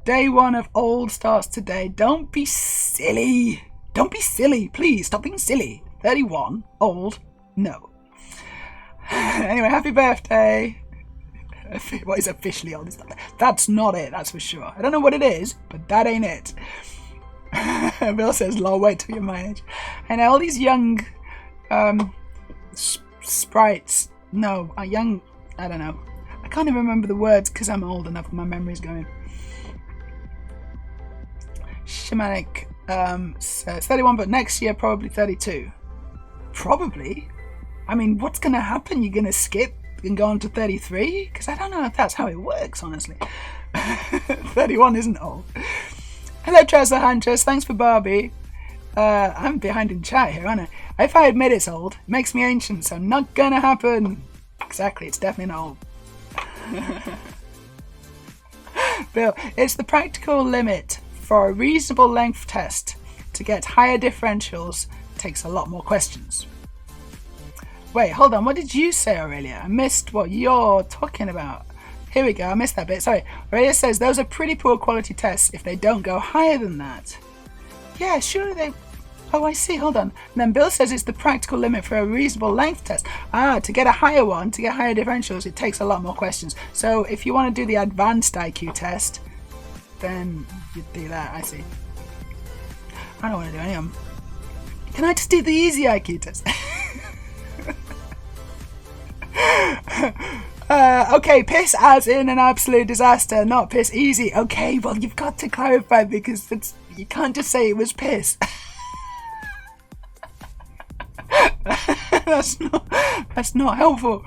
Day one of old starts today. Don't be silly. Don't be silly. Please, stop being silly. 31, old, no. Anyway, happy birthday. What is officially old? That's not it, that's for sure. I don't know what it is, but that ain't it. Bill says, lol, wait till you're my age. And all these young sprites, no, young, I don't know. I can't even remember the words because I'm old enough and my memory's going. Shamanic says 31, but next year probably 32. Probably. I mean, what's going to happen? You're going to skip and go on to 33? Because I don't know if that's how it works, honestly. 31 isn't old. Hello, Treasure Huntress. Thanks for Barbie. I'm behind in chat here, aren't I? If I admit it's old, it makes me ancient, so not gonna happen. Exactly, it's definitely not old. Bill, it's the practical limit for a reasonable length test. To get higher differentials takes a lot more questions. Wait, hold on, what did you say, Aurelia? I missed what you're talking about. Here we go, I missed that bit, sorry. Aurelia says those are pretty poor quality tests if they don't go higher than that. Yeah, surely they... Oh, I see, hold on. And then Bill says it's the practical limit for a reasonable length test. To get a higher one, to get higher differentials, it takes a lot more questions. So if you want to do the advanced IQ test, then you do that, I see. I don't want to do any of them. Can I just do the easy IQ test? Okay, piss as in an absolute disaster, not piss easy. Okay, well, you've got to clarify because you can't just say it was piss. That's not helpful.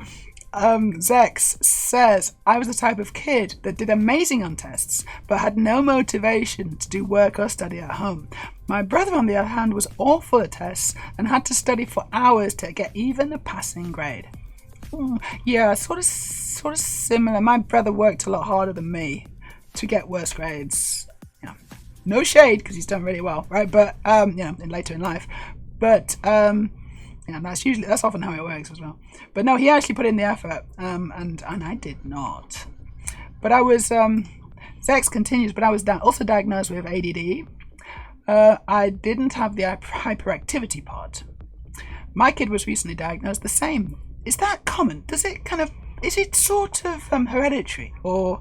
Zex says, I was the type of kid that did amazing on tests, but had no motivation to do work or study at home. My brother, on the other hand, was awful at tests and had to study for hours to get even a passing grade. Yeah, sort of similar. My brother worked a lot harder than me to get worse grades. Yeah. No shade, because he's done really well, right? But, later in life. But, Yeah, and that's often how it works as well. But no, he actually put in the effort, and I did not. But I was, Zex continues, but I was also diagnosed with ADD. I didn't have the hyperactivity part. My kid was recently diagnosed the same. Is that common? Is it sort of hereditary, or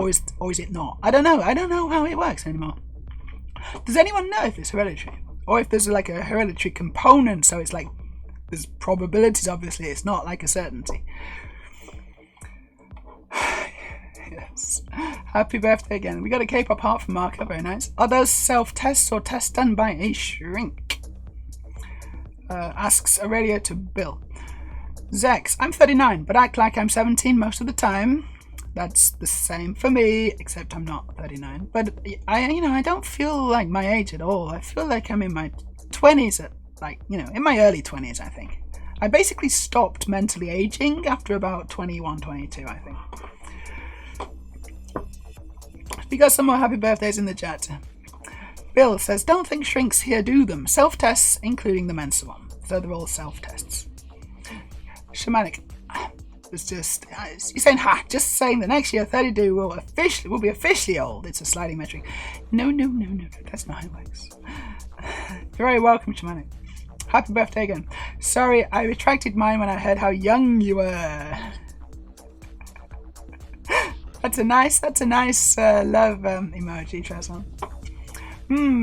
is it not? I don't know. I don't know how it works anymore. Does anyone know if it's hereditary, or if there's like a hereditary component? So it's like there's probabilities. Obviously, it's not like a certainty. Yes. Happy birthday again. We got a K-pop heart from Marco. Very nice. Are those self-tests or tests done by a shrink? Asks Aurelia to Bill. Zex, I'm 39, but act like I'm 17 most of the time. That's the same for me, except I'm not 39. But I don't feel like my age at all. I feel like I'm in my 20s, in my early 20s, I think. I basically stopped mentally aging after about 21, 22, I think. We got some more happy birthdays in the chat. Bill says, don't think shrinks here do them. Self-tests, including the Mensa one. So they're all self-tests. Shamanic. It's just, you're saying, just saying that next year 32 will be officially old. It's a sliding metric. No, that's not how it works. You're very welcome, Shamanic. Happy birthday again. Sorry, I retracted mine when I heard how young you were. That's a nice love emoji, Tresson.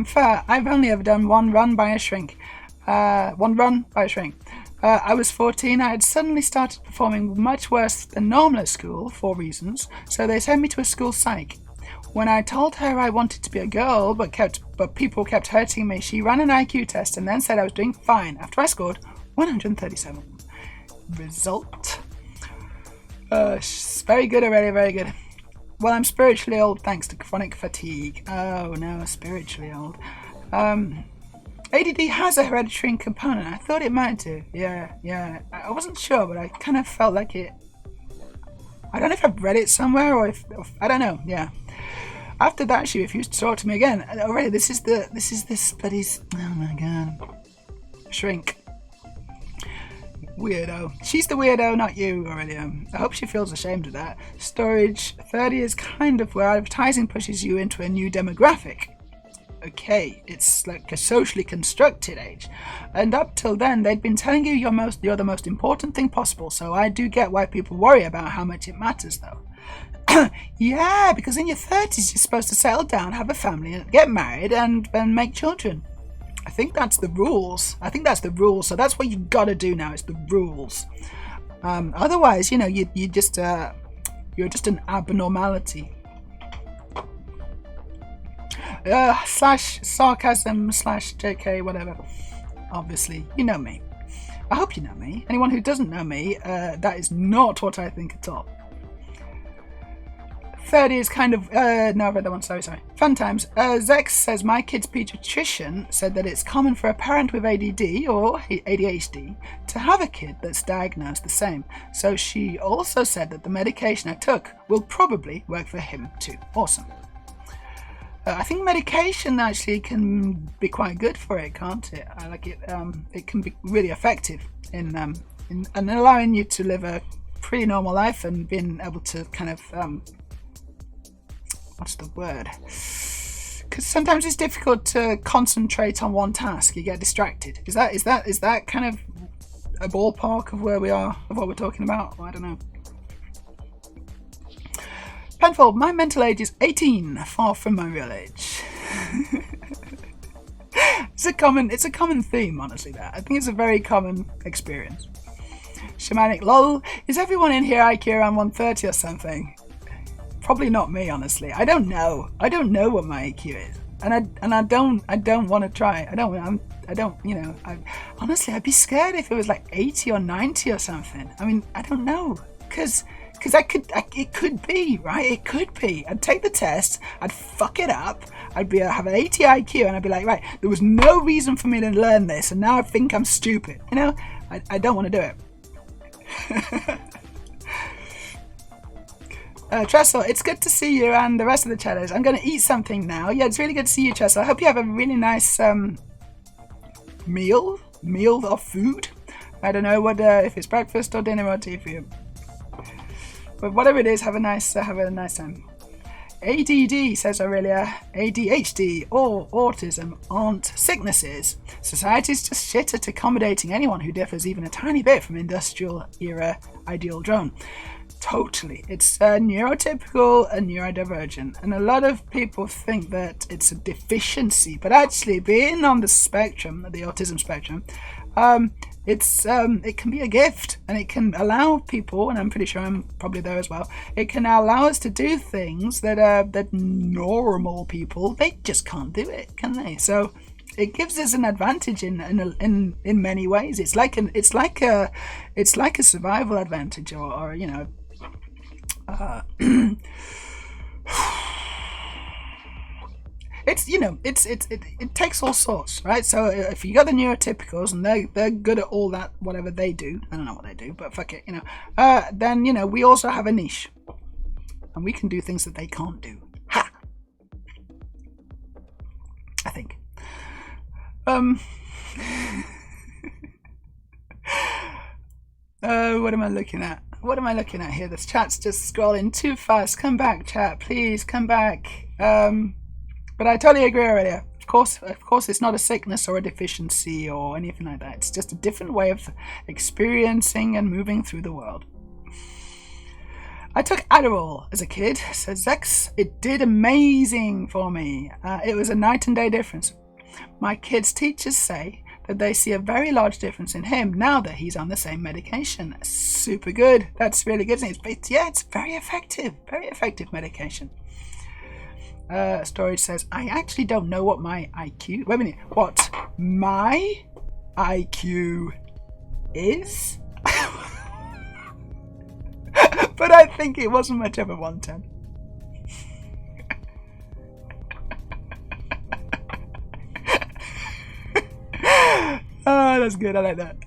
Fair. I've only ever done one run by a shrink. I was 14. I had suddenly started performing much worse than normal at school for reasons, so they sent me to a school psych. When I told her I wanted to be a girl, but people kept hurting me, she ran an IQ test and then said I was doing fine after I scored 137. Result? Very good already, very good. Well, I'm spiritually old thanks to chronic fatigue. Oh no, spiritually old. ADD has a hereditary component. I thought it might do. Yeah. I wasn't sure, but I kind of felt like it. I don't know if I've read it somewhere or if I don't know. Yeah. After that, she refused to talk to me again. Already, this is this buddy's. Oh my god. Shrink. Weirdo. She's the weirdo, not you, Aurelia. I hope she feels ashamed of that. Storage 30 is kind of where advertising pushes you into a new demographic. Okay, it's like a socially constructed age. And up till then, they'd been telling you you're the most important thing possible, so I do get why people worry about how much it matters, though. Yeah, because in your 30s, you're supposed to settle down, have a family, and get married, and make children. I think that's the rules. So that's what you gotta do now. It's the rules. Otherwise, you're just an abnormality. Slash sarcasm slash JK whatever. Obviously, you know me. I hope you know me. Anyone who doesn't know me, that is not what I think at all. 30 is kind of, no, I read that one, sorry. Fun times. Zex says, my kid's pediatrician said that it's common for a parent with ADD or ADHD to have a kid that's diagnosed the same. So she also said that the medication I took will probably work for him too. Awesome. I think medication actually can be quite good for it, can't it? I like it. It can be really effective in allowing you to live a pretty normal life and being able to kind of, what's the word? Because sometimes it's difficult to concentrate on one task. You get distracted. Is that kind of a ballpark of where we are, of what we're talking about? Well, I don't know. Penfold, my mental age is 18, far from my real age. It's a common theme, honestly. That I think it's a very common experience. Shamanic, lol. Is everyone in here IQ around 130 or something? Probably not me, honestly. I don't know what my IQ is, and I don't want to try. Honestly, I'd be scared if it was like 80 or 90 or something. I mean, I don't know, because it could be, right? It could be. I'd take the test, I'd fuck it up, have an 80 IQ, and I'd be like, right, there was no reason for me to learn this, and now I think I'm stupid. I don't want to do it. Tressel, it's good to see you and the rest of the chatters. I'm going to eat something now. Yeah, it's really good to see you, Tressel. I hope you have a really nice meal of food. I don't know what if it's breakfast or dinner or tea for you. But whatever it is, have a nice time. ADD, says Aurelia. ADHD or autism aren't sicknesses. Society's just shit at accommodating anyone who differs even a tiny bit from industrial era ideal drone. Totally. It's neurotypical and neurodivergent. And a lot of people think that it's a deficiency. But actually, being on the spectrum, the autism spectrum, it can be a gift, and it can allow people, and I'm pretty sure I'm probably there as well, it can allow us to do things that normal people, they just can't do it, can they? So it gives us an advantage in many ways. It's like a survival advantage, or you know, it takes all sorts, right? So if you got the neurotypicals and they're good at all that, whatever they do, I don't know what they do, but fuck it, you know, then, you know, we also have a niche and we can do things that they can't do. Ha! I think. What am I looking at? What am I looking at here? This chat's just scrolling too fast. Come back, chat, please, come back. But I totally agree already. Of course, it's not a sickness or a deficiency or anything like that. It's just a different way of experiencing and moving through the world. I took Adderall as a kid, says Zex. It did amazing for me. It was a night and day difference. My kid's teachers say that they see a very large difference in him now that he's on the same medication. Super good. That's really good. It's very effective medication. Storage says, I actually don't know what my IQ... Wait a minute. What my IQ is? But I think it wasn't much of a 110. Oh, that's good. I like that.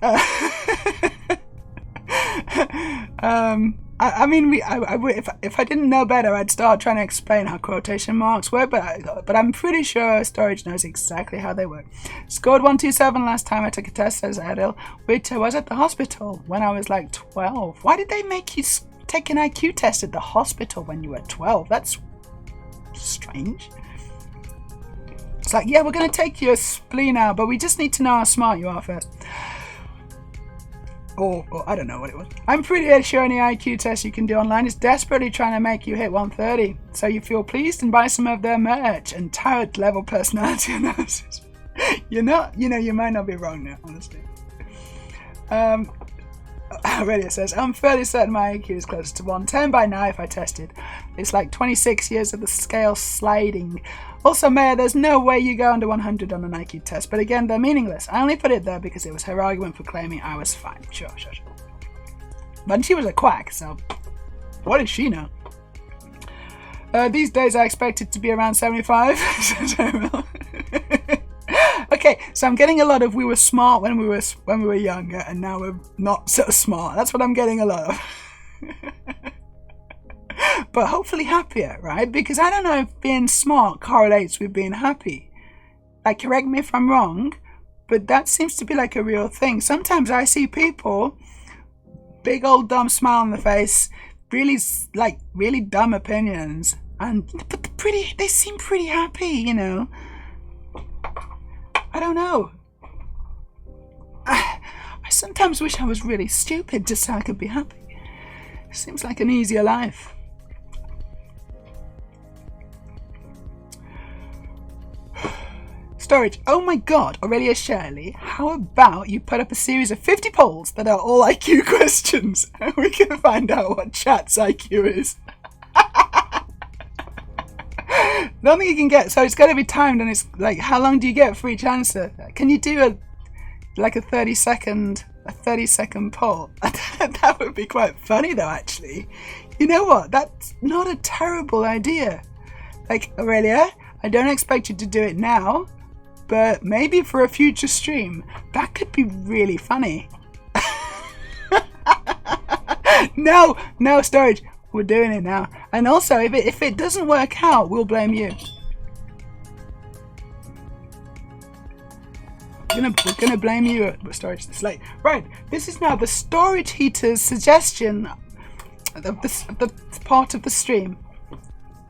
I mean, if I didn't know better, I'd start trying to explain how quotation marks work, but I'm pretty sure Storage knows exactly how they work. Scored 127 last time I took a test, says Adil, which I was at the hospital when I was like 12. Why did they make you take an IQ test at the hospital when you were 12? That's strange. It's like, yeah, we're going to take your spleen out, but we just need to know how smart you are first. Or I don't know what it was. I'm pretty sure any IQ test you can do online is desperately trying to make you hit 130, so you feel pleased and buy some of their merch and tarot level personality analysis. You might not be wrong now, honestly. Aurelia says, I'm fairly certain my IQ is closer to 110 by now if I tested. It's like 26 years of the scale sliding. Also, Meja, there's no way you go under 100 on an IQ test, but again, they're meaningless. I only put it there because it was her argument for claiming I was fine. Sure. But she was a quack, so what did she know? These days I expect it to be around 75. Okay, so I'm getting a lot of we were smart when we were younger, and now we're not so smart. That's what I'm getting a lot of. But hopefully happier, right? Because I don't know if being smart correlates with being happy. Like, correct me if I'm wrong, but that seems to be like a real thing. Sometimes I see people, big old dumb smile on the face, really dumb opinions, but they seem pretty happy, you know. I don't know. I sometimes wish I was really stupid just so I could be happy. It seems like an easier life. Storage. Oh my god, Aurelia Shirley, how about you put up a series of 50 polls that are all IQ questions and we can find out what chat's IQ is. The only thing you can get, so it's got to be timed, and it's like, how long do you get for each answer? Can you do a 30 second poll? That would be quite funny though, actually. You know what? That's not a terrible idea. Like, Aurelia, I don't expect you to do it now, but maybe for a future stream, that could be really funny. No, Storage. We're doing it now. And also, if it doesn't work out, we'll blame you. We're gonna blame you for storage this late. Right, this is now the storage heater's suggestion of the part of the stream.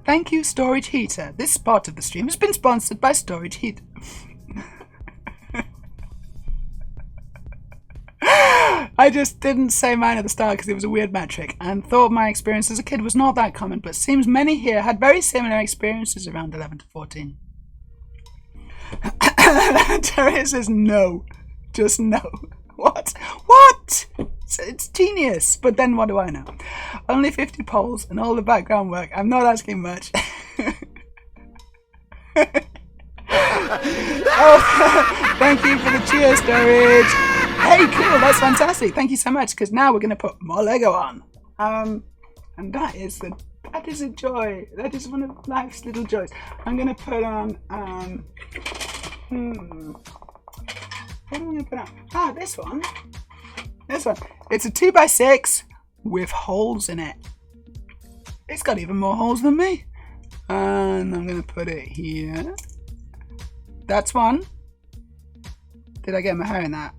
Thank you, storage heater. This part of the stream has been sponsored by storage heater. I just didn't say mine at the start because it was a weird metric and thought my experience as a kid was not that common, but seems many here had very similar experiences around 11 to 14. Terry says no. Just no. What? What? It's genius. But then what do I know? Only 50 polls and all the background work. I'm not asking much. Oh, thank you for the cheer, storage. Hey, cool. That's fantastic. Thank you so much. Because now we're going to put more Lego on. And that is a joy. That is one of life's little joys. I'm going to put on what am I going to put on? This one. It's a 2x6 with holes in it. It's got even more holes than me. And I'm going to put it here. That's one. Did I get my hair in that?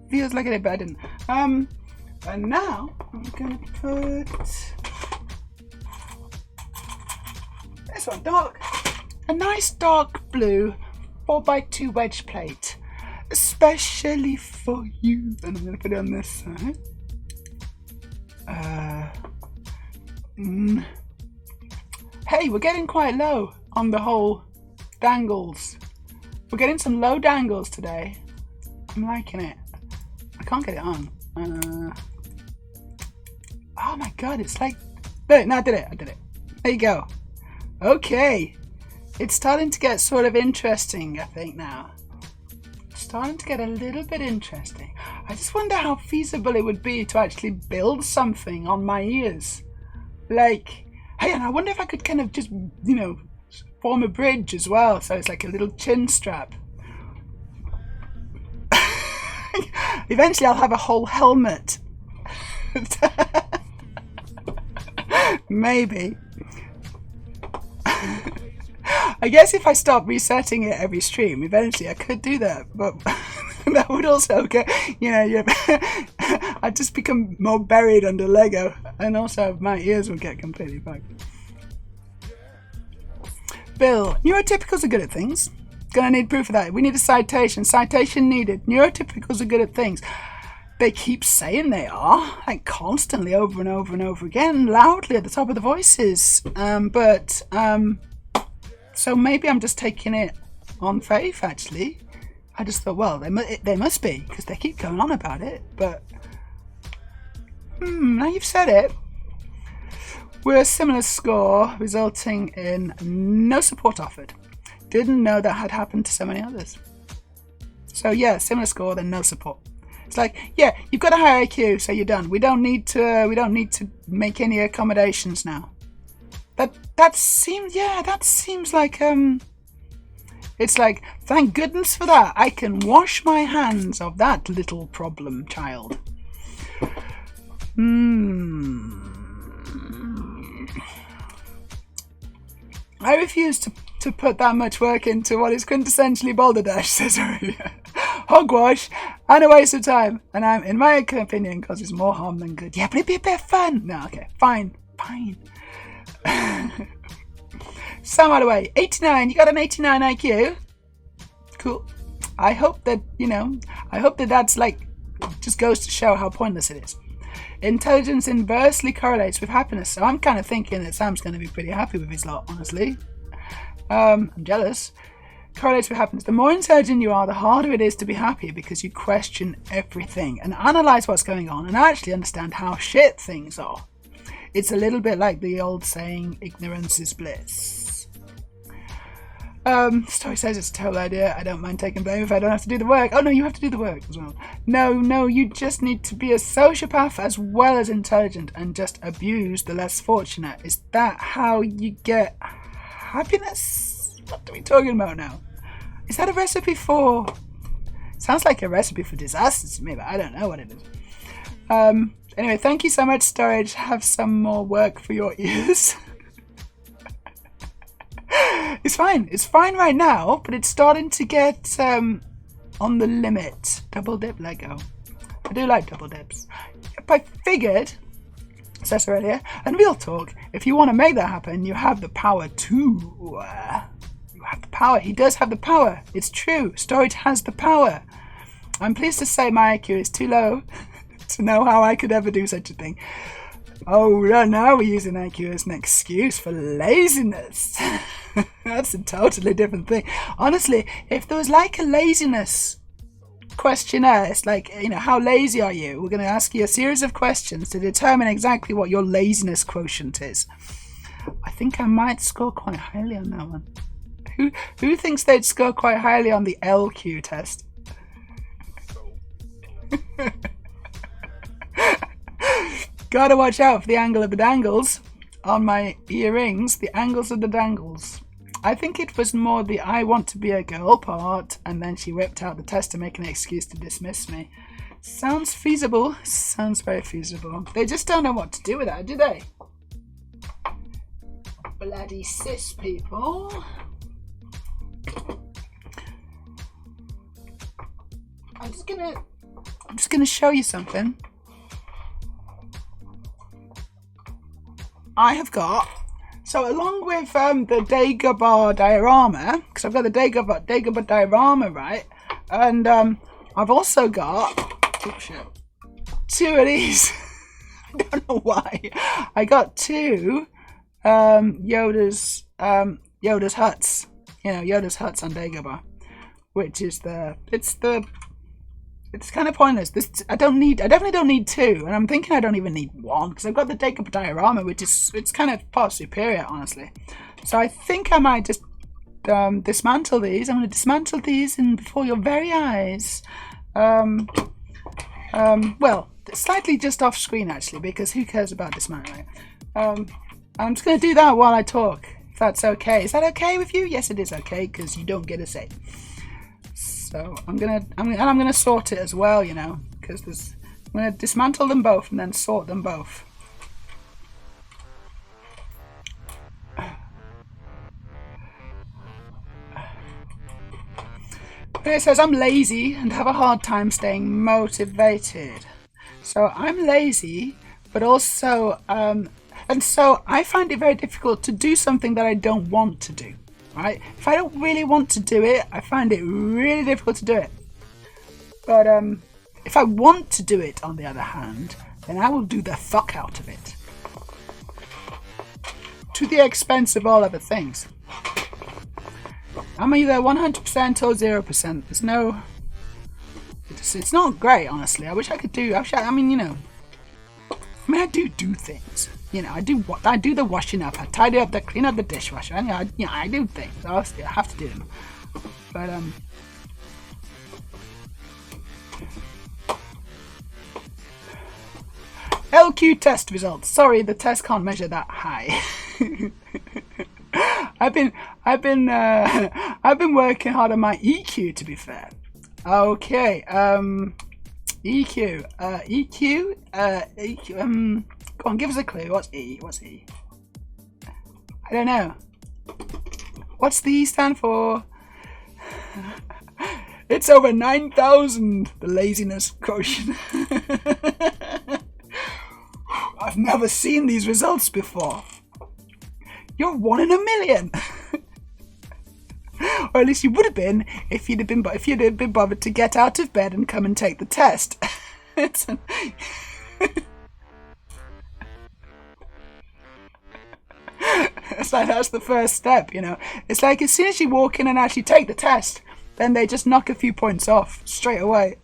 Feels like I did, but I didn't. And now I'm going to put this one, dark. A nice dark blue 4x2 wedge plate, especially for you. And I'm going to put it on this side. Hey, we're getting quite low on the whole dangles. We're getting some low dangles today. I'm liking it. I can't get it on. Oh my god, it's like... No, I did it. There you go. Okay. It's starting to get sort of interesting, I think, now. It's starting to get a little bit interesting. I just wonder how feasible it would be to actually build something on my ears. Like, hey, and I wonder if I could kind of just, form a bridge as well. So it's like a little chin strap. Eventually I'll have a whole helmet. Maybe. I guess if I stop resetting it every stream, eventually I could do that, but that would also get, I'd just become more buried under Lego, and also my ears would get completely bugged. Bill, neurotypicals are good at things. Gonna need proof of that. We need a citation. Citation needed. Neurotypicals are good at things. They keep saying they are, like constantly over and over and over again, loudly at the top of the voices. So maybe I'm just taking it on faith, actually. I just thought, well, they must be, because they keep going on about it. But, now you've said it. We're a similar score, resulting in no support offered. Didn't know that had happened to so many others. So yeah, similar score, then no support. It's like, yeah, you've got a high IQ, so you're done. We don't need to make any accommodations now. That seems like it's like, thank goodness for that. I can wash my hands of that little problem child. I refuse to put that much work into what is quintessentially Boulder Dash, says Aurelia. Hogwash and a waste of time. And I'm, in my opinion, causes more harm than good. Yeah, but it'd be a bit of fun. No, okay, fine. Sam Holloway, 89. You got an 89 IQ? Cool. I hope that, that's like, just goes to show how pointless it is. Intelligence inversely correlates with happiness, so I'm kind of thinking that Sam's going to be pretty happy with his lot, honestly. I'm jealous. Correlates with happiness. The more intelligent you are, the harder it is to be happy because you question everything and analyze what's going on and actually understand how shit things are. It's a little bit like the old saying, ignorance is bliss. Story says it's a terrible idea. I don't mind taking blame if I don't have to do the work. Oh no, you have to do the work as well. No, you just need to be a sociopath as well as intelligent and just abuse the less fortunate. Is that how you get happiness? What are we talking about now? Is that a recipe for... Sounds like a recipe for disasters to me, but I don't know what it is. Anyway, thank you so much, Storage. Have some more work for your ears. It's fine right now, but it's starting to get on the limit. Double dip Lego. I do like double dips. But I figured, says earlier, and real talk, if you want to make that happen, you have the power to. You have the power. He does have the power. It's true. Storage has the power. I'm pleased to say my IQ is too low to know how I could ever do such a thing. Oh, now we're using IQ as an excuse for laziness. That's a totally different thing. Honestly, if there was like a laziness questionnaire, it's like, how lazy are you? We're going to ask you a series of questions to determine exactly what your laziness quotient is. I think I might score quite highly on that one. Who thinks they'd score quite highly on the LQ test? Gotta watch out for the angle of the dangles on my earrings. The angles of the dangles. I think it was more the I want to be a girl part, and then she whipped out the test to make an excuse to dismiss me. Sounds feasible. Sounds very feasible. They just don't know what to do with that, do they? Bloody cis people. I'm just gonna show you something. I have got, so along with the Dagobah diorama, because I've got the Dagobah diorama, right? And I've also got, two of these. I don't know why. I got two Yoda's huts. Yoda's huts on Dagobah, which is it's kind of pointless. I definitely don't need two, and I'm thinking I don't even need one because I've got the Dagobah diorama, which is it's kind of far superior, honestly. So I think I might just dismantle these. I'm going to dismantle these before your very eyes. Well, slightly just off screen actually, because who cares about dismantling? I'm just going to do that while I talk. If that's okay. Is that okay with you? Yes, it is okay because you don't get a say. So I'm gonna sort it as well, because I'm gonna dismantle them both and then sort them both. It says I'm lazy and have a hard time staying motivated. So I'm lazy, but also and so I find it very difficult to do something that I don't want to do. Right? If I don't really want to do it, I find it really difficult to do it. But if I want to do it, on the other hand, then I will do the fuck out of it. To the expense of all other things. I'm either 100% or 0%. There's no... It's not great, honestly. I wish I could do... I do things. I do the washing up. I tidy up, clean up the dishwasher. I do things. Honestly, I have to do them. But LQ test results. Sorry, the test can't measure that high. I've been working hard on my EQ, to be fair. Okay. EQ. Go on, give us a clue. What's E? I don't know. What's the E stand for? It's over 9,000. The laziness quotient. I've never seen these results before. You're 1 in a million. Or at least you would have been if you'd have been bothered to get out of bed and come and take the test. It's like that's the first step, It's like as soon as you walk in and actually take the test, then they just knock a few points off straight away.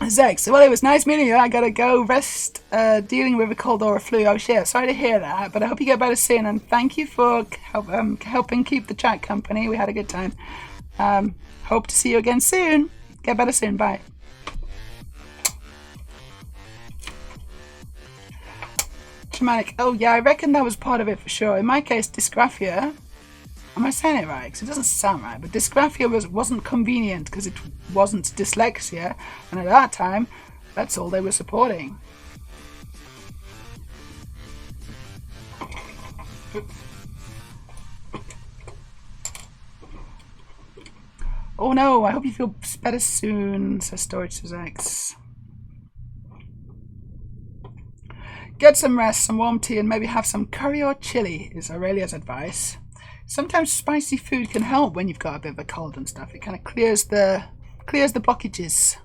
Zex, well, it was nice meeting you. I gotta go rest dealing with a cold or a flu. Oh shit, sorry to hear that, but I hope you get better soon, and thank you for helping keep the chat company. We had a good time. Hope to see you again soon. Get better soon. Bye. Traumatic. Oh yeah, I reckon that was part of it for sure. In my case, dysgraphia. Am I saying it right? Because it doesn't sound right. But dysgraphia wasn't convenient because it wasn't dyslexia. And at that time, that's all they were supporting. Oh no, I hope you feel better soon, says Storage says X. Get some rest, some warm tea, and maybe have some curry or chili, is Aurelia's advice. Sometimes spicy food can help when you've got a bit of a cold and stuff. It kind of clears the blockages.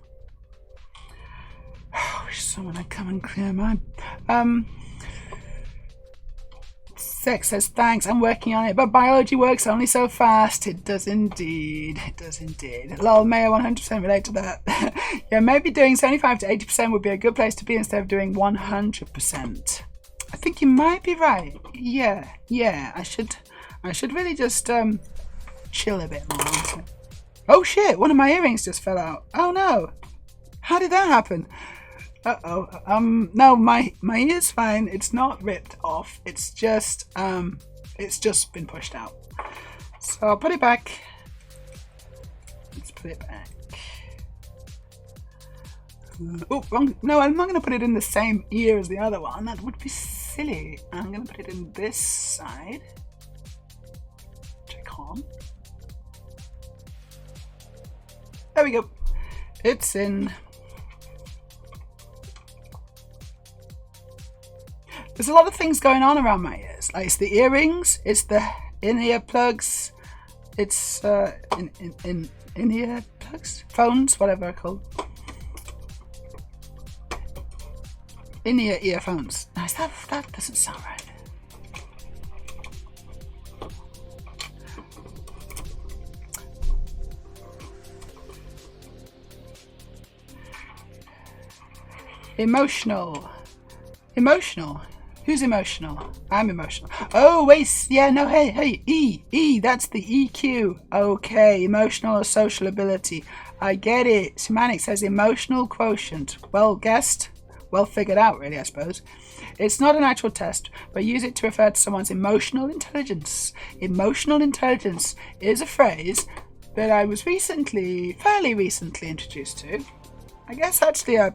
I wish someone would come and clear mine. Sex says, thanks, I'm working on it, but biology works only so fast. It does indeed. It does indeed. Lol, Meja 100% relate to that. Yeah, maybe doing 75 to 80% would be a good place to be instead of doing 100%. I think you might be right. Yeah, I should really just chill a bit more. Oh shit, one of my earrings just fell out. Oh no. How did that happen? No, my ear's fine. It's not ripped off. It's just been pushed out. So I'll put it back. Let's put it back. Oh, wrong. No, I'm not going to put it in the same ear as the other one. That would be silly. I'm going to put it in this side. Check on. There we go. It's in. There's a lot of things going on around my ears. Like, it's the earrings, it's the in-ear plugs, it's in-ear plugs? Phones, whatever they're called. In-ear earphones. Nice, that doesn't sound right. Emotional. Who's emotional? I'm emotional. Oh, wait, yeah, no, hey, E, that's the EQ. Okay, emotional or social ability. I get it. Semantic says emotional quotient. Well guessed. Well figured out, really, I suppose. It's not an actual test, but use it to refer to someone's emotional intelligence. Emotional intelligence is a phrase that I was fairly recently introduced to. I guess actually I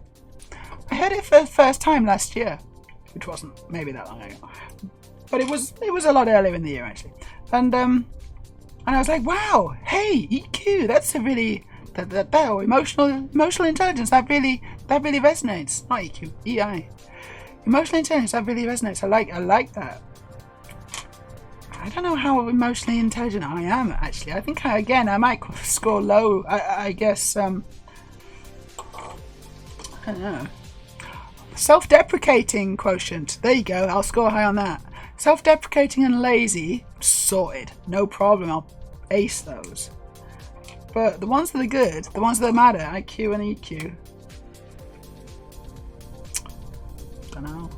heard it for the first time last year. Which wasn't maybe that long ago, but it was a lot earlier in the year actually, and I was like, wow, hey, EQ, that's a really that emotional intelligence that really resonates. Not EQ, EI, emotional intelligence that really resonates. I like that. I don't know how emotionally intelligent I am actually. I think I might score low. I guess I don't know. Self-deprecating quotient. There you go. I'll score high on that. Self-deprecating and lazy. Sorted. No problem. I'll ace those. But the ones that are good, the ones that matter, IQ and EQ. Don't know.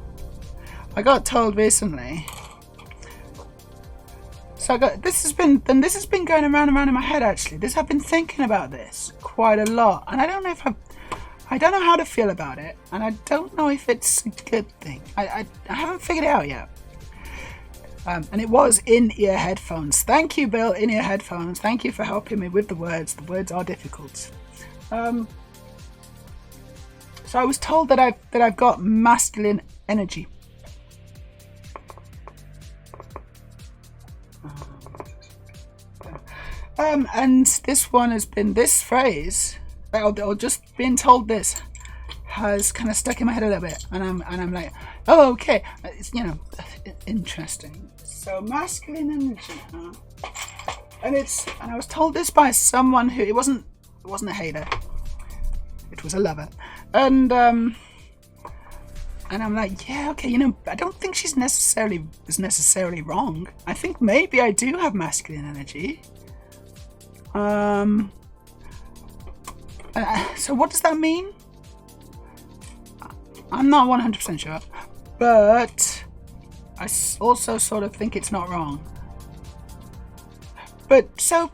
I got told recently. So this has been going around and around in my head actually. I've been thinking about this quite a lot, and I don't know how to feel about it, and I don't know if it's a good thing. I haven't figured it out yet. And it was in-ear headphones. Thank you, Bill, in-ear headphones. Thank you for helping me with the words. The words are difficult. So I was told that I've got masculine energy. And this phrase, or just being told this, has kind of stuck in my head a little bit, and I'm like, oh, okay, it's interesting. So masculine energy, huh? And I was told this by someone who it wasn't a hater, it was a lover, and I'm like, yeah, okay, I don't think she's necessarily wrong. I think maybe I do have masculine energy. So what does that mean? I'm not 100% sure, but I also sort of think it's not wrong. But so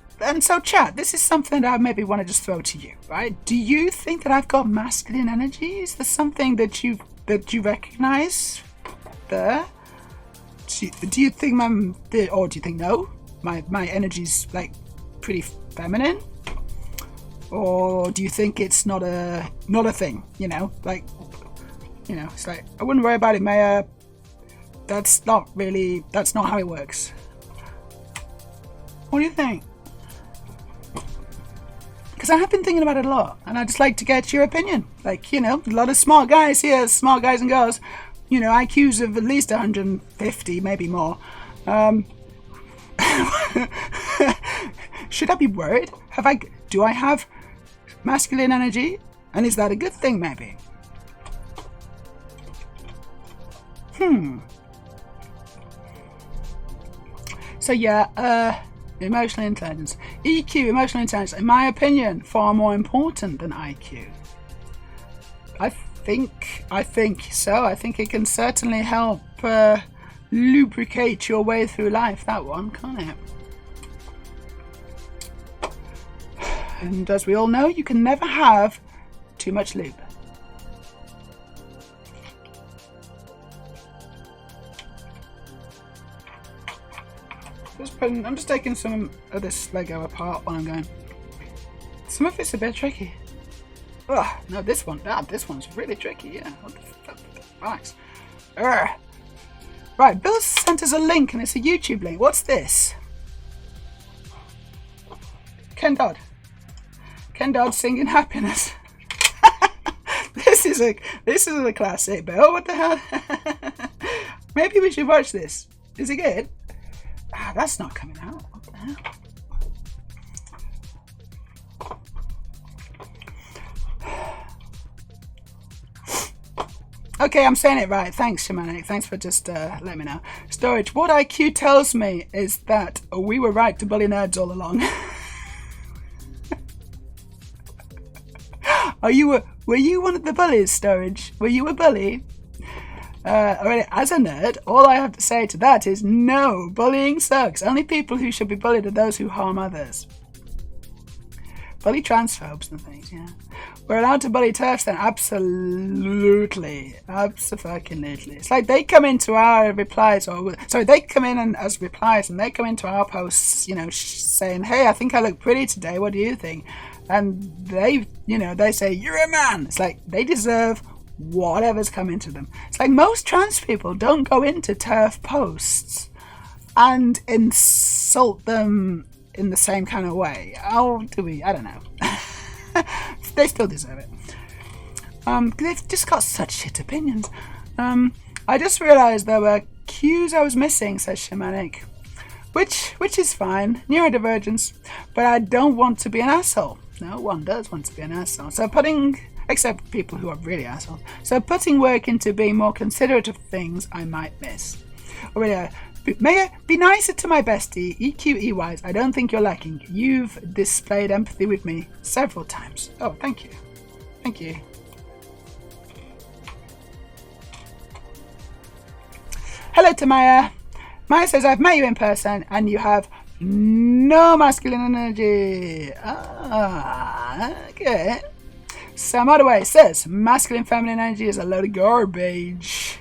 chat, this is something that I maybe want to just throw to you, right? Do you think that I've got masculine energy? Is there something that you recognize there? Do you think or do you think no? My energy's like pretty feminine? Or do you think it's not a thing? It's like, I wouldn't worry about it, Meja. That's not how it works. What do you think? I have been thinking about it a lot, and I'd just like to get your opinion. Like, a lot of smart guys here, smart guys and girls, IQs of at least 150, maybe more. Should I be worried? Do I have masculine energy? And is that a good thing, maybe? So yeah, emotional intelligence. EQ, emotional intelligence, in my opinion, far more important than IQ. I think so. I think it can certainly help lubricate your way through life, that one, can't it? And as we all know, you can never have too much lube. I'm just taking some of this Lego apart while I'm going. Some of it's a bit tricky. Oh, no, this one's really tricky, yeah. What the fuck? Relax. Right, Bill sent us a link and it's a YouTube link. What's this? Ken Dodd singing Happiness. This is a classic, Bill. What the hell? Maybe we should watch this. Is it good? That's not coming out. What the hell? Okay, I'm saying it right. Thanks, Shamanic. Thanks for just letting me know. Storage. What IQ tells me is that we were right to bully nerds all along. Were you one of the bullies, Storage? Were you a bully? As a nerd, all I have to say to that is no, bullying sucks. Only people who should be bullied are those who harm others. Bully transphobes and things, yeah. We're allowed to bully TERFs then? Absolutely. Absolutely. It's like they come into our replies, they come in as replies and they come into our posts, saying, hey, I think I look pretty today, what do you think? And they say, you're a man. It's like they deserve whatever's coming to them. It's like most trans people don't go into TERF posts and insult them in the same kind of way. How do we? I don't know. They still deserve it. They've just got such shit opinions. I just realised there were cues I was missing, says Shamanic. Which is fine, neurodivergence, but I don't want to be an asshole. No one does want to be an asshole. So except people who are really assholes. So putting work into being more considerate of things I might miss. Meja, be nicer to my bestie, EQE-wise. I don't think you're lacking. You've displayed empathy with me several times. Oh, thank you. Thank you. Hello to Maya. Maya says, I've met you in person and you have no masculine energy. Okay. Sam Ottaway says, masculine feminine energy is a load of garbage.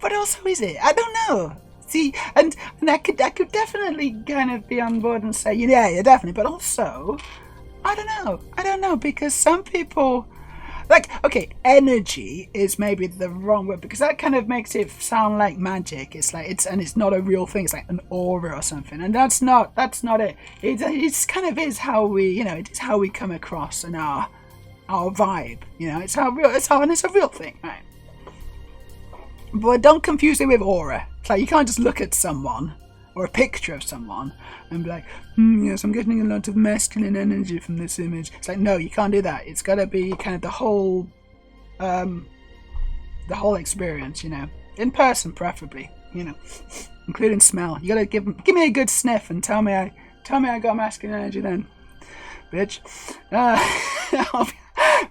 But also is it? I don't know. See, and I could definitely kind of be on board and say, yeah, definitely. But also, I don't know because some people, energy is maybe the wrong word because that kind of makes it sound like magic. It's not a real thing. It's like an aura or something, and that's not it. It's kind of is how we, it is how we come across and our vibe. It's a real thing, right? But don't confuse it with aura. It's like you can't just look at someone or a picture of someone and be like, yes, I'm getting a lot of masculine energy from this image. It's like, no, you can't do that. It's got to be kind of the whole experience, in person preferably, including smell. You got to give me a good sniff and tell me I got masculine energy then, bitch.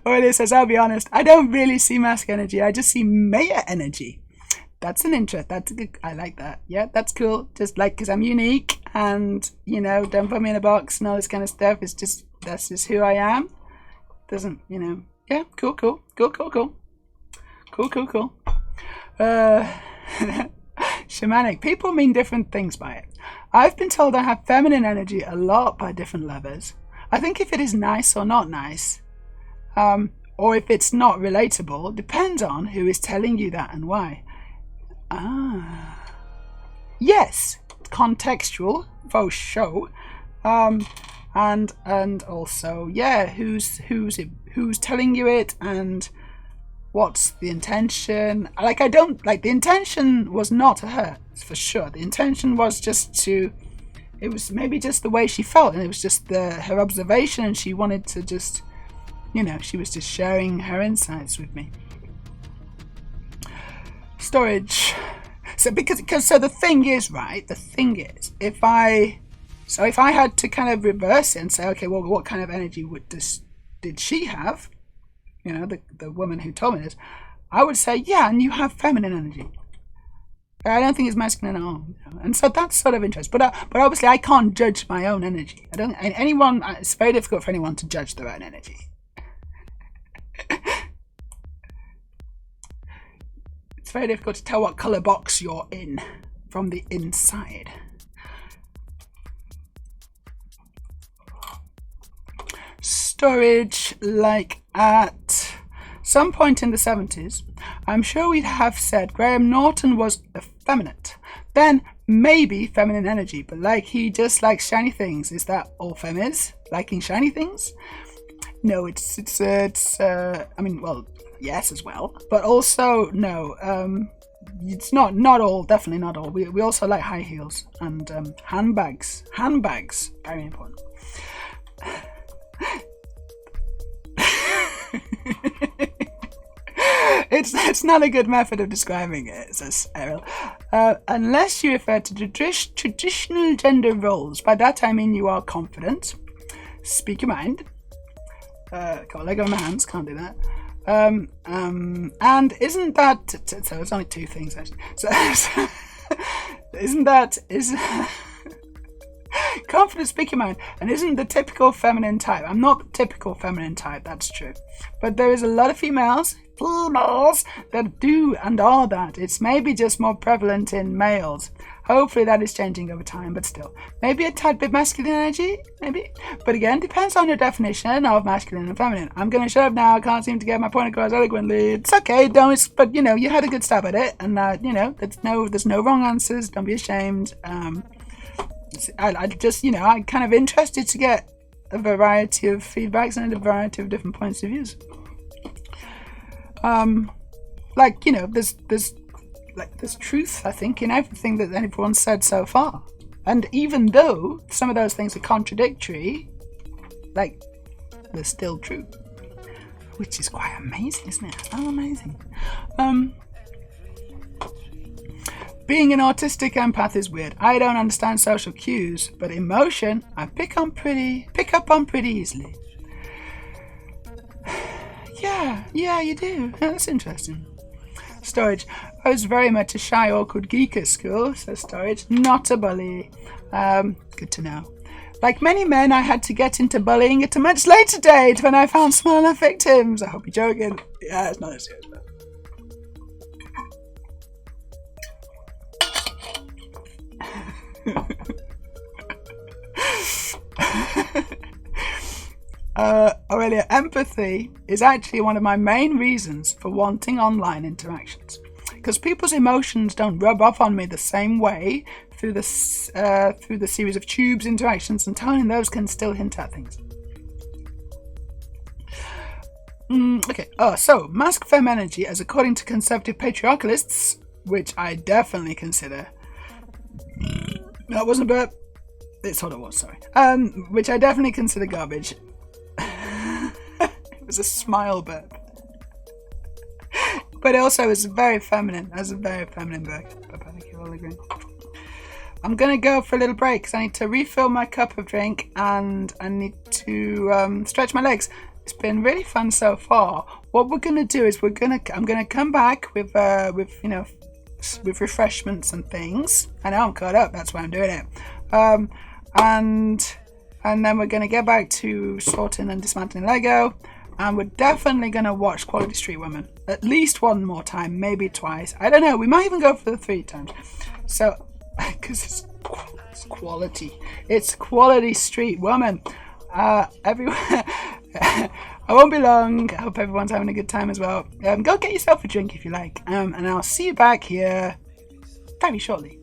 Or it says, I'll be honest, I don't really see masculine energy. I just see Meja energy. That's an interest. That's a good. I like that. Yeah, that's cool. Just because I'm unique and don't put me in a box and all this kind of stuff. That's just who I am. Doesn't Yeah, cool. Shamanic. People mean different things by it. I've been told I have feminine energy a lot by different lovers. I think if it is nice or not nice, or if it's not relatable, depends on who is telling you that and why. Yes, contextual for show, and also who's telling you it, and what's the intention. Like, I don't like, the intention was not to hurt, for sure. The intention was just to, it was maybe just the way she felt, and it was just her observation, and she wanted to just, she was just sharing her insights with me. Storage. So because the thing is, if I had to kind of reverse it and say, okay, well, what kind of energy did she have? The woman who told me this, I would say, yeah, and you have feminine energy. I don't think it's masculine at all. And so that's sort of interesting. But obviously I can't judge my own energy. It's very difficult for anyone to judge their own energy. It's very difficult to tell what colour box you're in from the inside. Storage, like at some point in the 70s, I'm sure we'd have said Graham Norton was effeminate. Then maybe feminine energy, but like he just likes shiny things. Is that all femmes liking shiny things? No, it's well, yes as well, but also no. It's not all, definitely not all. We also like high heels and handbags. Handbags, very important. It's not a good method of describing it, says Errol. Unless you refer to traditional gender roles. By that I mean you are confident, speak your mind. Got a leg on my hands, can't do that. And isn't that so? It's only two things actually. So is confident, speak your mind, and isn't the typical feminine type. I'm not the typical feminine type, that's true. But there is a lot of females that do and are that. It's maybe just more prevalent in males. Hopefully that is changing over time, but still. Maybe a tad bit masculine energy, maybe. But again, depends on your definition of masculine and feminine. I'm going to shut up now. I can't seem to get my point across eloquently. It's okay, but you had a good stab at it, and there's no wrong answers. Don't be ashamed. I'm kind of interested to get a variety of feedbacks and a variety of different points of views. There's truth, I think, in everything that everyone's said so far. And even though some of those things are contradictory, they're still true. Which is quite amazing, isn't it? Oh, amazing. Being an autistic empath is weird. I don't understand social cues, but emotion I pick up on pretty easily. Yeah, you do. That's interesting. Storage. I was very much a shy, awkward geek at school, says Storage. Not a bully. Good to know. Like many men, I had to get into bullying at a much later date when I found small enough victims. I hope you're joking. Yeah, it's not as serious. Aurelia, empathy is actually one of my main reasons for wanting online interactions, because people's emotions don't rub off on me the same way through the series of tubes interactions, and toning those can still hint at things. Okay. So mask femme energy, as according to conservative patriarchalists, which I definitely consider. That wasn't a burp. It sort of was, sorry. Which I definitely consider garbage. It was a smile burp. But also it's very feminine. That's a very feminine burp. I think you all agree. I'm going to go for a little break because I need to refill my cup of drink and I need to stretch my legs. It's been really fun so far. What we're going to do is I'm going to come back with refreshments and things. I know I'm caught up, that's why I'm doing it. And then we're going to get back to sorting and dismantling Lego, and we're definitely going to watch Quality Street Woman at least one more time, maybe twice. I don't know, we might even go for the 3 times. So, because it's quality. It's Quality Street Woman. Everywhere. I won't be long. I hope everyone's having a good time as well. Go get yourself a drink if you like. And I'll see you back here very shortly.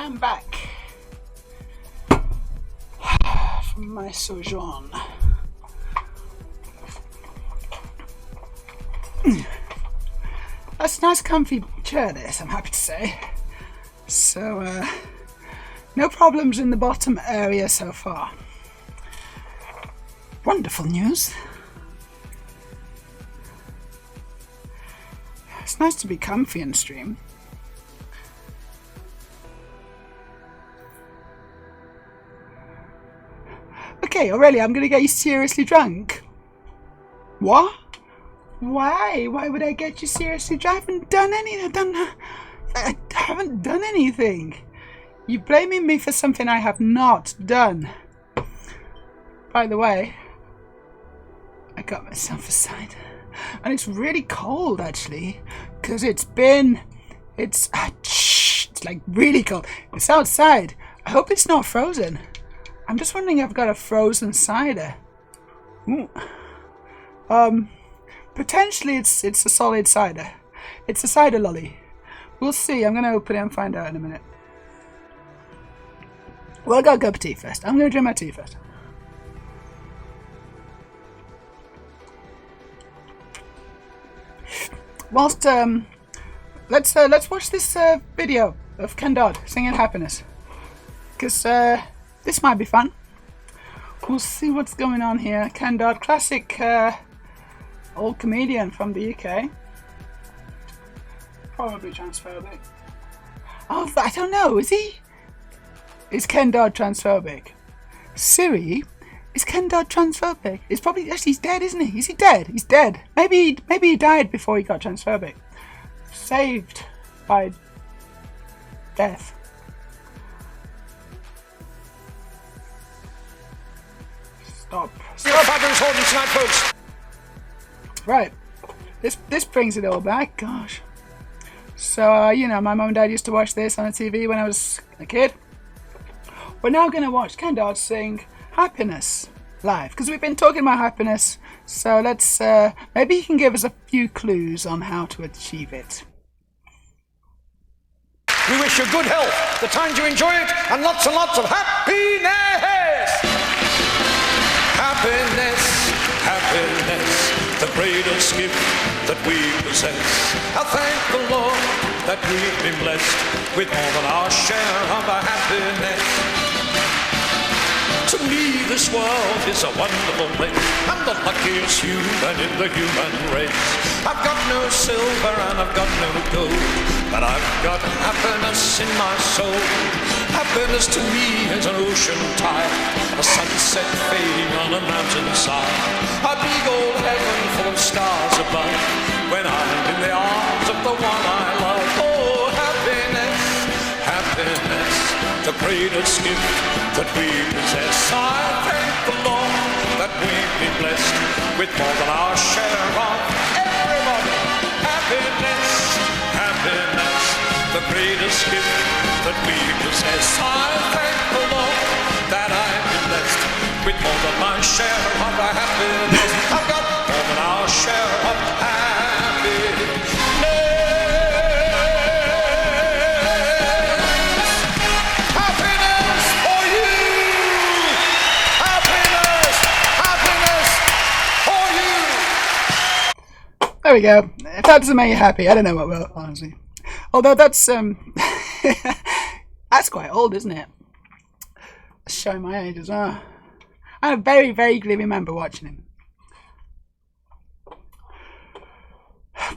I'm back from my sojourn. That's a nice comfy chair this, I'm happy to say. So, no problems in the bottom area so far. Wonderful news. It's nice to be comfy and stream. Okay, Aurelia, I'm gonna get you seriously drunk. What? Why? Why would I get you seriously drunk? I haven't done anything. You're blaming me for something I have not done. By the way, I got myself a cider. And it's really cold, actually. Because it's like really cold. It's outside. I hope it's not frozen. I'm just wondering if I've got a frozen cider. Ooh. Potentially it's a solid cider. It's a cider lolly. We'll see. I'm going to open it and find out in a minute. Well, I got a cup of tea first. I'm going to drink my tea first. Whilst, let's watch this video of Ken Dodd singing Happiness. Because, this might be fun. We'll see what's going on here. Ken Dodd, classic old comedian from the UK. Probably transphobic. Oh, I don't know. Is he? Is Ken Dodd transphobic? Siri, is Ken Dodd transphobic? It's probably actually he's dead, isn't he? Is he dead? He's dead. Maybe he died before he got transphobic. Saved by death. Stop tonight, folks. Right. This brings it all back. Gosh. So you know, my mum and dad used to watch this on the TV when I was a kid. We're now going to watch Ken Dodd sing Happiness live because we've been talking about happiness. So let's maybe you can give us a few clues on how to achieve it. We wish you good health, the time to enjoy it, and lots of happiness. Happiness, happiness, the greatest gift that we possess. I thank the Lord that we've been blessed with more than our share of our happiness. To me, this world is a wonderful place. I'm the luckiest human in the human race. I've got no silver and I've got no gold, but I've got happiness in my soul. Happiness to me is an ocean tide, a sunset fading on a mountainside, a big old heaven full of stars above, when I'm in the arms of the one I love. Oh, happiness, happiness, the greatest gift that we possess. I thank the Lord that we've been blessed with more than our share of everybody. Happiness, happiness, the greatest gift that we possess. I thank the Lord that I've been blessed with more than my share of our happiness. I've got more than our share of happiness. Happiness for you. Happiness, happiness for you. There we go. If that doesn't make you happy, I don't know what will, honestly. Although that's that's quite old, isn't it? Showing my age as well. I very vaguely remember watching him.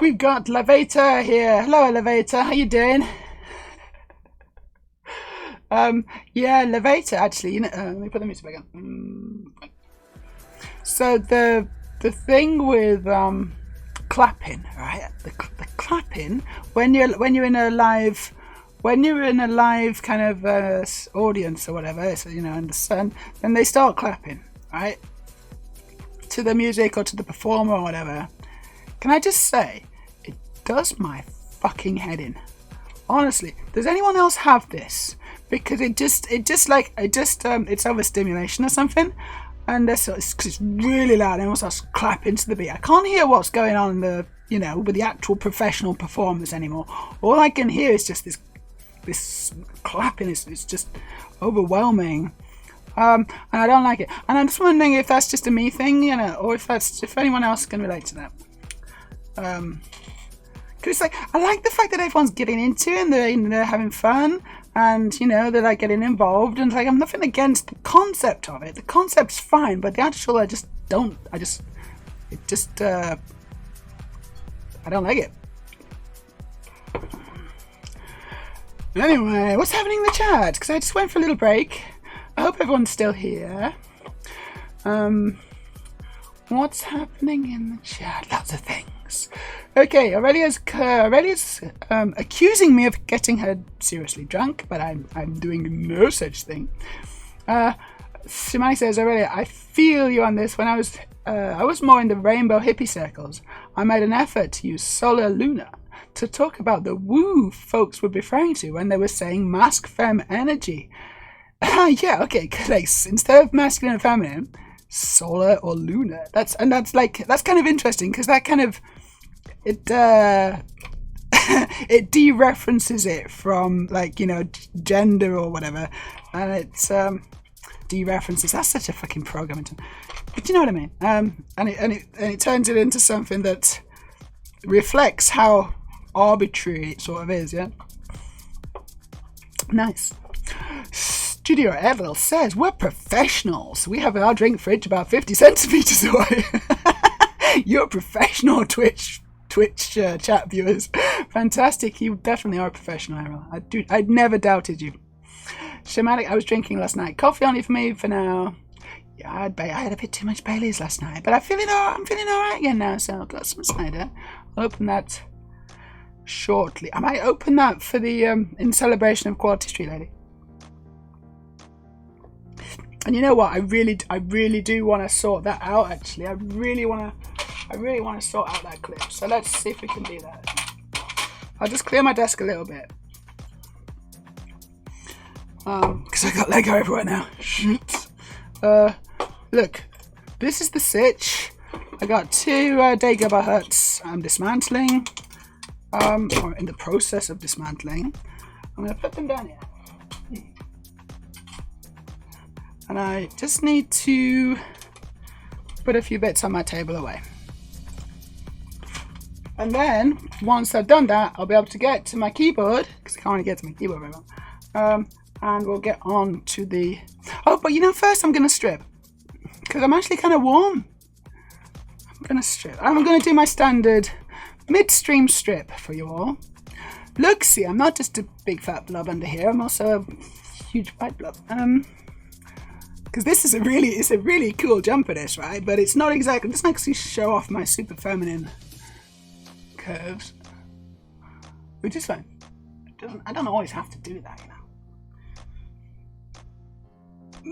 We've got Levator here. Hello, Levator. How you doing? Yeah, Levator. Actually, you know, let me put the music back on. So the thing with clapping, right? The clapping when you're in a live kind of audience or whatever, so, you know, in the sun, then they start clapping, right, to the music or to the performer or whatever. Can I just say, it does my fucking head in. Honestly, does anyone else have this? Because it's overstimulation or something. And it's really loud, and also clapping to the beat. I can't hear what's going on with the actual professional performers anymore. All I can hear is just this this clapping is just overwhelming. And I don't like it. And I'm just wondering if that's just a me thing, you know, or if anyone else can relate to that. Because like, I like the fact that everyone's getting into it and they're having fun, and you know, they're like getting involved, and like, I'm nothing against the concept of it. The concept's fine, but the actual, I don't like it. Anyway, what's happening in the chat? Because I just went for a little break. I hope everyone's still here. What's happening in the chat? Lots of things. Okay, Aurelia's accusing me of getting her seriously drunk, but I'm doing no such thing. Shimani says, Aurelia, I feel you on this. When I was more in the rainbow hippie circles, I made an effort to use Solar Luna to talk about the woo folks were referring to when they were saying masc femme energy. Yeah, okay, like, instead of masculine and feminine, solar or lunar. That's kind of interesting, because that kind of it it dereferences it from, like, you know, gender or whatever, and it's dereferences. That's such a fucking programming term. But you know what I mean? And it turns it into something that reflects how arbitrary it sort of is. Yeah. Nice. Studio Evil says, we're professionals. We have our drink fridge about 50 centimeters away. You're professional Twitch chat viewers. Fantastic. You definitely are a professional, Errol. I'd never doubted you. Shamanic, I was drinking last night. Coffee only for me for now. Yeah, I had a bit too much Baileys last night, but I'm feeling alright again now, so I've got some cider. I'll open that shortly. I might open that for the in celebration of Quality Street Lady. And you know what? I really do want to sort that out. Actually, I really want to sort out that clip. So let's see if we can do that. I'll just clear my desk a little bit, because I got Lego everywhere now. Look, this is the sitch. I got 2 Dagobah huts I'm dismantling, or in the process of dismantling. I'm going to put them down here. And I just need to put a few bits on my table away. And then, once I've done that, I'll be able to get to my keyboard, because I can't really get to my keyboard very well. And we'll get on to the... Oh, but you know, first I'm going to strip, because I'm actually kind of warm. I'm going to strip. I'm going to do my standard midstream strip for you all. Look, see, I'm not just a big fat blob under here. I'm also a huge white blob. Because this is a really cool jumper, this, right? But it's not exactly, it doesn't actually show off my super feminine curves, which is fine. I don't always have to do that, you know.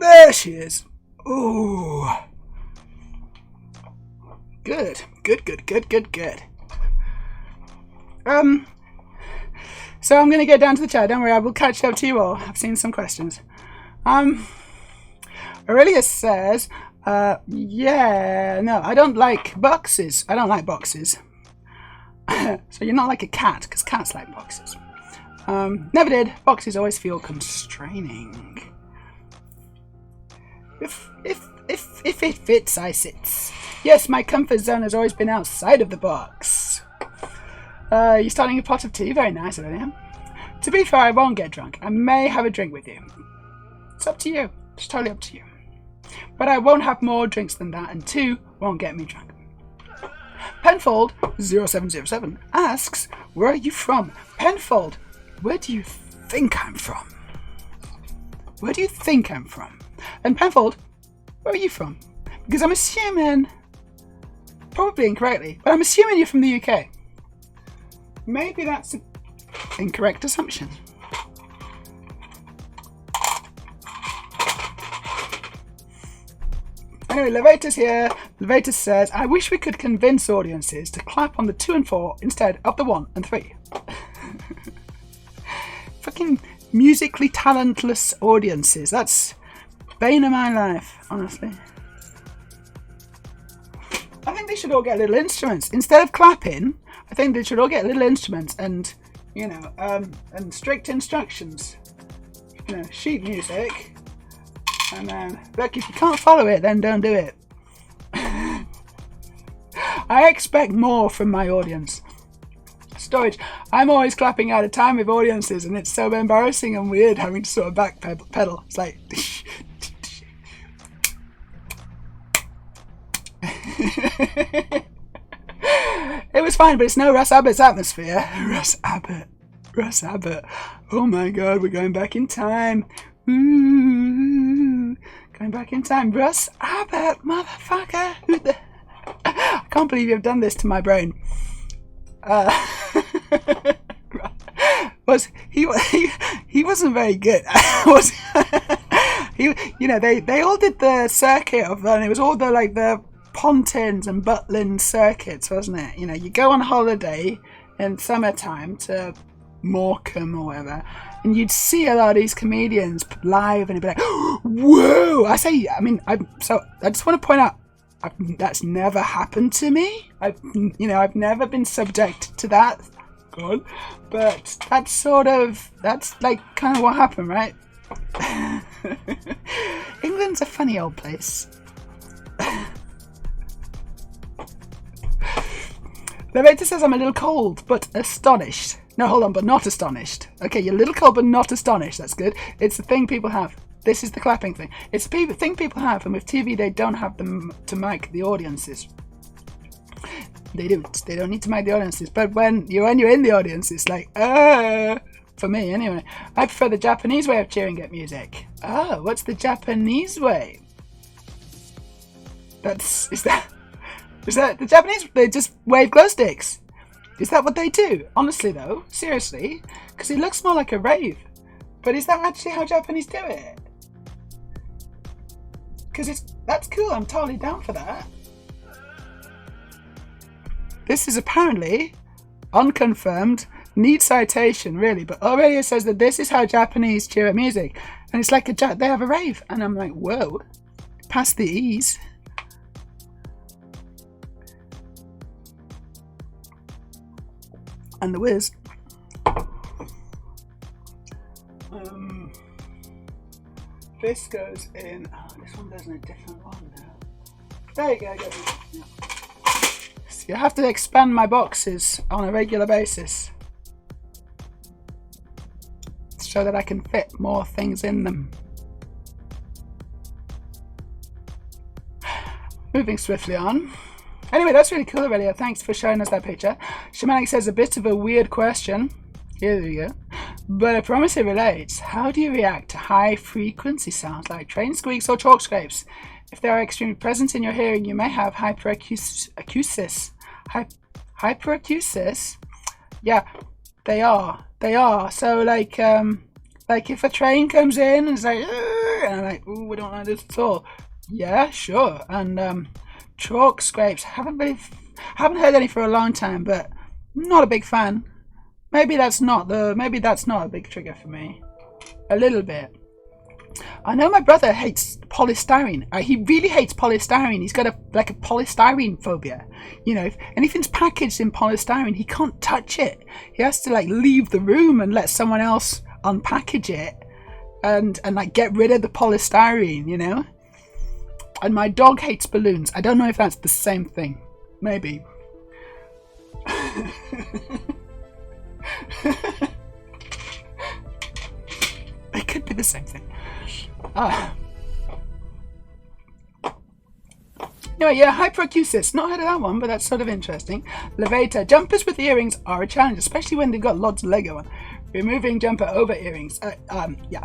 There she is. Ooh. Good. So I'm gonna get down to the chat. Don't worry, I will catch up to you all. I've seen some questions. Aurelia says, yeah, no, I don't like boxes. So you're not like a cat, because cats like boxes. Never did. Boxes always feel constraining. If it fits, I sit. Yes, my comfort zone has always been outside of the box. You're starting a pot of tea. Very nice, Aurelia. To be fair, I won't get drunk. I may have a drink with you. It's up to you. It's totally up to you. But I won't have more drinks than that, and 2 won't get me drunk. Penfold 0707 asks, where are you from? Penfold, where do you think I'm from? Where do you think I'm from? And Penfold, where are you from? Because I'm assuming, probably incorrectly, but I'm assuming you're from the UK. Maybe that's an incorrect assumption. Anyway, Levatus here. Levatus says, I wish we could convince audiences to clap on the 2 and 4 instead of the 1 and 3. Fucking musically talentless audiences. That's bane of my life, honestly. I think they should all get little instruments. Instead of clapping, I think they should all get little instruments and you know, and strict instructions. You know, sheet music. And then, look, if you can't follow it, then don't do it. I expect more from my audience. Storage. I'm always clapping out of time with audiences, and it's so embarrassing and weird having to sort of backpedal. It's like... It was fine, but it's no Russ Abbott's atmosphere. Russ Abbott. Oh my god, we're going back in time. Ooh, going back in time. Russ Abbott, motherfucker. I can't believe you've done this to my brain. He wasn't very good. You know, they all did the circuit of, and it was all the Pontins and Butlin circuits, wasn't it? You know, you go on holiday in summertime to Morecambe or whatever, and you'd see a lot of these comedians live, and it'd be like, whoa! I just want to point out, that's never happened to me. I've never been subject to that. God, but that's like kind of what happened, right? England's a funny old place. Levita says I'm a little cold, but astonished. No, hold on, but not astonished. Okay, you're a little cold, but not astonished. That's good. It's the thing people have. This is the clapping thing. It's the thing people have, and with TV, they don't have them to mic the audiences. They don't. They don't need to mic the audiences. But when you're in the audience, it's like, for me anyway. I prefer the Japanese way of cheering at music. Oh, what's the Japanese way? Is that the Japanese? They just wave glow sticks. Is that what they do? Honestly though, seriously, because it looks more like a rave. But is that actually how Japanese do it? Because that's cool. I'm totally down for that. This is apparently unconfirmed, need citation really, but already it says that this is how Japanese cheer at music, and it's like they have a rave, and I'm like, whoa, past the ease. And the whiz. This goes in. Oh, this one goes in a different one now. There you go. Yeah. So you have to expand my boxes on a regular basis so that I can fit more things in them. Moving swiftly on. Anyway, that's really cool, Aurelia. Thanks for showing us that picture. Shamanic says a bit of a weird question. Here we go. But I promise it relates. How do you react to high frequency sounds like train squeaks or chalk scrapes? If they are extremely present in your hearing, you may have hyperacusis. Hyperacusis? Yeah, they are. So like if a train comes in and it's like, and I'm like, ooh, we don't like this at all. Yeah, sure. And chalk scrapes, haven't heard any for a long time, but not a big fan. Maybe that's not a big trigger for me. A little bit. I know my brother hates polystyrene. He really hates polystyrene. He's got a polystyrene phobia. You know, if anything's packaged in polystyrene, he can't touch it. He has to leave the room and let someone else unpackage it and get rid of the polystyrene, you know? And my dog hates balloons. I don't know if that's the same thing. Maybe. It could be the same thing. Anyway, yeah, hyperacusis. Not heard of that one, but that's sort of interesting. Levator. Jumpers with earrings are a challenge, especially when they've got lots of Lego on. Removing jumper over earrings. Yeah.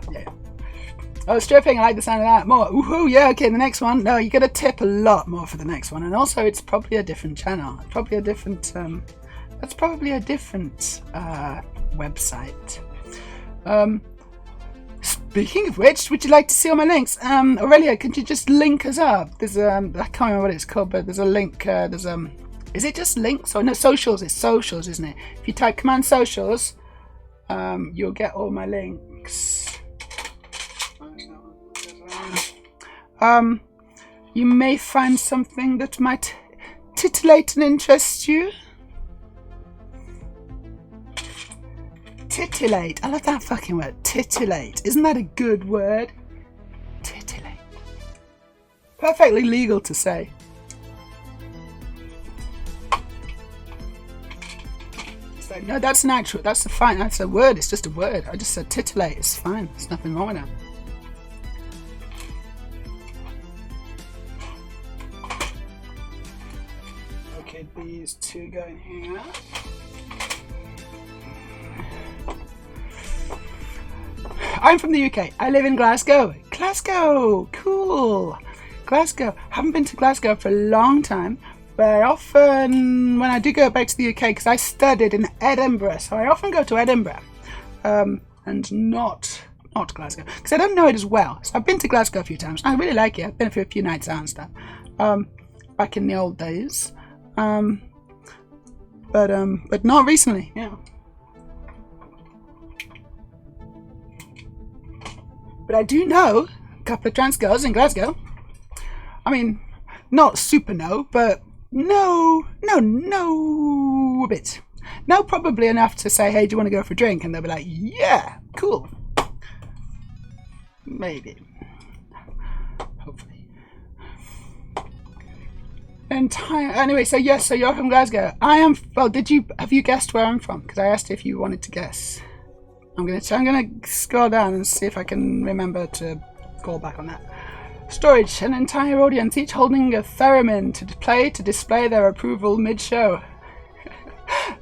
Oh, stripping, I like the sound of that. More. Woohoo, yeah, okay, the next one. No, you gotta tip a lot more for the next one. And also, it's probably a different channel. Probably a different, that's probably a different, website. Speaking of which, would you like to see all my links? Aurelia, could you just link us up? There's, I can't remember what it's called, but there's a link, is it just links? Or no, socials, it's socials, isn't it? If you type command socials, you'll get all my links. You may find something that might titillate and interest you. Titillate. I love that fucking word. Titillate. Isn't that a good word? Titillate. Perfectly legal to say. It's like, no, that's natural. That's fine. That's a word. It's just a word. I just said titillate. It's fine. There's nothing wrong with that. Okay, these two go in here. I'm from the UK. I live in Glasgow. Glasgow! Cool! Glasgow. Haven't been to Glasgow for a long time, but I often, when I do go back to the UK, because I studied in Edinburgh, so I often go to Edinburgh, and not Glasgow, because I don't know it as well. So I've been to Glasgow a few times. I really like it. I've been for a few nights out and stuff, back in the old days, but not recently. Yeah. But I do know a couple of trans girls in Glasgow. I mean, not super no, but no a bit. No, probably enough to say, hey, do you want to go for a drink? And they'll be like, yeah, cool. Maybe. Hopefully. Anyway, so yes, so you're from Glasgow. I am, well, have you guessed where I'm from? Because I asked if you wanted to guess. I'm gonna scroll down and see if I can remember to call back on that. Storage, an entire audience, each holding a theremin to play to display their approval mid-show.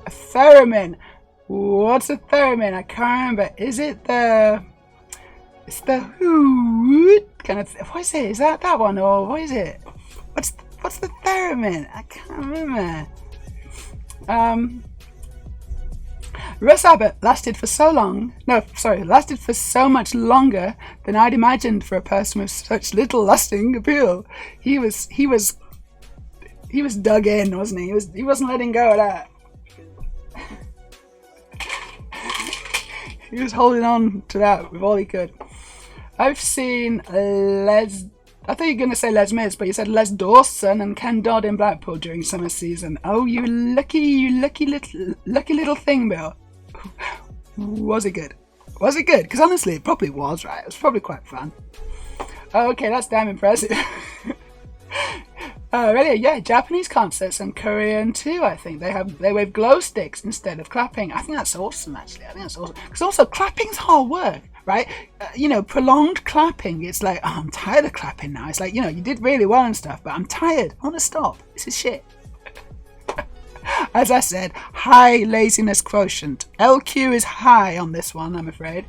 A theremin. What's a theremin? I can't remember. Is it the? It's the hoot kind of. What is it? Is that one or what is it? What's the theremin? I can't remember. Russ Abbott lasted for so much longer than I'd imagined for a person with such little lasting appeal. He was dug in, wasn't he? He wasn't letting go of that. He was holding on to that with all he could. I've seen I thought you were going to say Les Mis, but you said Les Dawson and Ken Dodd in Blackpool during summer season. Oh, you lucky little thing, Bill. Was it good? Was it good? Because honestly, it probably was, right? It was probably quite fun. Oh, okay, that's damn impressive. Really, yeah, Japanese concerts and Korean too, I think. They wave glow sticks instead of clapping. I think that's awesome, actually. I think that's awesome. Because also, clapping's hard work, right? Prolonged clapping, it's like, oh, I'm tired of clapping now. It's like, you did really well and stuff, but I'm tired. I want to stop. This is shit. As I said, high laziness quotient. LQ is high on this one, I'm afraid.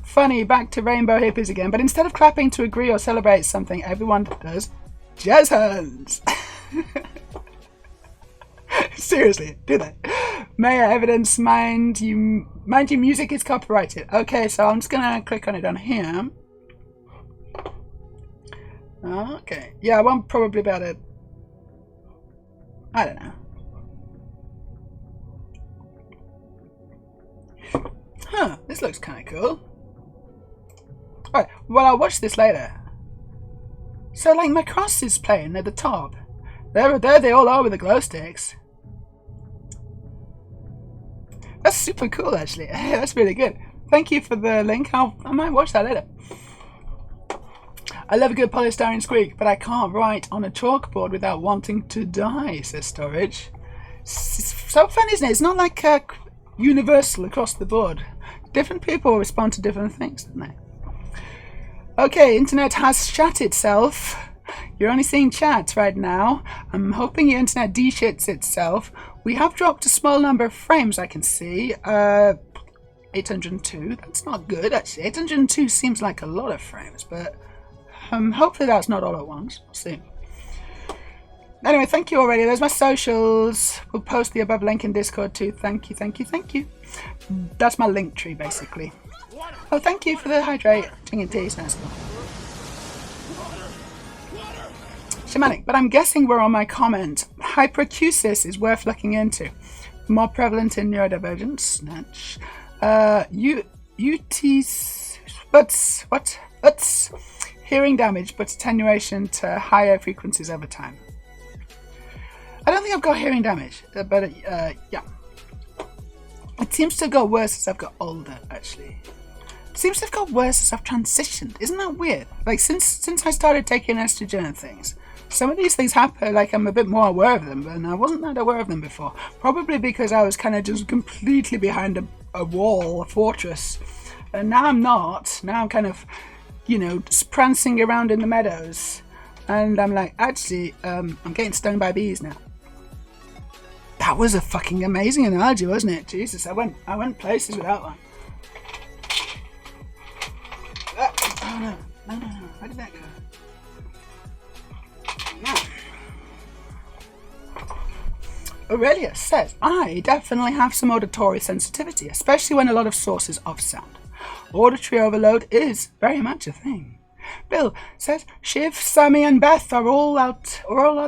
Funny, back to rainbow hippies again, but instead of clapping to agree or celebrate something, everyone does jazz hands. Seriously, do that. Meja evidence, mind you, music is copyrighted. Okay, so I'm just gonna click on it on here. Okay, yeah, I won't probably be able to. I don't know. Huh, this looks kind of cool. Alright, well, I'll watch this later. So, like, my cross is playing at the top. There they all are with the glow sticks. That's super cool, actually. That's really good. Thank you for the link. I might watch that later. I love a good polystyrene squeak, but I can't write on a chalkboard without wanting to die, says Storage. It's so fun, isn't it? It's not like universal across the board. Different people respond to different things, don't they? Okay, internet has shat itself. You're only seeing chat right now. I'm hoping your internet de-shits itself. We have dropped a small number of frames, I can see. 802. That's not good, actually. 802 seems like a lot of frames, but hopefully that's not all at once. We'll see. Anyway, thank you already. There's my socials. We'll post the above link in Discord too. Thank you, thank you, thank you. That's my link tree, basically. Oh, thank you for the hydrating and tea. Nice. Shamanic, but I'm guessing we're on my comment. Hyperacusis is worth looking into. More prevalent in neurodivergence. Snatch. What's hearing damage, but attenuation to higher frequencies over time. I don't think I've got hearing damage, but yeah. It seems to have got worse as I've got older, actually. It seems to have got worse as I've transitioned. Isn't that weird? Like, since I started taking estrogen and things, some of these things happen, like, I'm a bit more aware of them, and I wasn't that aware of them before. Probably because I was kind of just completely behind a wall, a fortress. And now I'm not. Now I'm kind of, you know, just prancing around in the meadows. And I'm like, actually, I'm getting stung by bees now. That was a fucking amazing analogy, wasn't it? Jesus, I went places with that one. Oh no. Where did that go? No. Aurelia says, I definitely have some auditory sensitivity, especially when a lot of sources of sound. Auditory overload is very much a thing. Bill says, Shiv, Sammy and Beth are all out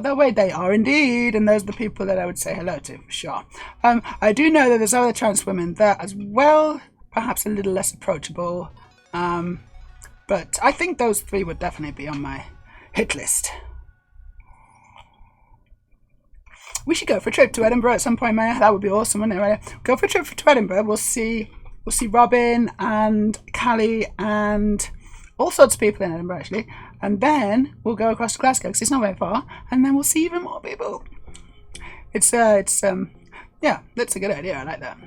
their way. They are indeed, and those are the people that I would say hello to, for sure. I do know that there's other trans women there as well, perhaps a little less approachable, but I think those three would definitely be on my hit list. We should go for a trip to Edinburgh at some point, Meja. That would be awesome, wouldn't it? Go for a trip to Edinburgh. We'll see Robin and Callie and all sorts of people in Edinburgh, actually, and then we'll go across to Glasgow because it's not very far, and then we'll see even more people. Yeah, that's a good idea. I like that.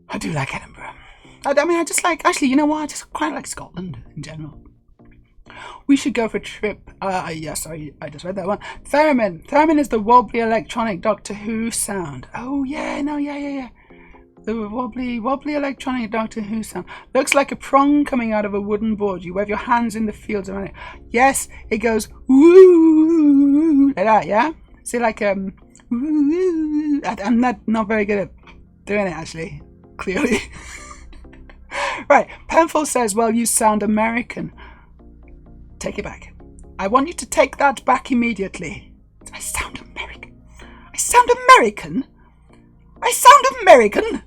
I do like Edinburgh. I mean, I just like, actually, you know what? I just quite like Scotland in general. We should go for a trip. Yeah, sorry, I just read that one. Theremin. Theremin is the wobbly electronic Doctor Who sound. Oh yeah, no, yeah. The wobbly electronic Doctor Who sound. Looks like a prong coming out of a wooden board. You wave your hands in the fields around it. Yes, it goes woo like that, yeah? See, like woo. I'm not very good at doing it, actually. Clearly. Right, Penfold says, well, you sound American. Take it back. I want you to take that back immediately. I sound American. I sound American? I sound American?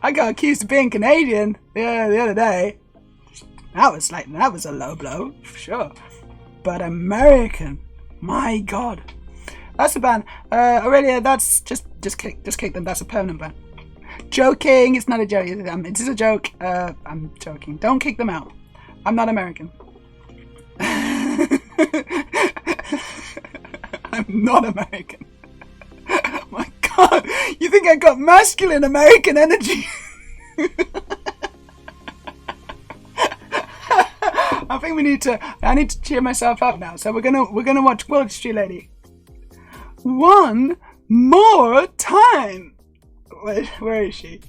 I got accused of being Canadian the other day. That was a low blow, for sure. But American, my God. That's a ban. Aurelia, that's just kick them. That's a permanent ban. Joking. It's not a joke. It is a joke. I'm joking. Don't kick them out. I'm not American. I'm not American. Oh my God. You think I got masculine American energy? I think I need to cheer myself up now. So we're gonna watch Quality Street Lady one more time. Where is she?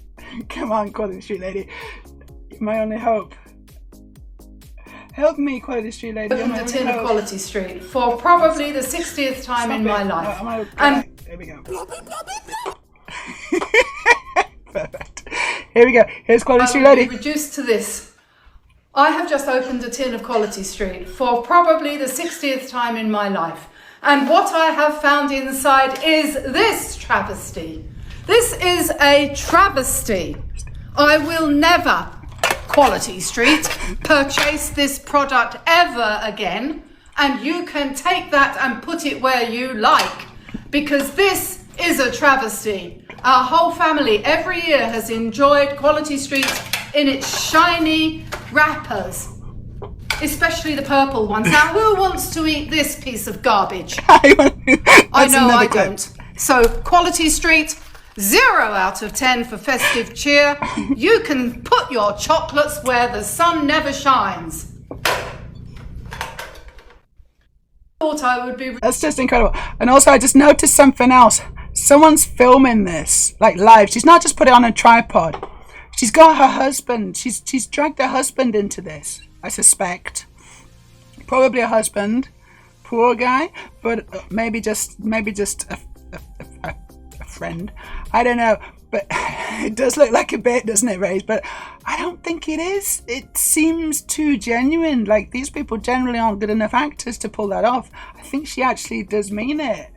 Come on, Quality Street Lady. You're my only hope. Help me, Quality Street Lady. Opened a tin of Quality Street for probably the 60th time in my life. Here we go. Perfect. Here we go. Here's Quality Street Lady. Reduced to this. I have just opened a tin of Quality Street for probably the 60th time in my life. And what I have found inside is this travesty. This is a travesty. I will never, Quality Street, purchase this product ever again. And you can take that and put it where you like. Because this is a travesty. Our whole family every year has enjoyed Quality Street in its shiny wrappers. Especially the purple ones. Now, who wants to eat this piece of garbage? I know I don't. So, Quality Street, 0 out of 10 for festive cheer. You can put your chocolates where the sun never shines. Thought I would be... That's just incredible. And also, I just noticed something else. Someone's filming this, like live. She's not just put it on a tripod. She's got her husband. She's dragged her husband into this. I suspect. Probably a husband. Poor guy. But maybe just a friend. I don't know. But it does look like a bit, doesn't it, Ray? But I don't think it is. It seems too genuine. Like, these people generally aren't good enough actors to pull that off. I think she actually does mean it.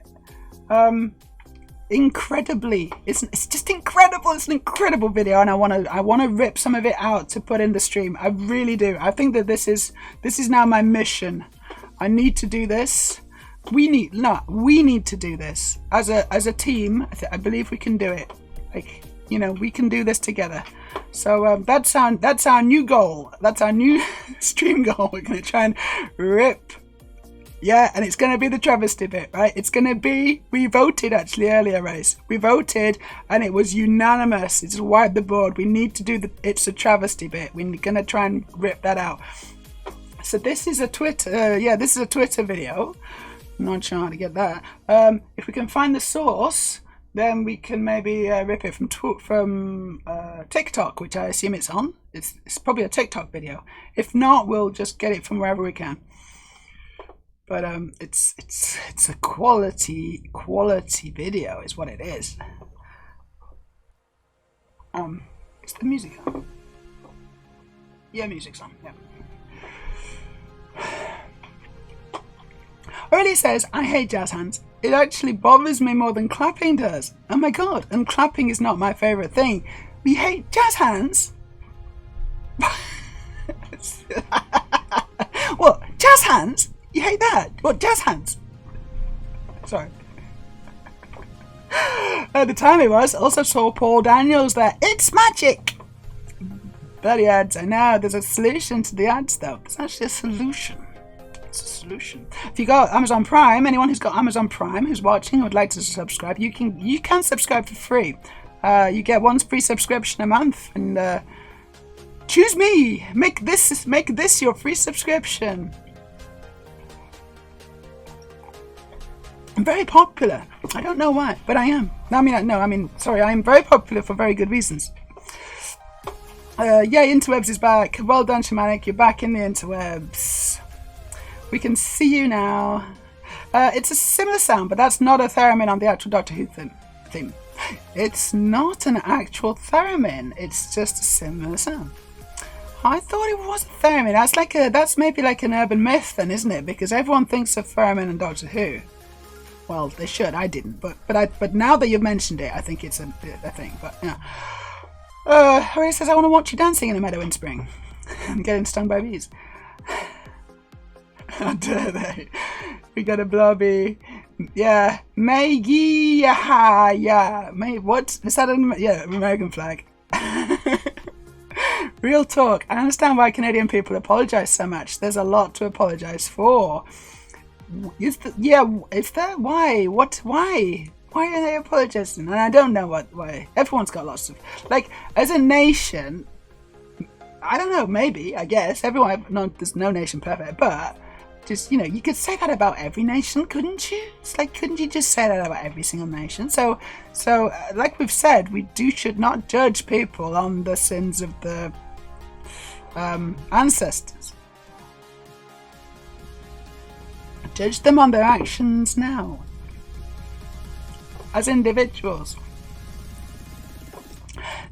Incredibly. It's just incredible. It's an incredible video, and I want to rip some of it out to put in the stream. I really do. I think that this is now my mission. I need to do this. we need to do this as a team. I believe we can do it. Like, you know, we can do this together. So that's our new goal. That's our new stream goal. We're going to try and rip. Yeah, and it's going to be the travesty bit, right? It's going to be, we voted actually earlier, Race. We voted and it was unanimous. It's wiped the board. We need to do it's a travesty bit. We're going to try and rip that out. So this is a Twitter, this is a Twitter video. I'm not sure how to get that. If we can find the source, then we can maybe rip it from TikTok, which I assume it's on. It's probably a TikTok video. If not, we'll just get it from wherever we can. But it's a quality video is what it is. Is the music on? Yeah, music's on. Yeah. Aurelia says, I hate jazz hands. It actually bothers me more than clapping does. Oh my god, and clapping is not my favourite thing. We hate jazz hands? What? Jazz hands? You hate that? What? Jazz hands? Sorry. At the time it was, also saw Paul Daniels there. It's magic! Bloody ads, I know. There's a solution to the ads though. There's actually a solution. It's a solution. If you got Amazon Prime, anyone who's got Amazon Prime who's watching and would like to subscribe, you can subscribe for free. You get one free subscription a month, and choose me. Make this your free subscription. I'm very popular. I don't know why, but I am. I am very popular for very good reasons. Interwebs is back. Well done, Shamanic. You're back in the interwebs. We can see you now. It's a similar sound, but that's not a theremin on the actual Doctor Who theme. It's not an actual theremin. It's just a similar sound. I thought it was a theremin. That's maybe like an urban myth, then, isn't it? Because everyone thinks of theremin and Doctor Who. Well, they should. I didn't, but now that you've mentioned it, I think it's a thing. But yeah. Harry says, I want to watch you dancing in a meadow in spring. I'm getting stung by bees. How dare they? We got a blobby. Yeah. Meja. Yeah. What? Is that an American flag? Real talk. I understand why Canadian people apologise so much. There's a lot to apologise for. Why? Why are they apologising? And I don't know why. Everyone's got lots of... Like, as a nation... I don't know, maybe, I guess. There's no nation perfect, but... Just, you could say that about every nation, couldn't you? It's like, couldn't you just say that about every single nation? So, like we've said, we should not judge people on the sins of the ancestors. Judge them on their actions now. As individuals.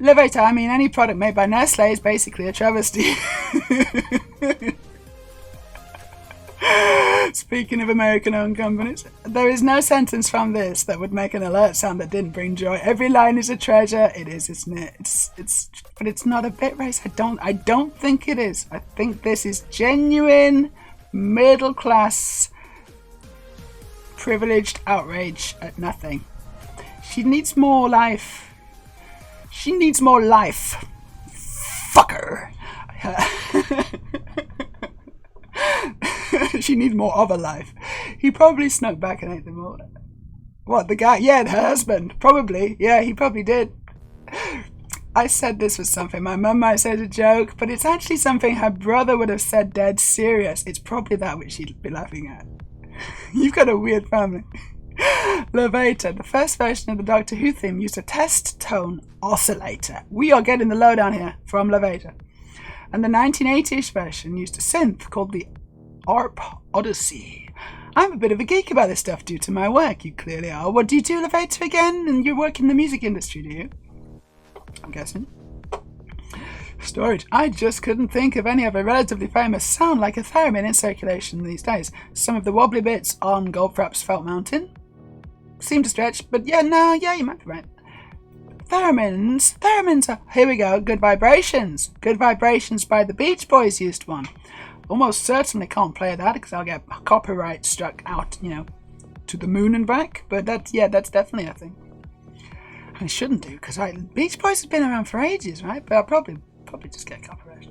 Levator, any product made by Nestle is basically a travesty. Speaking of American-owned companies, there is no sentence from this that would make an alert sound that didn't bring joy. Every line is a treasure. It is, isn't it? But it's not a bit race. I don't think it is. I think this is genuine middle class privileged outrage at nothing. She needs more life. She needs more life. Fucker. She needs more of a life. He probably snuck back and ate them all. What, the guy? Yeah, her husband. Probably. Yeah, he probably did. I said this was something my mum might say as a joke, but it's actually something her brother would have said dead serious. It's probably that which she'd be laughing at. You've got a weird family. Levator, the first version of the Doctor Who theme used a test tone oscillator. We are getting the lowdown here from Levator. And the 1980-ish version used a synth called the ARP Odyssey. I'm a bit of a geek about this stuff due to my work. You clearly are. What do you do, Levator, again? And you work in the music industry, do you? I'm guessing. Storage. I just couldn't think of any other relatively famous sound like a theremin in circulation these days. Some of the wobbly bits on Goldfrapp's Felt Mountain seem to stretch, but you might be right. Theremins are... Here we go. Good Vibrations. Good Vibrations by the Beach Boys used one. Almost certainly can't play that because I'll get copyright struck out, to the moon and back. But that's definitely a thing. I shouldn't do because Beach Boys has been around for ages, right? But I'll probably just get copyright.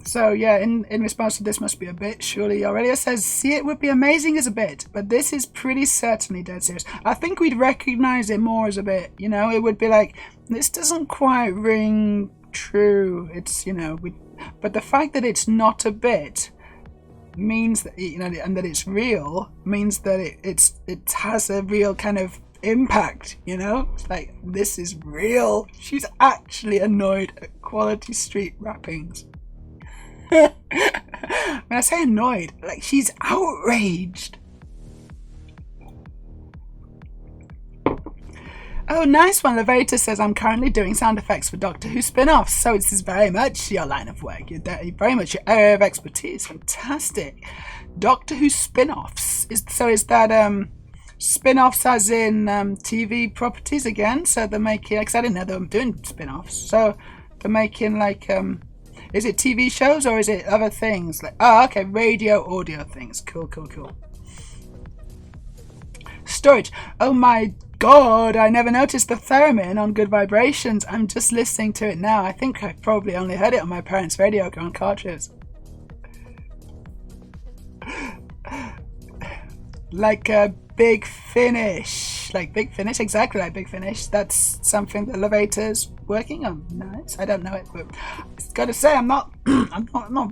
So yeah, in response to this must be a bit, surely Aurelia says, see, it would be amazing as a bit, but this is pretty certainly dead serious. I think we'd recognise it more as a bit, you know, it would be like, this doesn't quite ring true, it's, you know, but the fact that it's not a bit means that, you know, and that it's real, means that it has a real kind of impact, you know? It's like, this is real. She's actually annoyed at Quality Street wrappings. When I say annoyed, like she's outraged. Oh, nice one. Levata says, I'm currently doing sound effects for Doctor Who spin-offs, so this is very much your line of work. You're very much your area of expertise. Fantastic. Doctor Who spin-offs. Is that spin-offs as in TV properties again? So they're making, because I didn't know they were doing spin-offs. So they're making like is it TV shows or is it other things? Like, oh, okay, radio, audio things. Cool. Storage. Oh my god, I never noticed the theremin on Good Vibrations. I'm just listening to it now. I think I probably only heard it on my parents' radio on cartridges. Like a Big Finish. Like Big Finish, exactly like Big Finish. That's something that Levata's working on. Nice. I don't know it, but I've got to say I'm not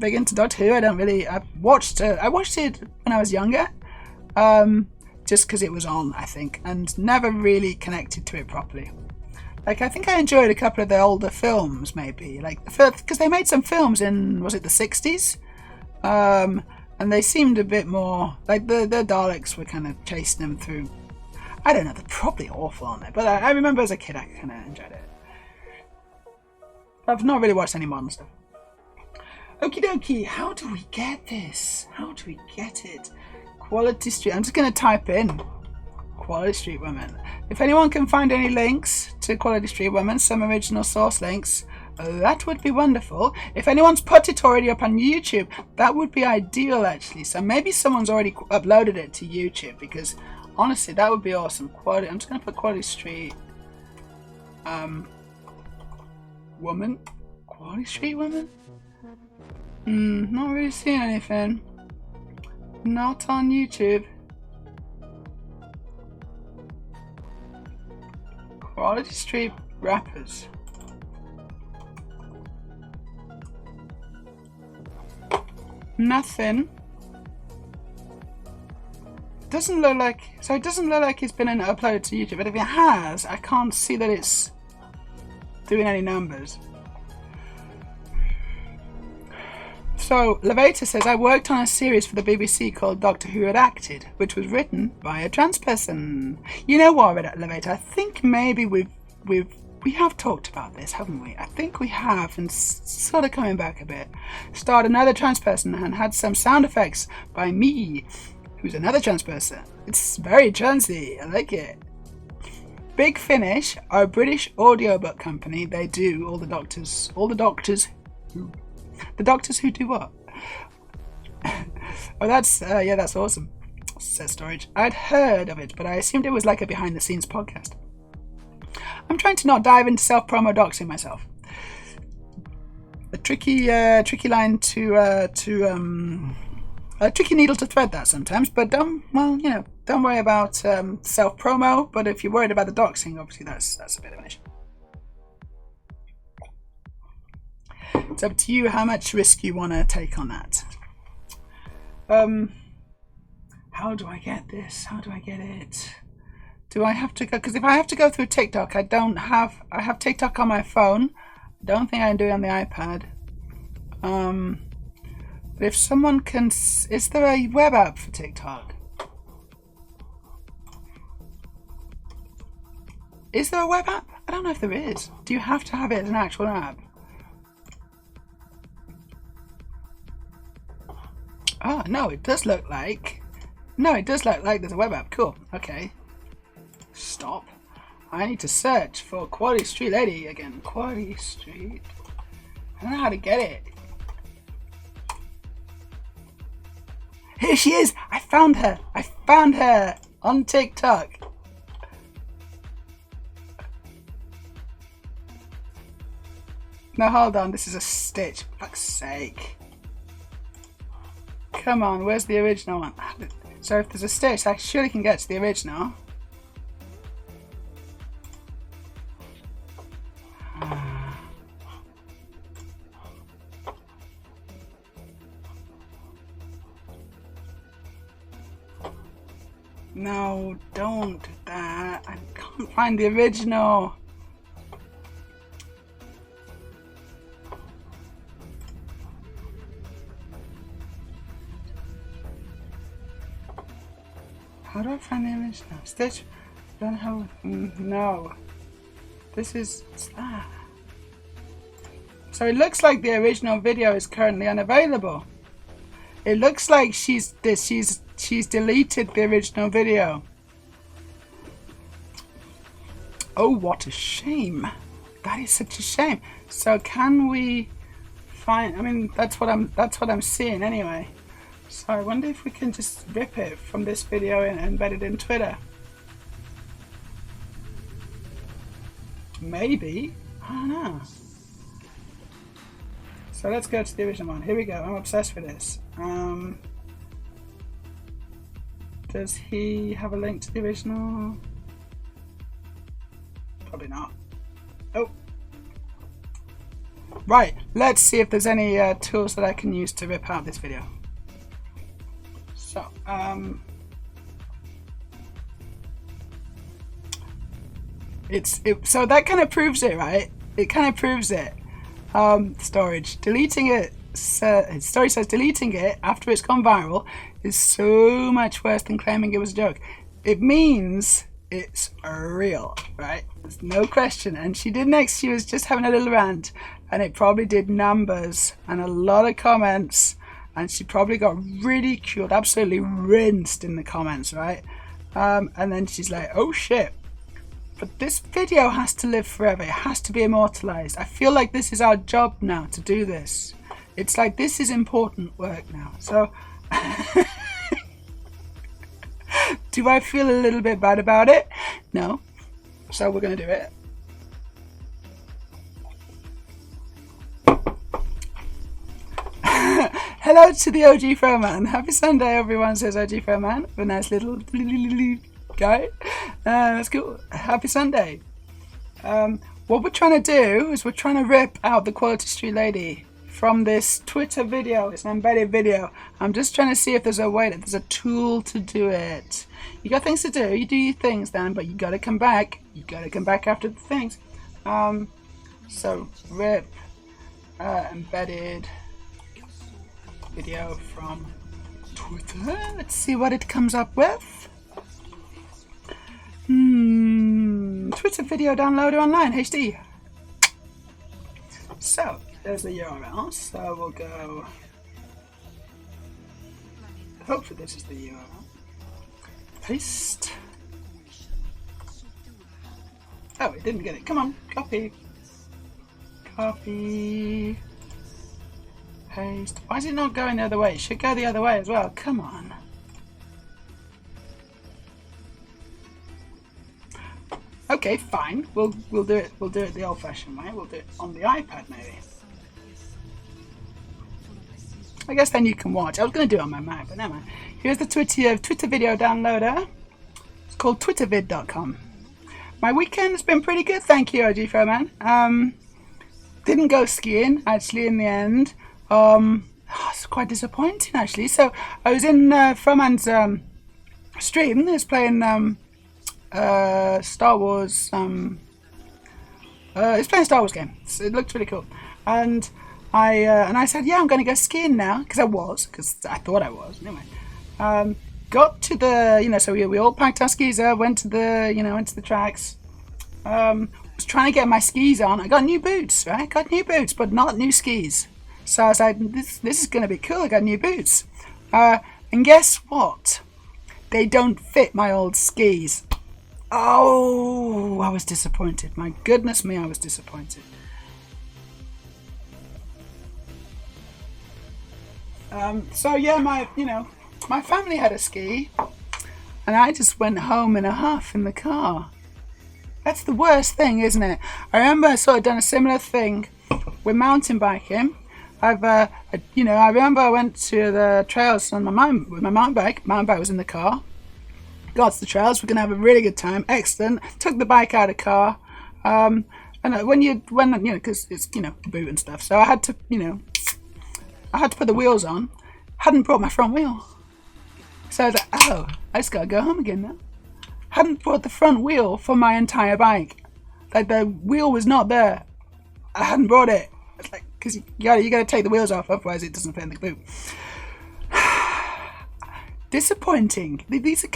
big into Doctor Who. I watched it when I was younger. Just because it was on, I think, and never really connected to it properly. Like, I think I enjoyed a couple of the older films, maybe, like because they made some films in, was it the 60s? And they seemed a bit more like the Daleks were kind of chasing them through. I don't know, they're probably awful, aren't they? But I remember as a kid I kind of enjoyed it. I've not really watched any modern stuff. Okie dokie, how do we get this? How do we get it? Quality Street. I'm just going to type in Quality Street Women. If anyone can find any links to Quality Street Women, some original source links, that would be wonderful. If anyone's put it already up on YouTube, that would be ideal actually. So maybe someone's already uploaded it to YouTube, because honestly that would be awesome. I'm just going to put Quality Street Woman. Quality Street Woman? Not really seeing anything. Not on YouTube. Quality Street Rappers. Nothing. Doesn't look like. So it doesn't look like it's been uploaded to YouTube. But if it has, I can't see that it's doing any numbers. So, Levata says, I worked on a series for the BBC called Doctor Who Had Acted, which was written by a trans person. You know what, Levata? I think maybe we have talked about this, haven't we? I think we have, and sort of coming back a bit. Starred another trans person and had some sound effects by me, who's another trans person. It's very transy. I like it. Big Finish are a British audiobook company. They do all the doctors who... The Doctors Who do what? Oh, that's awesome, says Storage. I'd heard of it, but I assumed it was like a behind-the-scenes podcast. I'm trying to not dive into self-promo doxing myself. A tricky line to a tricky needle to thread that sometimes, but don't worry about self-promo, but if you're worried about the doxing, obviously that's a bit of an issue. It's up to you how much risk you want to take on that. How do I get this? How do I get it? Do I have to go? Because if I have to go through TikTok, I have TikTok on my phone. I don't think I can do it on the iPad. But if someone can... Is there a web app for TikTok? Is there a web app? I don't know if there is. Do you have to have it as an actual app? Oh, no, it does look like... No, it does look like there's a web app. Cool. Okay. Stop. I need to search for Quality Street Lady again. Quality Street. I don't know how to get it. Here she is. I found her. I found her on TikTok. No, hold on. This is a stitch. For fuck's sake. Come on. Where's the original one? So if there's a stitch, I surely can get to the original. No, don't do that. I can't find the original. How do I find the original? Stitch? Don't have. No. This is. So it looks like the original video is currently unavailable. It looks like she's deleted the original video. Oh, what a shame. That is such a shame. So can we find, I mean, that's what I'm seeing anyway. So I wonder if we can just rip it from this video and embed it in Twitter. Maybe. I don't know. So let's go to the original one. Here we go. I'm obsessed with this. Does he have a link to the original? Probably not. Oh. Right. Let's see if there's any tools that I can use to rip out this video. So, so that kind of proves it, right? It kind of proves it. Storage. Deleting it. Story says deleting it after it's gone viral is so much worse than claiming it was a joke. It means it's real, right? There's no question. And she was just having a little rant, and it probably did numbers and a lot of comments, and she probably got ridiculed, absolutely rinsed in the comments, right? And then she's like, oh shit. But this video has to live forever. It has to be immortalized. I feel like this is our job now to do this. It's like this is important work now. So do I feel a little bit bad about it? No. So we're going to do it. Hello to the OG Froman. Happy Sunday, everyone, says OG Froman. A nice little guy. That's cool. Happy Sunday. What we're trying to do is we're trying to rip out the Quality Street Lady from this Twitter video, this embedded video. I'm just trying to see if there's a way, that there's a tool to do it. You got things to do, you do your things then, but you gotta come back. You gotta come back after the things. So rip embedded video from Twitter. Let's see what it comes up with. Twitter video downloader online HD. So there's the URL. So we'll go. Hopefully this is the URL. Paste. Oh, it didn't get it. Come on, copy. Copy. Paste. Why is it not going the other way? It should go the other way as well. Come on. Okay, fine. We'll do it. We'll do it the old-fashioned way. We'll do it on the iPad, maybe. I guess then you can watch. I was going to do it on my Mac, but never mind. Here's the Twitter video downloader. It's called twittervid.com. My weekend's been pretty good, thank you, OG Froman. Didn't go skiing actually in the end. It's quite disappointing actually. So I was in Froman's stream. He was playing Star Wars. He's playing a Star Wars game. So it looked really cool, and I said, yeah, I'm going to go skiing now, because I thought I was anyway. Got to the, so we all packed our skis up, went to the tracks. Was trying to get my skis on. I got new boots, right? Got new boots, but not new skis. So I was like, this is going to be cool. I got new boots, and guess what? They don't fit my old skis. Oh, I was disappointed. My goodness me, I was disappointed. So yeah, my family had a ski, and I just went home in a huff in the car. That's the worst thing, isn't it? I remember I sort of done a similar thing with mountain biking. I remember I went to the trails on with my mountain bike. Mountain bike was in the car. Got to the trails. We're gonna have a really good time. Excellent. Took the bike out of the car. And because it's boot and stuff. So I had to put the wheels on. Hadn't brought my front wheel. So I was like, oh, I just gotta go home again now. Hadn't brought the front wheel for my entire bike. Like the wheel was not there. I hadn't brought it. It's like, because you gotta take the wheels off, otherwise it doesn't fit in the boot. Disappointing. These are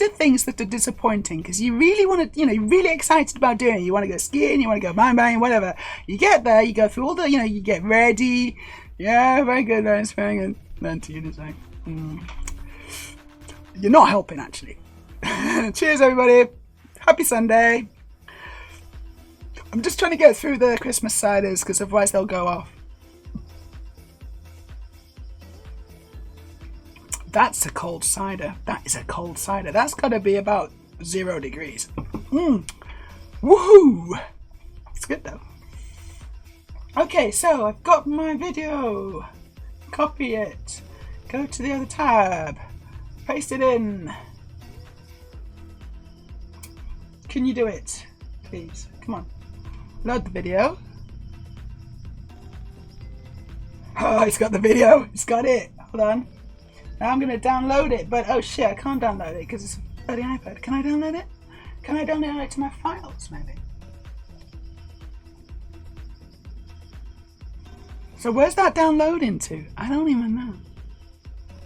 things that are disappointing because you really want to, you're really excited about doing it. You want to go skiing, you want to go mountain biking, whatever. You get there, you go through all the, you get ready. Yeah, very good, that's very good. Then to you, it's like, you're not helping actually. Cheers, everybody. Happy Sunday. I'm just trying to get through the Christmas ciders because otherwise they'll go off. That's a cold cider. That is a cold cider. That's got to be about 0 degrees. Woohoo! It's good though. Okay, so I've got my video. Copy it. Go to the other tab. Paste it in. Can you do it? Please. Come on. Load the video. Oh, it's got the video. It's got it. Hold on. Now I'm going to download it, but oh shit, I can't download it because it's a bloody iPad. Can I download it? Can I download it to my files, maybe? So where's that downloading to? I don't even know.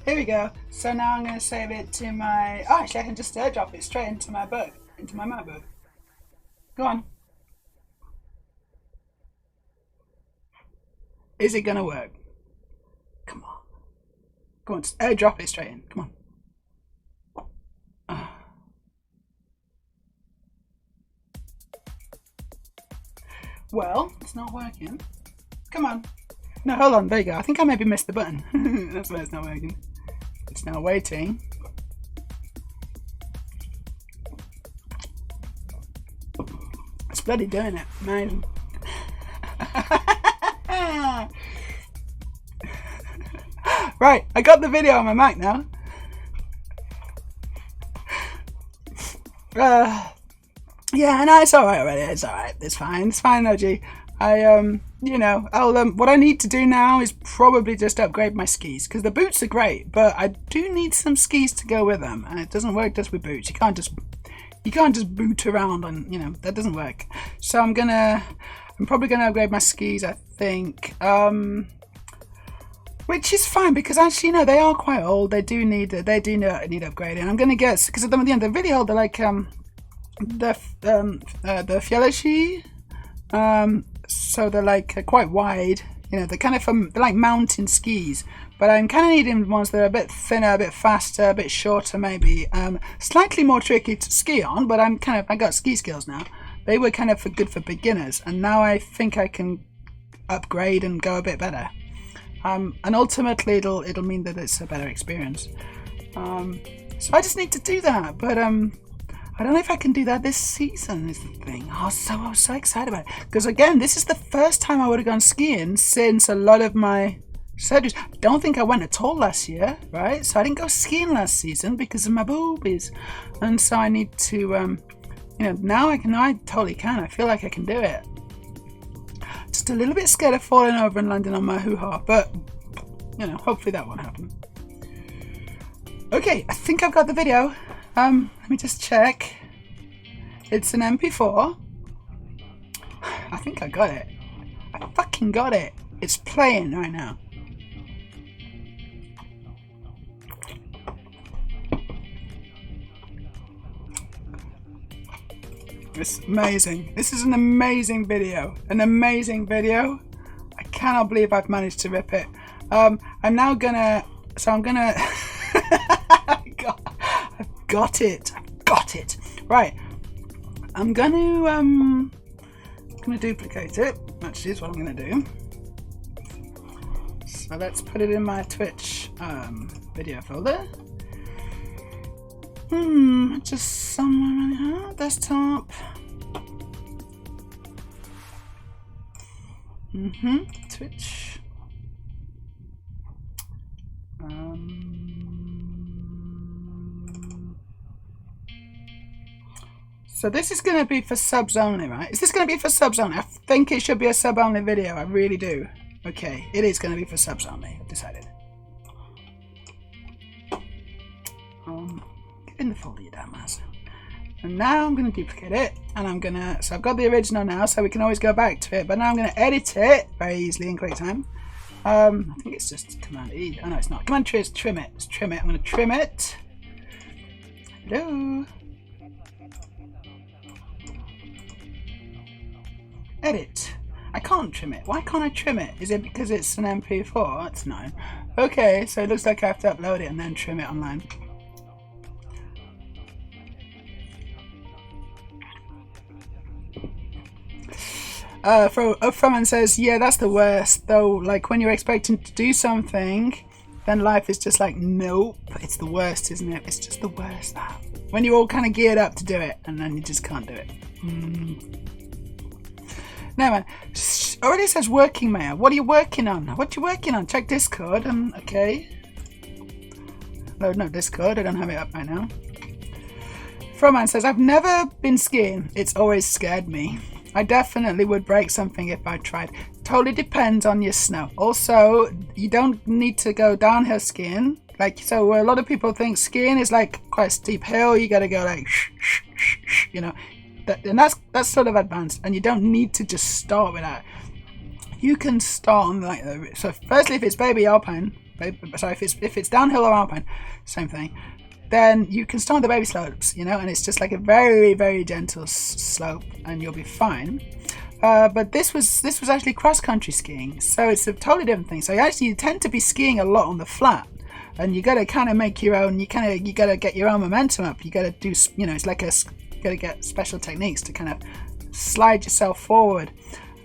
Here we go. So now I'm going to save it to my... Oh, actually I can just airdrop it straight into my book, into my MacBook. Go on. Is it going to work? Come on. Come on, just airdrop it straight in. Come on. Well, it's not working. Come on. No, hold on. There you go. I think I maybe missed the button. That's why it's not working. It's now waiting. It's bloody doing it. Amazing. Right, I got the video on my Mac now. Yeah, no, it's alright already. It's alright. It's fine. It's fine, OG. What I need to do now is probably just upgrade my skis because the boots are great, but I do need some skis to go with them, and it doesn't work just with boots. You can't just boot around on, that doesn't work. So I'm probably gonna upgrade my skis, I think. Which is fine because actually, they are quite old. They do need upgrading. I'm gonna guess because at the end of the video, they're like the Fielashi. So they're like quite wide. They're kind of they're like mountain skis. But I'm kind of needing ones that are a bit thinner, a bit faster, a bit shorter, maybe. Slightly more tricky to ski on. But I got ski skills now. They were kind of good for beginners, and now I think I can upgrade and go a bit better. And ultimately, it'll mean that it's a better experience. So I just need to do that, but I don't know if I can do that this season. Is the thing. I was so excited about it because again, this is the first time I would have gone skiing since a lot of my surgeries. I don't think I went at all last year, right? So I didn't go skiing last season because of my boobies, and so I need to, now I can. I totally can. I feel like I can do it. Just a little bit scared of falling over and landing on my hoo-ha, but hopefully that won't happen. Okay, I think I've got the video. Let me just check. It's an MP4. I think I got it. I fucking got it. It's playing right now. It's amazing. This is an amazing video. An amazing video. I cannot believe I've managed to rip it. I'm now gonna... So I'm gonna... I've got it. I've got it. Right. I'm gonna duplicate it. Actually, is what I'm gonna do. So let's put it in my Twitch video folder. Just somewhere in desktop. Twitch. So this is going to be for subs only, right? Is this going to be for subs only? I think it should be a sub only video. I really do. Okay, it is going to be for subs only. I've decided. Get in the folder, you dumbass. And now I'm going to duplicate it, and I'm going to. So I've got the original now, so we can always go back to it. But now I'm going to edit it very easily in QuickTime. I think it's just Command E. Oh no, it's not. Command is trim it. Let's trim it. I'm going to trim it. Hello. Edit. I can't trim it. Why can't I trim it? Is it because it's an MP4? That's no. Okay, so it looks like I have to upload it and then trim it online. Froman says, yeah, that's the worst. Though, like when you're expecting to do something, then life is just like, nope. It's the worst, isn't it? It's just the worst. When you're all kind of geared up to do it and then you just can't do it. No man, already says working, Meja. What are you working on? What are you working on? Check Discord. Okay. No, Discord. I don't have it up right now. Froman says, I've never been skiing. It's always scared me. I definitely would break something if I tried. Totally depends on your snow. Also, you don't need to go downhill skiing. Like, so a lot of people think skiing is like quite a steep hill. You gotta go like, you know. And that's sort of advanced, and you don't need to just start with that. You can start on like so. Firstly, if it's baby alpine, if it's downhill or alpine, same thing. Then you can start on the baby slopes, you know, and it's just like a very, very gentle slope, and you'll be fine. But this was actually cross country skiing, so it's a totally different thing. So you tend to be skiing a lot on the flat, and you got to kind of make your own. You got to get your own momentum up. You got to do, you know, it's like got to get special techniques to kind of slide yourself forward,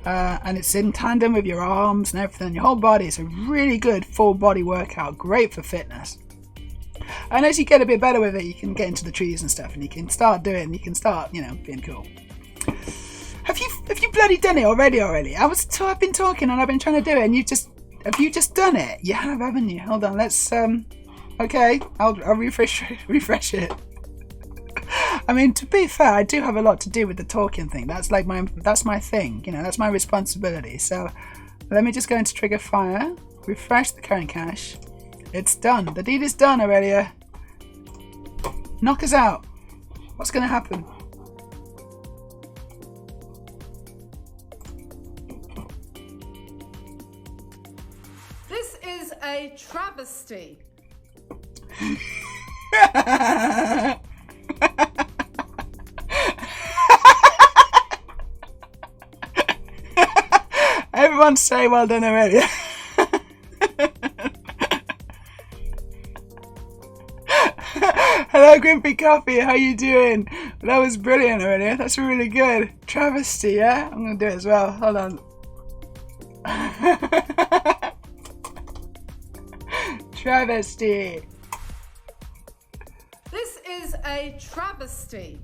and it's in tandem with your arms and everything. Your whole body is a really good full body workout, great for fitness. And as you get a bit better with it, you can get into the trees and stuff, and you can start doing. You can start, you know, being cool. Have you bloody done it already? I've been talking and I've been trying to do it, and have you just done it? You have, haven't you? Hold on, let's okay, I'll refresh it. I mean, to be fair, I do have a lot to do with the talking thing. That's my thing, you know, that's my responsibility. So let me just go into Trigger Fire, refresh the current cache. It's done. The deed is done, Aurelia. Knock us out. What's going to happen? This is a travesty. Everyone say well done, Aurelia. Hello, Grimpy Coffee. How you doing? That was brilliant, Aurelia. That's really good. Travesty, yeah? I'm gonna do it as well. Hold on. Travesty. This is a travesty.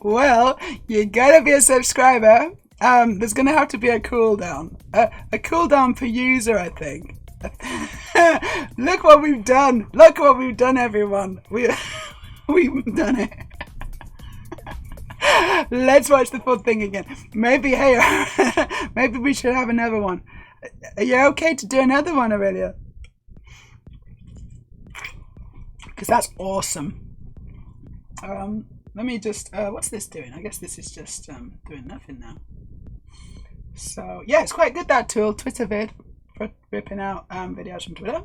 Well, you gotta be a subscriber. There's gonna have to be a cooldown. A cooldown per user, I think. Look what we've done. Look what we've done, everyone. We've done it. Let's watch the full thing again. Maybe, hey, maybe we should have another one. Are you okay to do another one, Aurelia? Because that's awesome. Let me just, what's this doing? I guess this is just doing nothing now. So, yeah, it's quite good, that tool. Twitter vid, for ripping out videos from Twitter.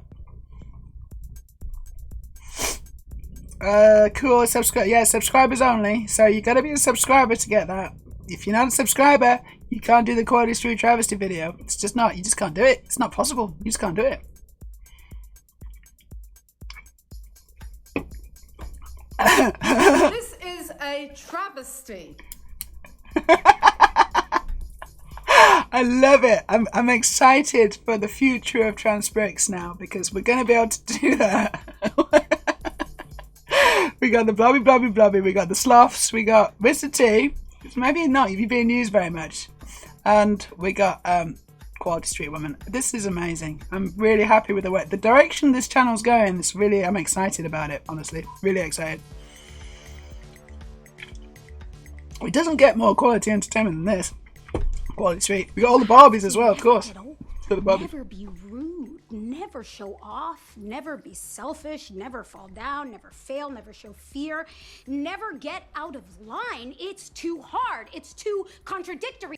Cool, subscribe. Yeah, subscribers only. So you gotta be a subscriber to get that. If you're not a subscriber, you can't do the Quality Street Travesty video. It's just not, you just can't do it. It's not possible. You just can't do it. This is a travesty. I love it. I'm excited for the future of Transbricks now because we're going to be able to do that. We got the blobby blobby blobby, we got the sloths, we got Mr. T, which maybe not being used very much, and we got Quality Street Woman. This is amazing. I'm really happy with the direction this channel's going. I'm excited about it, honestly. Really excited. It doesn't get more quality entertainment than this. Quality Street. We got all the Barbies as well, of course. Got the Barbies. Never be rude, never show off, never be selfish, never fall down, never fail, never show fear, never get out of line. It's too hard, it's too contradictory.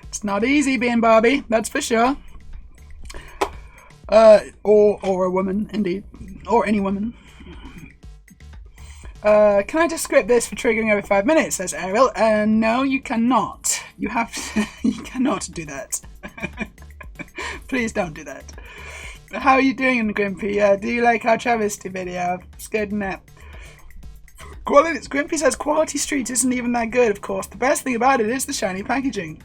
It's not easy being Barbie, that's for sure. Or a woman, indeed. Or any woman. Can I just script this for triggering every 5 minutes, says Ariel. No, you cannot. You have to, you cannot do that. Please don't do that. How are you doing, Grimpy? Do you like our travesty video? It's good, isn't Grimpy says Quality Street isn't even that good, of course. The best thing about it is the shiny packaging.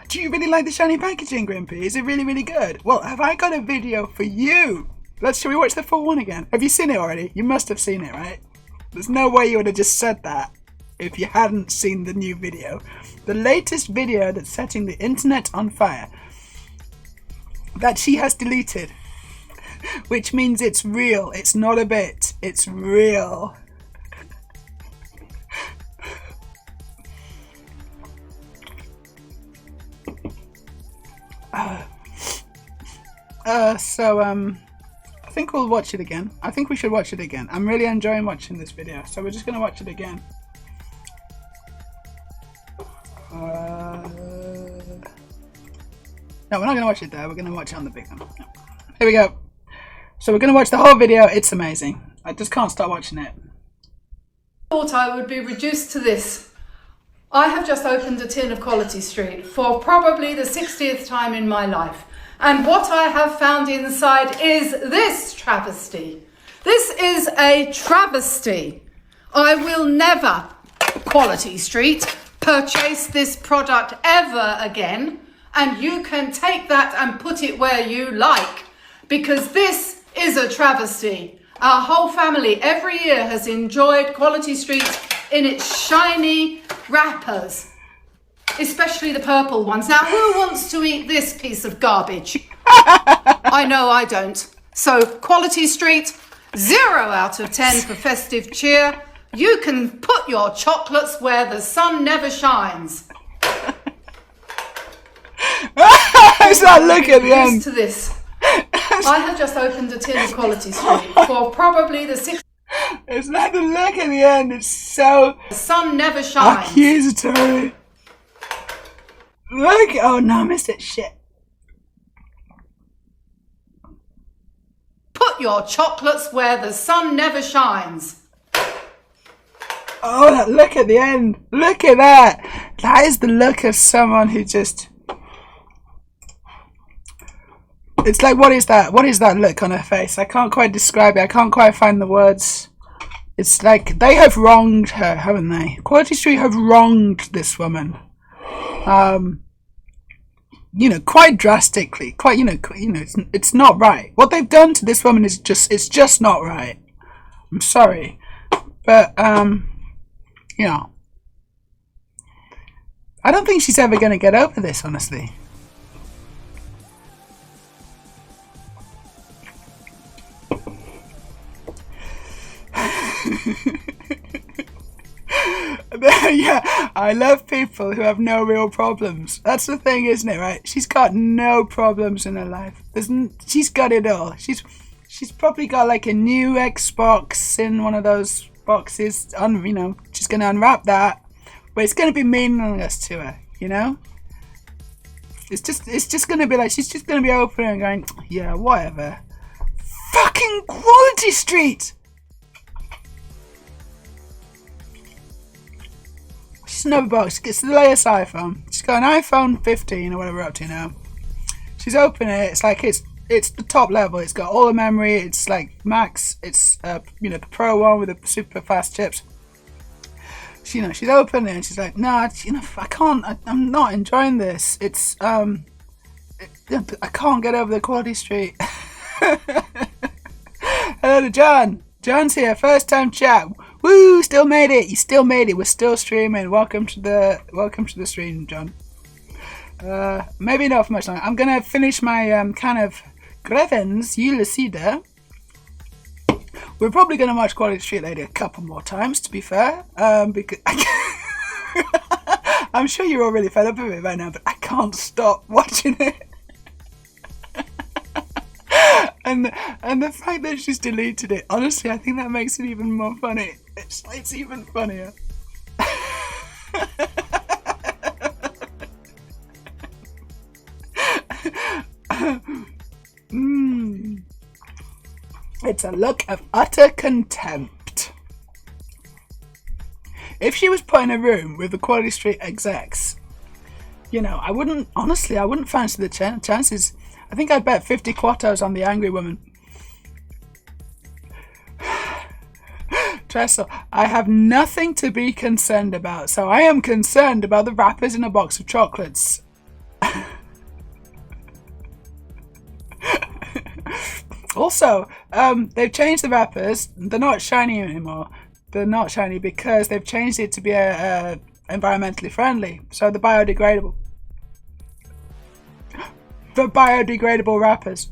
Do you really like the shiny packaging, Grimpy? Is it really, really good? Well, have I got a video for you? Shall we watch the full one again? Have you seen it already? You must have seen it, right? There's no way you would have just said that if you hadn't seen the new video. The latest video that's setting the internet on fire. That she has deleted. Which means it's real. It's not a bit. It's real. I think we'll watch it again. I think we should watch it again. I'm really enjoying watching this video, so we're just going to watch it again. No, we're not going to watch it there. We're going to watch it on the big one. No. Here we go. So we're going to watch the whole video. It's amazing. I just can't stop watching it. I thought I would be reduced to this. I have just opened a tin of Quality Street for probably the 60th time in my life. And what I have found inside is this travesty. This is a travesty. I will never, Quality Street, purchase this product ever again. And you can take that and put it where you like. Because this is a travesty. Our whole family every year has enjoyed Quality Street in its shiny wrappers. Especially the purple ones. Now, who wants to eat this piece of garbage? I know I don't. So, Quality Street, 0 out of 10 for festive cheer. You can put your chocolates where the sun never shines. It's that look at the end. To this. I have just opened a tin of Quality Street for probably the 6th. It's like the look at the end. It's so... The sun never shines. Accusatory. Look! Oh no, I missed it. Shit. Put your chocolates where the sun never shines. Oh, that look at the end. Look at that. That is the look of someone who just... It's like, what is that? What is that look on her face? I can't quite describe it. I can't quite find the words. It's like they have wronged her, haven't they? Quality Street have wronged this woman. You know, quite drastically. Quite, you know, it's not right. What they've done to this woman is it's just not right. I'm sorry, but you know, I don't think she's ever going to get over this, honestly. Yeah, I love people who have no real problems. That's the thing, isn't it, right? She's got no problems in her life. She's got it all. She's probably got like a new Xbox in one of those boxes. You know, she's gonna unwrap that, but it's gonna be meaningless to her. You know, it's just gonna be like she's just gonna be opening and going, yeah, whatever. Fucking Quality Street. She's another box. It's the latest iPhone. She's got an iPhone 15 or whatever we're up to now. She's opening it. It's like it's it's the top level. It's got all the memory. It's like max. It's the Pro one with the super fast chips. She's open and she's like, no, I can't. I'm not enjoying this. It's I can't get over the quality street. Hello to John. John's here, first time chat. Woo! Still made it. You still made it. We're still streaming. Welcome to the stream, John. Maybe not for much longer. I'm gonna finish my kind of Grevens Ulyssida. We're probably gonna watch Quality Street Lady a couple more times, to be fair. Because I'm sure you're all really fed up with it right now, but I can't stop watching it. And the fact that she's deleted it, honestly, I think that makes it even more funny. It's even funnier. It's a look of utter contempt. If she was put in a room with the Quality Street execs, I wouldn't fancy the chances. I think I'd bet 50 quatos on the angry woman. Tressel, I have nothing to be concerned about, so I am concerned about the wrappers in a box of chocolates. Also, they've changed the wrappers. They're not shiny anymore. They're not shiny because they've changed it to be environmentally friendly, so they're biodegradable. The biodegradable wrappers.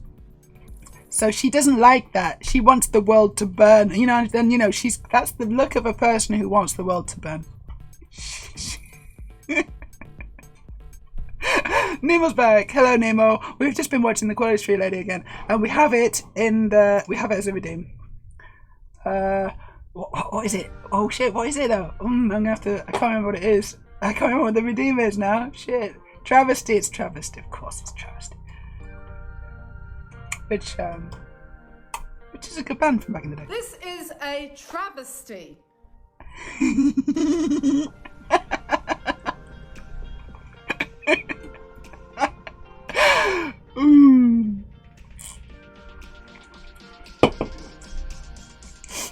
So she doesn't like that. She wants the world to burn. That's the look of a person who wants the world to burn. Nemo's back. Hello, Nemo. We've just been watching the Quality Street Lady again, and we have it as a redeem. What is it? Oh shit! What is it though? I'm gonna have to. I can't remember what it is. I can't remember what the redeem is now. Shit. Travesty. It's Travesty. Of course, it's Travesty. Which is a good band from back in the day. This is a travesty.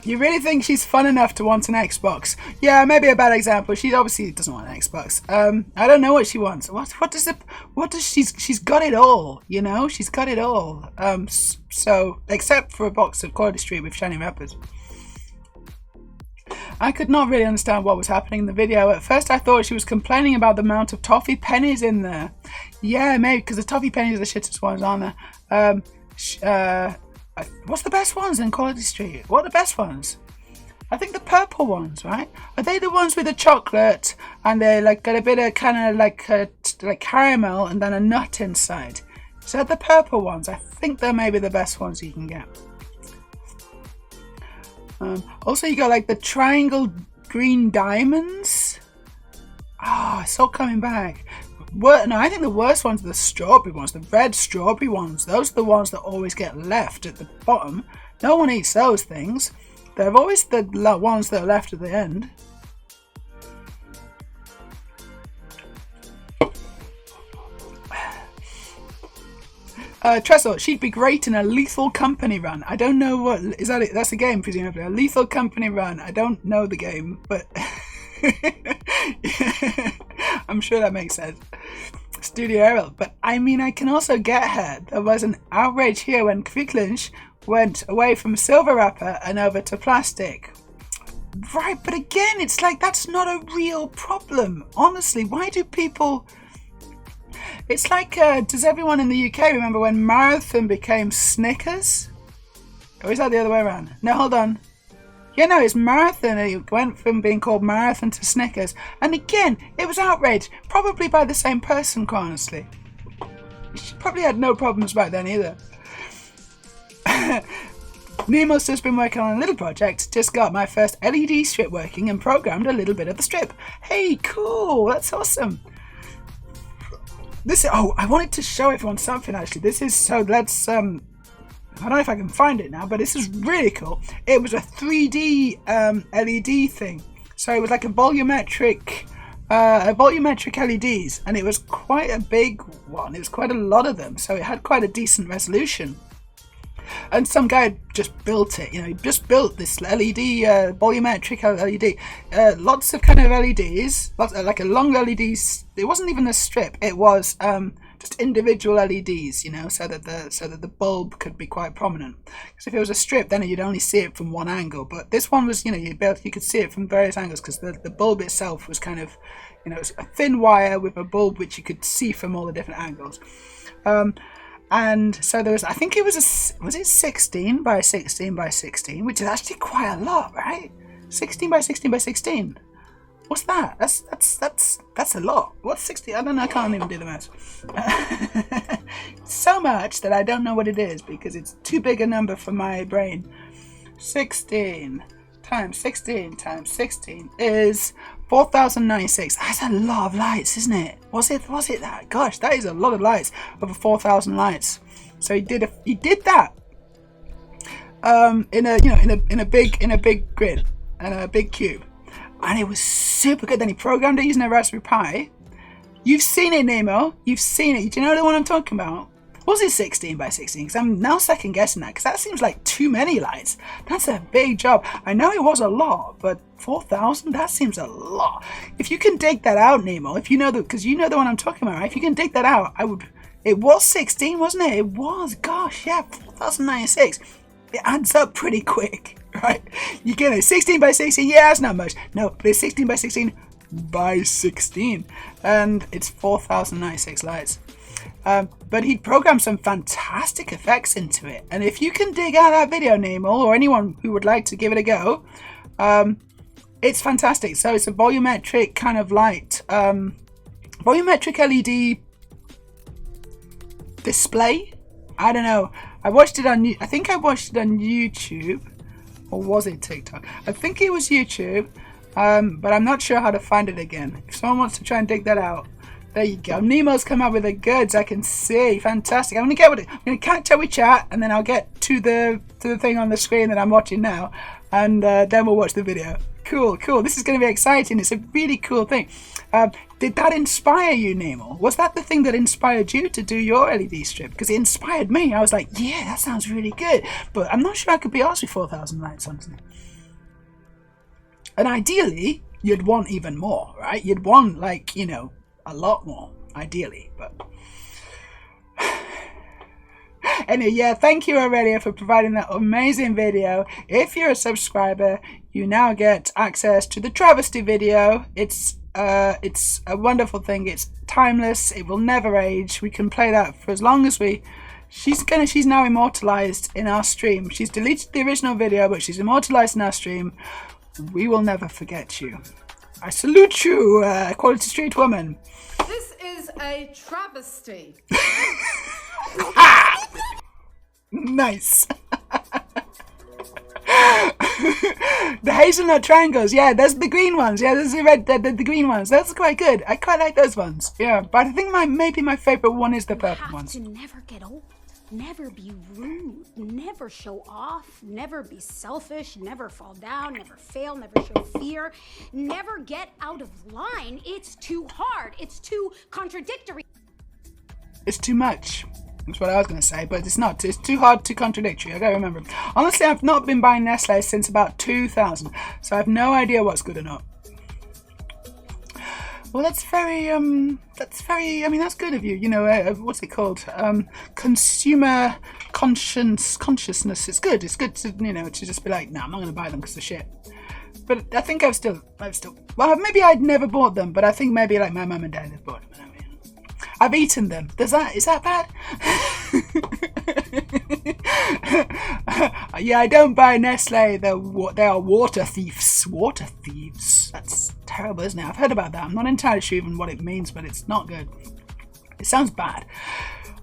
You really think she's fun enough to want an Xbox? Yeah, maybe a bad example. She obviously doesn't want an Xbox. I don't know what she wants. She's got it all, She's got it all. So, except for a box of Quality Street with shiny wrappers. I could not really understand what was happening in the video. At first I thought she was complaining about the amount of toffee pennies in there. Yeah, maybe, because the toffee pennies are the shittest ones, aren't there? What's the best ones in Quality Street? What are the best ones? I think the purple ones, right? Are they the ones with the chocolate and they got a bit of kind of like caramel and then a nut inside? Is that the purple ones? I think they're maybe the best ones you can get. Also, you got the triangle green diamonds. It's all coming back. I think the worst ones are the strawberry ones, the red strawberry ones. Those are the ones that always get left at the bottom. No one eats those things. They're always the ones that are left at the end. Tressel, she'd be great in a Lethal Company run. I don't know what is that. That's a game, presumably. A Lethal Company run. I don't know the game, but I'm sure that makes sense. Studio Errol, but I can also get her. There was an outrage here when Kviklinch went away from silver wrapper and over to plastic. Right, but again, it's that's not a real problem. Honestly, why do people... It's does everyone in the UK remember when Marathon became Snickers? Or is that the other way around? No, hold on. Yeah, no, it's Marathon. It went from being called Marathon to Snickers. And again, it was outrage. Probably by the same person, quite honestly. She probably had no problems back then either. Nemo's just been working on a little project. Just got my first LED strip working and programmed a little bit of the strip. Hey, cool. That's awesome. I wanted to show everyone something actually. Let's I don't know if I can find it now, but this is really cool. It was a 3D LED thing. So it was like a volumetric volumetric LEDs, and it was quite a big one. It was quite a lot of them, so it had quite a decent resolution. And some guy just built it, he just built this LED, volumetric LED, lots of kind of LEDs, like a long LEDs. It wasn't even a strip, it was just individual LEDs, so that the bulb could be quite prominent. Because if it was a strip, then you'd only see it from one angle. But this one was, you could see it from various angles, because the bulb itself was kind of, it was a thin wire with a bulb which you could see from all the different angles. And so there was, I think it was it 16 by 16 by 16, which is actually quite a lot, right? 16 by 16 by 16. What's that? That's a lot. What's 60? I don't know. I can't even do the maths. So much that I don't know what it is because it's too big a number for my brain. 16 times 16 times 16 is 4,096. That's a lot of lights, isn't it? Was it that? Gosh, that is a lot of lights. Over 4,000 lights. So he did that. In a big grid and a big cube. And it was super good. Then he programmed it using a Raspberry Pi. You've seen it, Nemo. You've seen it. Do you know the one I'm talking about? Was it 16 by 16? Because I'm now second guessing that. Because that seems like too many lights. That's a big job. I know it was a lot, but 4,000? That seems a lot. If you can dig that out, Nemo, because you know the one I'm talking about, right? If you can dig that out, I would. It was 16, wasn't it? It was. Gosh, yeah, 4,096. It adds up pretty quick. Right, you get it. 16 by 16, yeah, that's not much. No, but it's 16 by 16 by 16, and it's 4,096 lights. But he programmed some fantastic effects into it, and if you can dig out that video, Nemo, or anyone who would like to give it a go, it's fantastic. So it's a volumetric kind of light, volumetric LED display. I don't know. I think I watched it on YouTube. Or was it TikTok? I think it was YouTube, but I'm not sure how to find it again. If someone wants to try and dig that out, there you go. Nemo's come up with the goods. I can see. Fantastic. I'm gonna catch up with chat, and then I'll get to the thing on the screen that I'm watching now, and then we'll watch the video. Cool. This is going to be exciting. It's a really cool thing. Did that inspire you, Nemo? Was that the thing that inspired you to do your LED strip? Because it inspired me. I was like, yeah, that sounds really good. But I'm not sure I could be asked with 4,000 lights, honestly. And ideally, you'd want even more, right? You'd want, a lot more, ideally. But anyway, yeah, thank you, Aurelia, for providing that amazing video. If you're a subscriber, you now get access to the travesty video. It's a wonderful thing. It's timeless. It will never age. We can play that for as long as she's now immortalized in our stream. She's deleted the original video, but she's immortalized in our stream. We will never forget you. I salute you, Quality Street Woman. This is a travesty. Nice. The hazelnut triangles, yeah, those are the green ones. Yeah, those are the green ones. Those are quite good. I quite like those ones. Yeah, but I think maybe my favorite one is the purple ones. You have to never get old. Never be rude. Never show off. Never be selfish. Never fall down. Never fail. Never show fear. Never get out of line. It's too hard. It's too contradictory. It's too much. That's what I was going to say, but it's not. It's too hard, too contradictory. I don't remember. Honestly, I've not been buying Nestle since about 2000, so I have no idea what's good or not. Well, that's very, I mean, that's good of you. What's it called? Consumer consciousness. It's good to, to just be like, no, I'm not going to buy them because they're shit. But I think I've still, well, maybe I'd never bought them, but I think maybe like my mum and dad have bought them. I've eaten them. Is that bad? Yeah, I don't buy Nestle. They are water thieves. Water thieves. That's terrible, isn't it? I've heard about that. I'm not entirely sure even what it means, but it's not good. It sounds bad.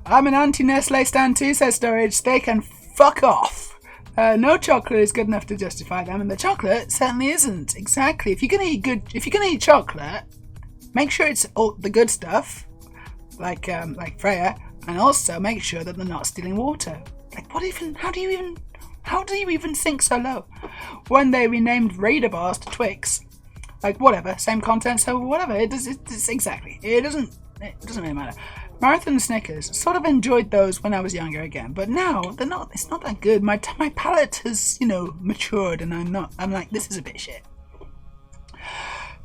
I'm an anti-Nestle stan too, says Storage. They can fuck off. No chocolate is good enough to justify them, and the chocolate certainly isn't. Exactly. If you're gonna eat chocolate, make sure it's all the good stuff. Like Freya, and also make sure that they're not stealing water. Like, how do you even think so low? When they renamed Raider bars to Twix, Like whatever, same content, so whatever. It's exactly. It doesn't really matter. Marathon Snickers, sort of enjoyed those when I was younger again, but now they're not. It's not that good. My palate has, you know, matured, and I'm like, this is a bit shit.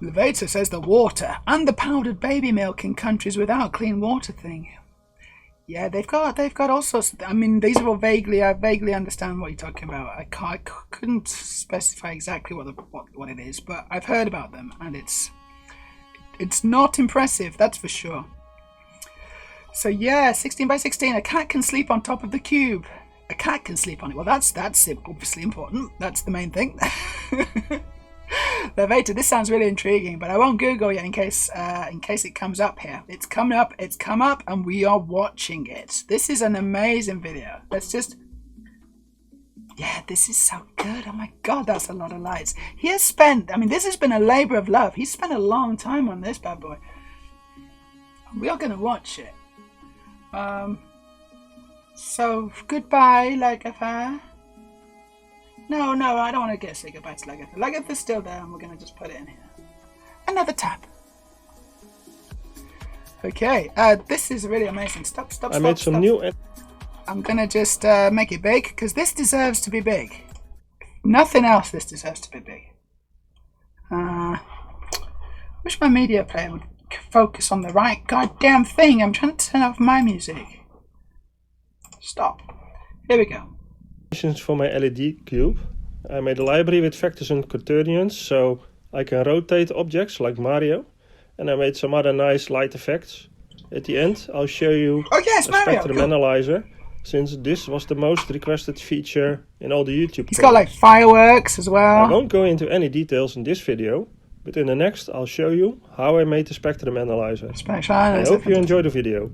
Levator says the water and the powdered baby milk in countries without clean water thing. Yeah, they've got all sorts. I mean, these are all I vaguely understand what you're talking about. I couldn't specify exactly what it is, but I've heard about them, and it's not impressive, that's for sure. So yeah, 16 by 16. A cat can sleep on top of the cube. A cat can sleep on it. Well, that's obviously important. That's the main thing. Levator, this sounds really intriguing, but I won't Google it in case it comes up here. It's come up, and we are watching it. This is an amazing video. Yeah, this is so good. Oh my god, that's a lot of lights. He has spent, I mean, this has been a labor of love. He's spent a long time on this bad boy. We are going to watch it. So, goodbye, Lagatha. No, I don't want to say goodbye to Lagatha. Lagatha's still there, and we're going to just put it in here. Another tap. Okay, this is really amazing. Stop. I made some new... I'm going to just make it big, because this deserves to be big. Nothing else, this deserves to be big. Wish my media player would focus on the right goddamn thing. I'm trying to turn off my music. Stop. Here we go. For my LED cube. I made a library with vectors and quaternions, so I can rotate objects like Mario. And I made some other nice light effects. At the end, I'll show you a spectrum analyzer, since this was the most requested feature in all the YouTube He's got like fireworks as well. I won't go into any details in this video, but in the next I'll show you how I made the spectrum analyzer. I hope you enjoy the video.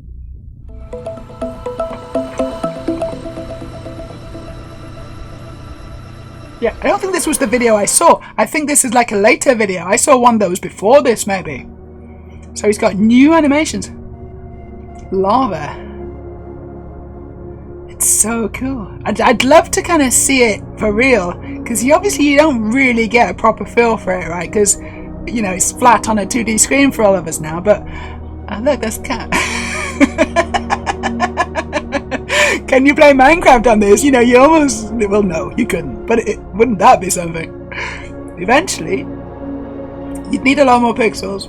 Yeah, I don't think this was the video I saw. I think this is like a later video. I saw one that was before this, maybe. So he's got new animations. Lava. It's so cool. I'd love to kind of see it for real, because you don't really get a proper feel for it, right? Because, you know, it's flat on a 2D screen for all of us now, but look, there's a cat. Can you play Minecraft on this? You know, you almost... Well, no, you couldn't. But wouldn't that be something? Eventually, you'd need a lot more pixels.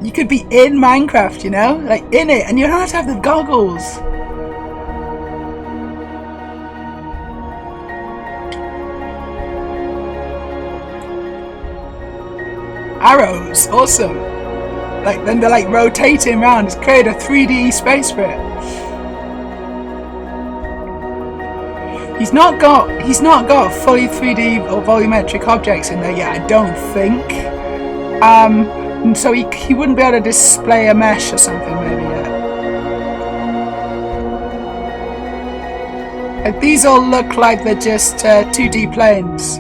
You could be in Minecraft, you know? Like, in it. And you don't have to have the goggles. Arrows. Awesome. Like, then they're like rotating around. It's created a 3D space for it. He's not got fully 3D or volumetric objects in there yet, I don't think. So he wouldn't be able to display a mesh or something maybe yet. Like, these all look like they're just 2D planes.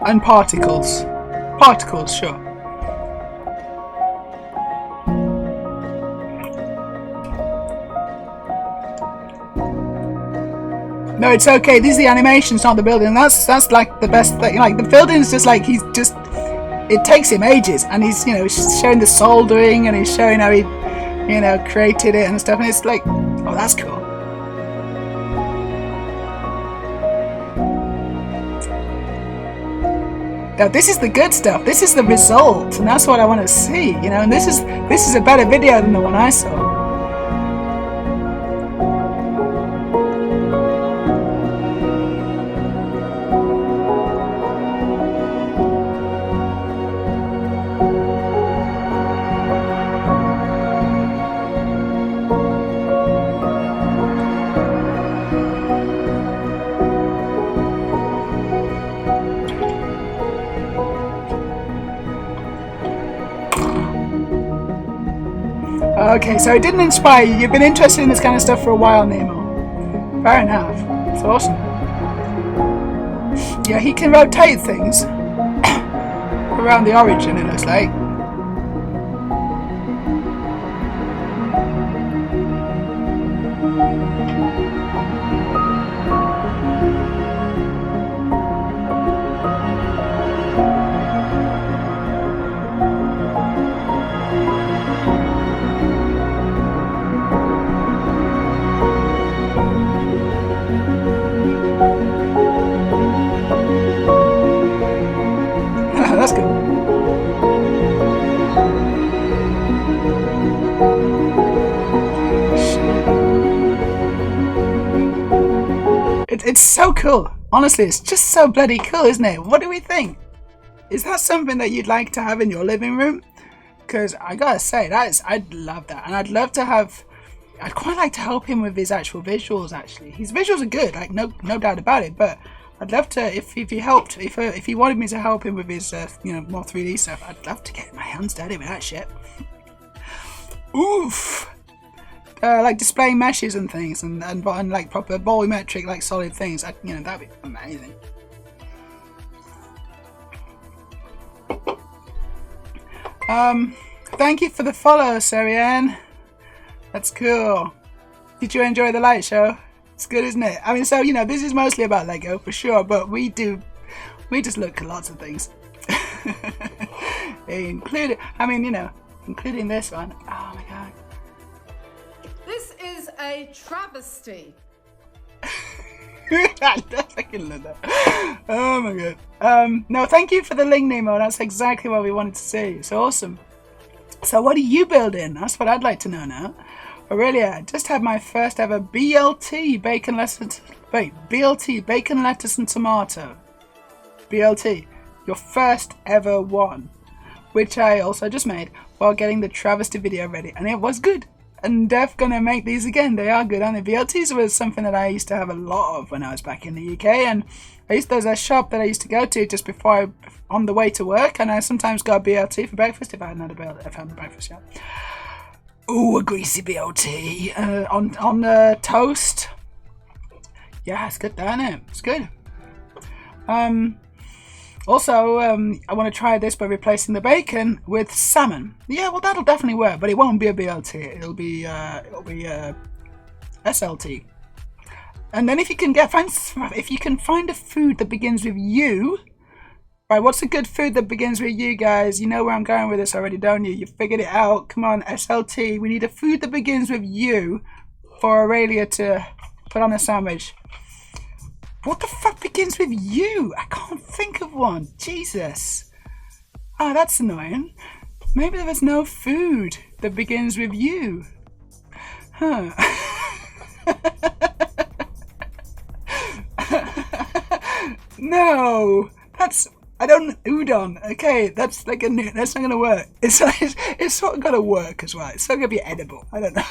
And particles. Particles, sure. No, it's okay. These are the animations, not the building. That's like the best thing. Like, the building's just like, it takes him ages, and he's, you know, showing the soldering, and he's showing how he, you know, created it and stuff, and it's like, oh, that's cool. Now, this is the good stuff. This is the result, and that's what I want to see, you know. And this is a better video than the one I saw. Okay, so it didn't inspire you. You've been interested in this kind of stuff for a while, Nemo. Fair enough. It's awesome. Yeah, he can rotate things around the origin, it looks like. It's so cool. Honestly, it's just so bloody cool, isn't it? What do we think? Is that something that you'd like to have in your living room? Because I gotta say, I'd love that. And I'd quite like to help him with his actual visuals, actually. His visuals are good, like no doubt about it, but I'd love to, if he helped, if he wanted me to help him with his, more 3D stuff, I'd love to get my hands dirty with that shit. Oof! Like displaying meshes and things, and like proper volumetric, like solid things. That'd be amazing. Thank you for the follow, Sarianne. That's cool. Did you enjoy the light show? It's good, isn't it? I mean, so this is mostly about Lego for sure, but we just look at lots of things, including this one. Oh my god. This is a travesty. I fucking love that. Oh my god. No, thank you for the link, Nemo. That's exactly what we wanted to see. It's awesome. So what are you building? That's what I'd like to know now. Aurelia, I just had my first ever BLT bacon lettuce. Wait, BLT bacon lettuce and tomato. BLT, your first ever one, which I also just made while getting the travesty video ready, and it was good. And Def gonna make these again. They are good, aren't they? BLTs was something that I used to have a lot of when I was back in the UK, and there's a shop that I used to go to just before on the way to work, and I sometimes got a BLT for breakfast if I hadn't had breakfast yet. Ooh, a greasy BLT on toast. Yeah, it's good, isn't it? It's good. Also, I want to try this by replacing the bacon with salmon. Yeah, well, that'll definitely work, but it won't be a BLT. It'll be SLT. And then if you can find a food that begins with U. Right, what's a good food that begins with U, guys? You know where I'm going with this already, don't you? You figured it out. Come on, SLT. We need a food that begins with U for Aurelia to put on a sandwich. What the fuck begins with U? I can't think of one. Jesus. Oh, that's annoying. Maybe there is no food that begins with U. Huh. No. Udon. Okay, that's not gonna work. It's sort of gotta work as well. It's not gonna be edible. I don't know.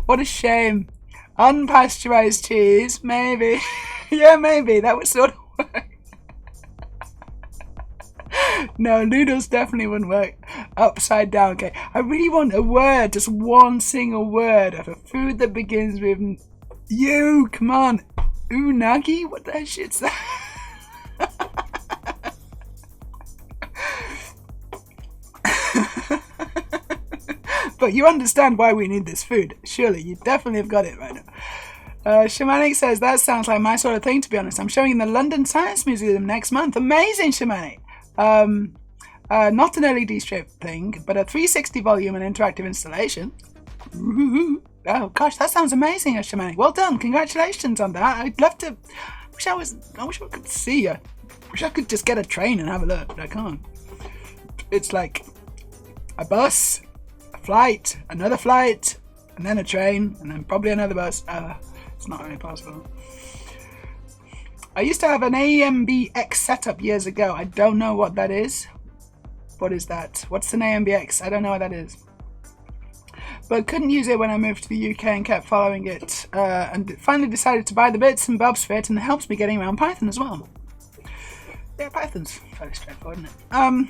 What a shame. Unpasteurized cheese, maybe. Yeah, maybe that would sort of work. No, noodles definitely wouldn't work. Upside down. Okay, I really want a word, just one single word of a food that begins with U. Come on, unagi. What the shit's that? But you understand why we need this food. Surely, you definitely have got it right now. Shamanic says, that sounds like my sort of thing, to be honest. I'm showing in the London Science Museum next month. Amazing, Shamanic. Not an LED strip thing, but a 360 volume and interactive installation. Ooh. Oh, gosh, that sounds amazing, Shamanic. Well done. Congratulations on that. I'd love to... I wish I could see you. Wish I could just get a train and have a look, but I can't. It's like a bus, a flight, another flight, and then a train, and then probably another bus. It's not really possible. I used to have an AMBX setup years ago. I don't know what that is. What is that? What's an AMBX? I don't know what that is. But couldn't use it when I moved to the UK and kept following it. And finally decided to buy the bits and bobs for it, and it helps me getting around Python as well. Yeah, Python's fairly straightforward, isn't it?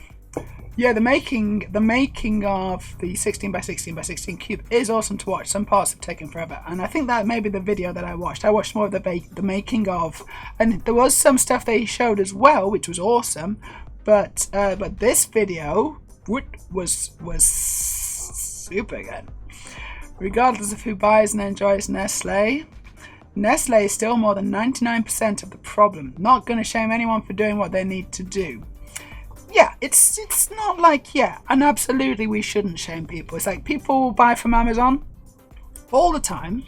Yeah, the making of the 16x16x16 cube is awesome to watch. Some parts have taken forever, and I think that may be the video that I watched. I watched more of the making of, and there was some stuff they showed as well, which was awesome. But this video was super good. Regardless of who buys and enjoys Nestle, Nestle is still more than 99% of the problem. Not going to shame anyone for doing what they need to do. Yeah, it's not like, yeah, and absolutely we shouldn't shame people. It's like people buy from Amazon all the time,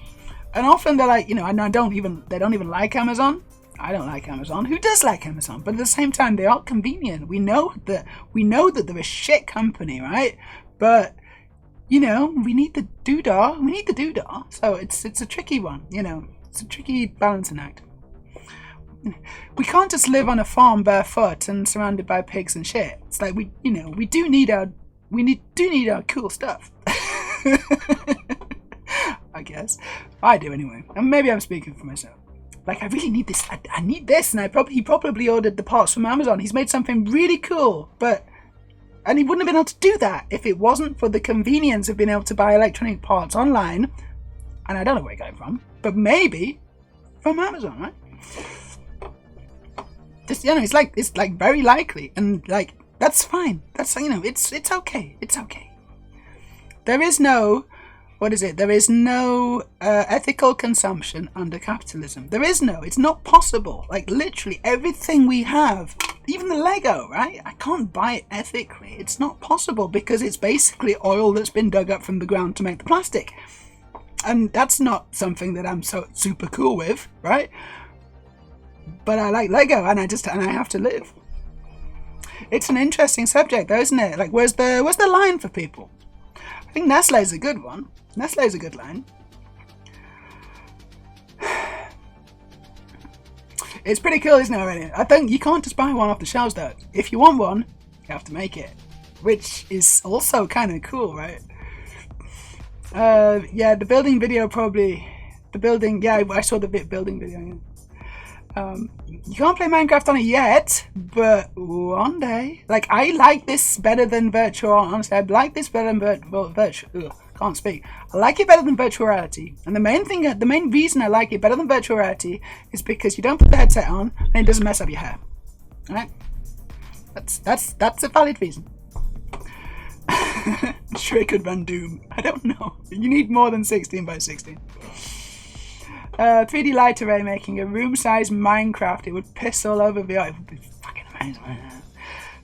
and often they're like, and they don't even like Amazon. I don't like Amazon. Who does like Amazon? But at the same time, they are convenient. We know that they're a shit company, right? But we need the doodah. We need the doodah. So it's a tricky one, It's a tricky balancing act. We can't just live on a farm barefoot and surrounded by pigs and shit. It's like we do need our cool stuff. I guess I do anyway, and maybe I'm speaking for myself. Like, I really need this. I need this, and he probably ordered the parts from Amazon. He's made something really cool, and he wouldn't have been able to do that if it wasn't for the convenience of being able to buy electronic parts online. And I don't know where he got it from, but maybe from Amazon, right? Just, it's like very likely, and like that's fine. That's it's okay. It's okay. There is no. What is it? There is no ethical consumption under capitalism. There is no. It's not possible. Like, literally everything we have, even the Lego, right? I can't buy it ethically. It's not possible because it's basically oil that's been dug up from the ground to make the plastic. And that's not something that I'm so super cool with, right? But I like Lego, and I have to live. It's an interesting subject, though, isn't it? Like, where's the line for people? I think Nestle's a good one. Nestle's a good line. It's pretty cool, isn't it, already? I think you can't just buy one off the shelves, though. If you want one, you have to make it. Which is also kind of cool, right? Yeah, the building video probably... Yeah, I saw the building video, yeah. You can't play Minecraft on it yet, but one day. Like, I like this better than virtual. Honestly, I like this better than virtual. Can't speak. I like it better than virtual reality, and the main reason I like it better than virtual reality is because you don't put the headset on and it doesn't mess up your hair. All right? That's a valid reason. I'm sure it could run Doom. I don't know. You need more than 16 by 16. 3D light array making a room-sized Minecraft. It would piss all over VR. It would be fucking amazing.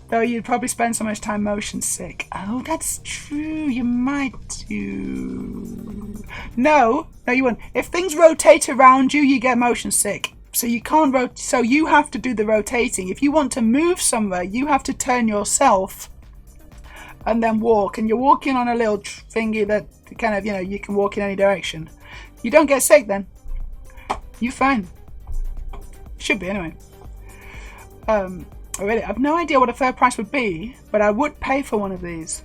Though you'd probably spend so much time motion sick. Oh, that's true. You might do. No, you wouldn't. If things rotate around you, you get motion sick. So you can't so you have to do the rotating. If you want to move somewhere, you have to turn yourself and then walk. And you're walking on a little thingy that kind of, you can walk in any direction. You don't get sick then. You're fine. Should be anyway. Really, I've no idea what a fair price would be, but I would pay for one of these.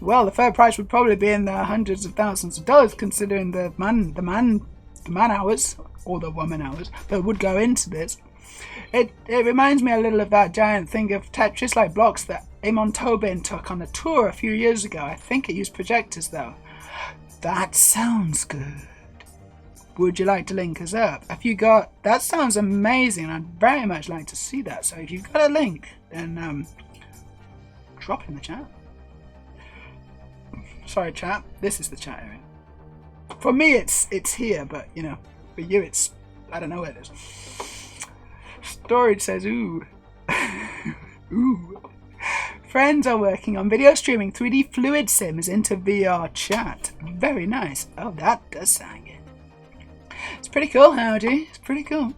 Well, the fair price would probably be in the hundreds of thousands of dollars, considering the man hours or the woman hours that would go into this. It reminds me a little of that giant thing of Tetris-like blocks that Amon Tobin took on a tour a few years ago. I think it used projectors though. That sounds good. Would you like to link us up? That sounds amazing. I'd very much like to see that. So if you've got a link, then drop it in the chat. Sorry, chat. This is the chat area. For me, it's here, but for you, it's I don't know where it is. Storage says, ooh, ooh. Friends are working on video streaming 3D fluid sims into VR chat. Very nice. Oh, that does sound good. It's pretty cool, Howdy. It's pretty cool.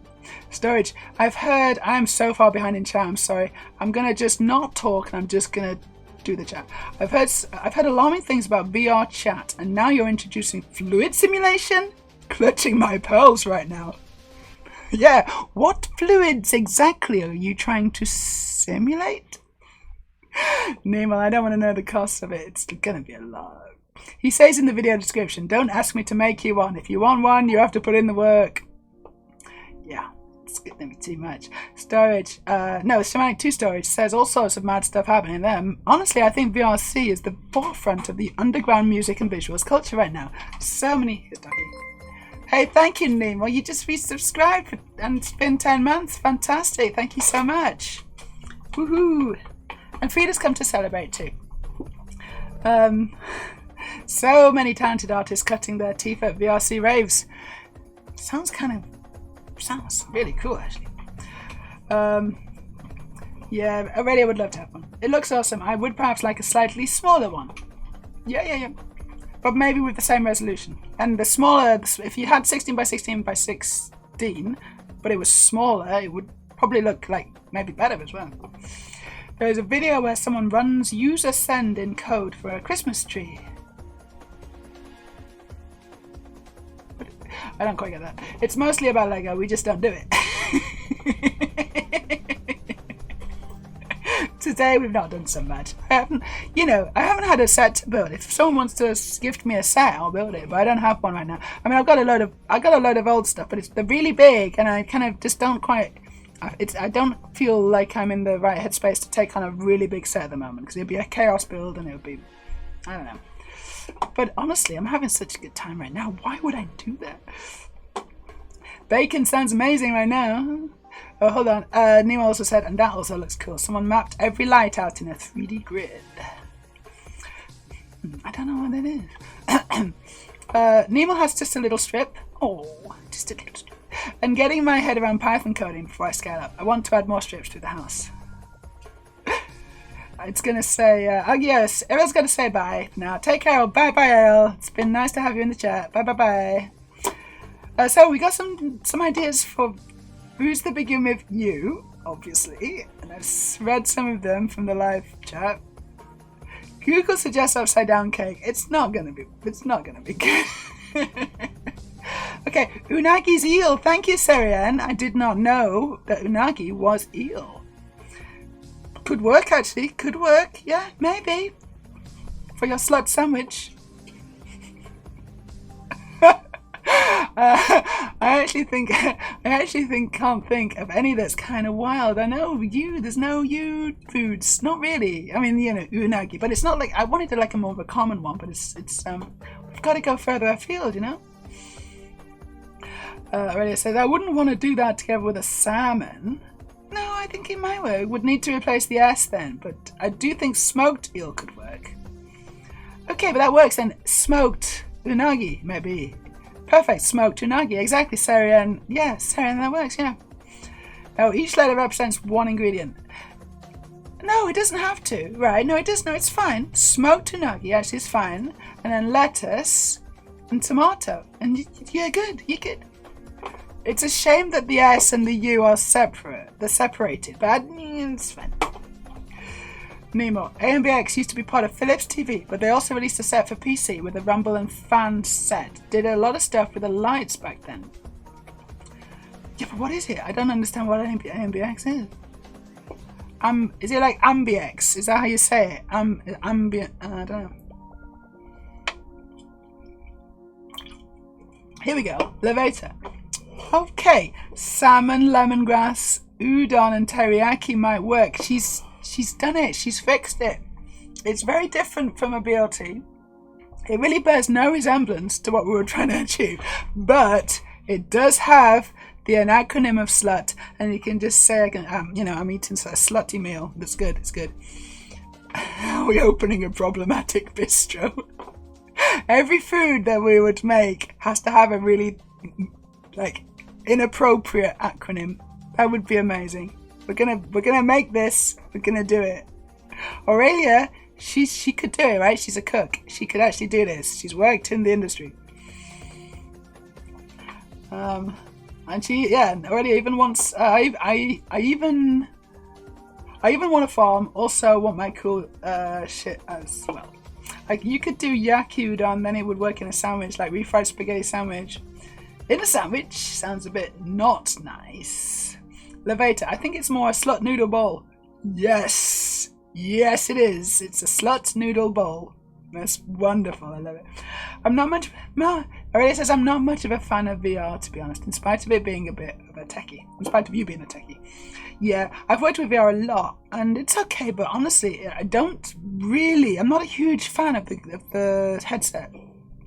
Storage. I've heard... I'm so far behind in chat. I'm sorry. I'm going to just not talk and I'm just going to do the chat. I've heard alarming things about VR chat, and now you're introducing fluid simulation? Clutching my pearls right now. Yeah. What fluids exactly are you trying to simulate? Nemo, I don't want to know the cost of it. It's going to be a lot. He says in the video description, don't ask me to make you one. If you want one, you have to put in the work. Yeah, it's going to be too much. Storage, no, Semantic 2 Storage says all sorts of mad stuff happening there. Honestly, I think VRC is the forefront of the underground music and visuals culture right now. So many... Hey, thank you, Nemo. You just resubscribed and it's been 10 months. Fantastic. Thank you so much. Woohoo. And Frida's come to celebrate too. So many talented artists cutting their teeth at VRC raves. Sounds really cool, actually. Yeah, already I would love to have one. It looks awesome. I would perhaps like a slightly smaller one. Yeah. But maybe with the same resolution. And the smaller, if you had 16 by 16 by 16, but it was smaller, it would probably look like maybe better as well. There's a video where someone runs user send in code for a Christmas tree. I don't quite get that. It's mostly about Lego. We just don't do it. Today we've not done so much. I haven't had a set to build. If someone wants to gift me a set, I'll build it. But I don't have one right now. I mean, I've got a load of old stuff, but they're really big, and I kind of just don't quite. I don't feel like I'm in the right headspace to take on a really big set at the moment, because it'd be a chaos build, and it would be, I don't know. But honestly, I'm having such a good time right now. Why would I do that? Bacon sounds amazing right now. Oh, hold on. Nemo also said, and that also looks cool. Someone mapped every light out in a 3D grid. I don't know what that is. Nemo has just a little strip. Oh, just a little strip. And getting my head around Python coding before I scale up. I want to add more strips to the house. It's going to say, oh yes, Errol's going to say bye. Now, take care. Bye bye, Errol. It's been nice to have you in the chat. Bye bye bye. So we got some ideas for who's the begin with you, obviously. And I've read some of them from the live chat. Google suggests upside down cake. It's not going to be good. Okay, Unagi's eel. Thank you, Serian. I did not know that unagi was eel. Could work, actually. Could work. Yeah, maybe. For your slut sandwich. I can't think of any that's kind of wild. I know there's no you foods. Not really. I mean, unagi. But it's not like, I wanted to like a more of a common one, but it's we've got to go further afield, Aurelia says, I wouldn't want to do that together with a salmon. No, I think it might work. Would need to replace the S then, but I do think smoked eel could work. Okay, but that works then. Smoked unagi, maybe. Perfect, smoked unagi. Exactly, Sarian. Yeah, Sarian, that works, yeah. Oh, each letter represents one ingredient. No, it doesn't have to. Right, no, it does. No, it's fine. Smoked unagi actually is fine. And then lettuce and tomato. And you're good. You're good. It's a shame that the S and the U are separate. They're separated, but it's fine. Nemo. AMBX used to be part of Philips TV, but they also released a set for PC with a rumble and fan set. Did a lot of stuff with the lights back then. Yeah, but what is it? I don't understand what AMBX is. Is it like Ambiex? Is that how you say it? Ambient. I don't know. Here we go. Levator. Okay, salmon, lemongrass, udon, and teriyaki might work. She's done it. She's fixed it. It's very different from a BLT. It really bears no resemblance to what we were trying to achieve, but it does have the acronym of slut, and you can just say, I'm eating a slutty meal. That's good. It's good. We're opening a problematic bistro. Every food that we would make has to have a really inappropriate acronym. That would be amazing. We're gonna make this. We're gonna do it. Aurelia, she could do it, right? She's a cook. She could actually do this. She's worked in the industry. And Aurelia even wants. I even want to farm. Also want my cool shit as well. Like you could do yaki udon, then it would work in a sandwich, like refried spaghetti sandwich. In a sandwich sounds a bit not nice. Levator, I think it's more a slut noodle bowl. Yes, it is. It's a slut noodle bowl. That's wonderful. I love it. Aurelia says I'm not much of a fan of VR, to be honest, in spite of it being a bit of a techie. In spite of you being a techie. Yeah, I've worked with VR a lot, and it's okay, but honestly, I'm not a huge fan of the headset.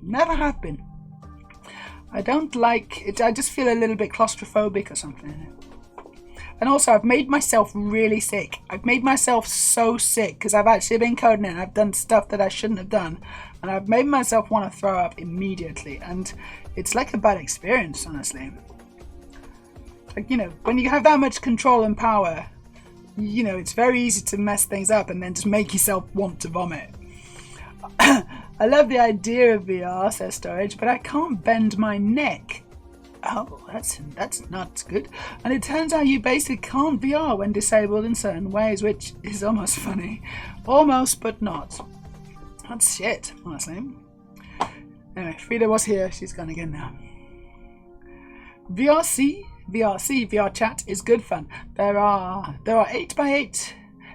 Never have been. I don't like it. I just feel a little bit claustrophobic or something. And also, I've made myself really sick. I've made myself so sick because I've actually been coding it and I've done stuff that I shouldn't have done. And I've made myself want to throw up immediately. And it's like a bad experience, honestly. Like, when you have that much control and power, it's very easy to mess things up and then just make yourself want to vomit. I love the idea of VR, says Storage, but I can't bend my neck. Oh, that's not good. And it turns out you basically can't VR when disabled in certain ways, which is almost funny. Almost, but not. That's shit, honestly. Anyway, Frida was here. She's gone again now. VR chat is good fun. There are 8 by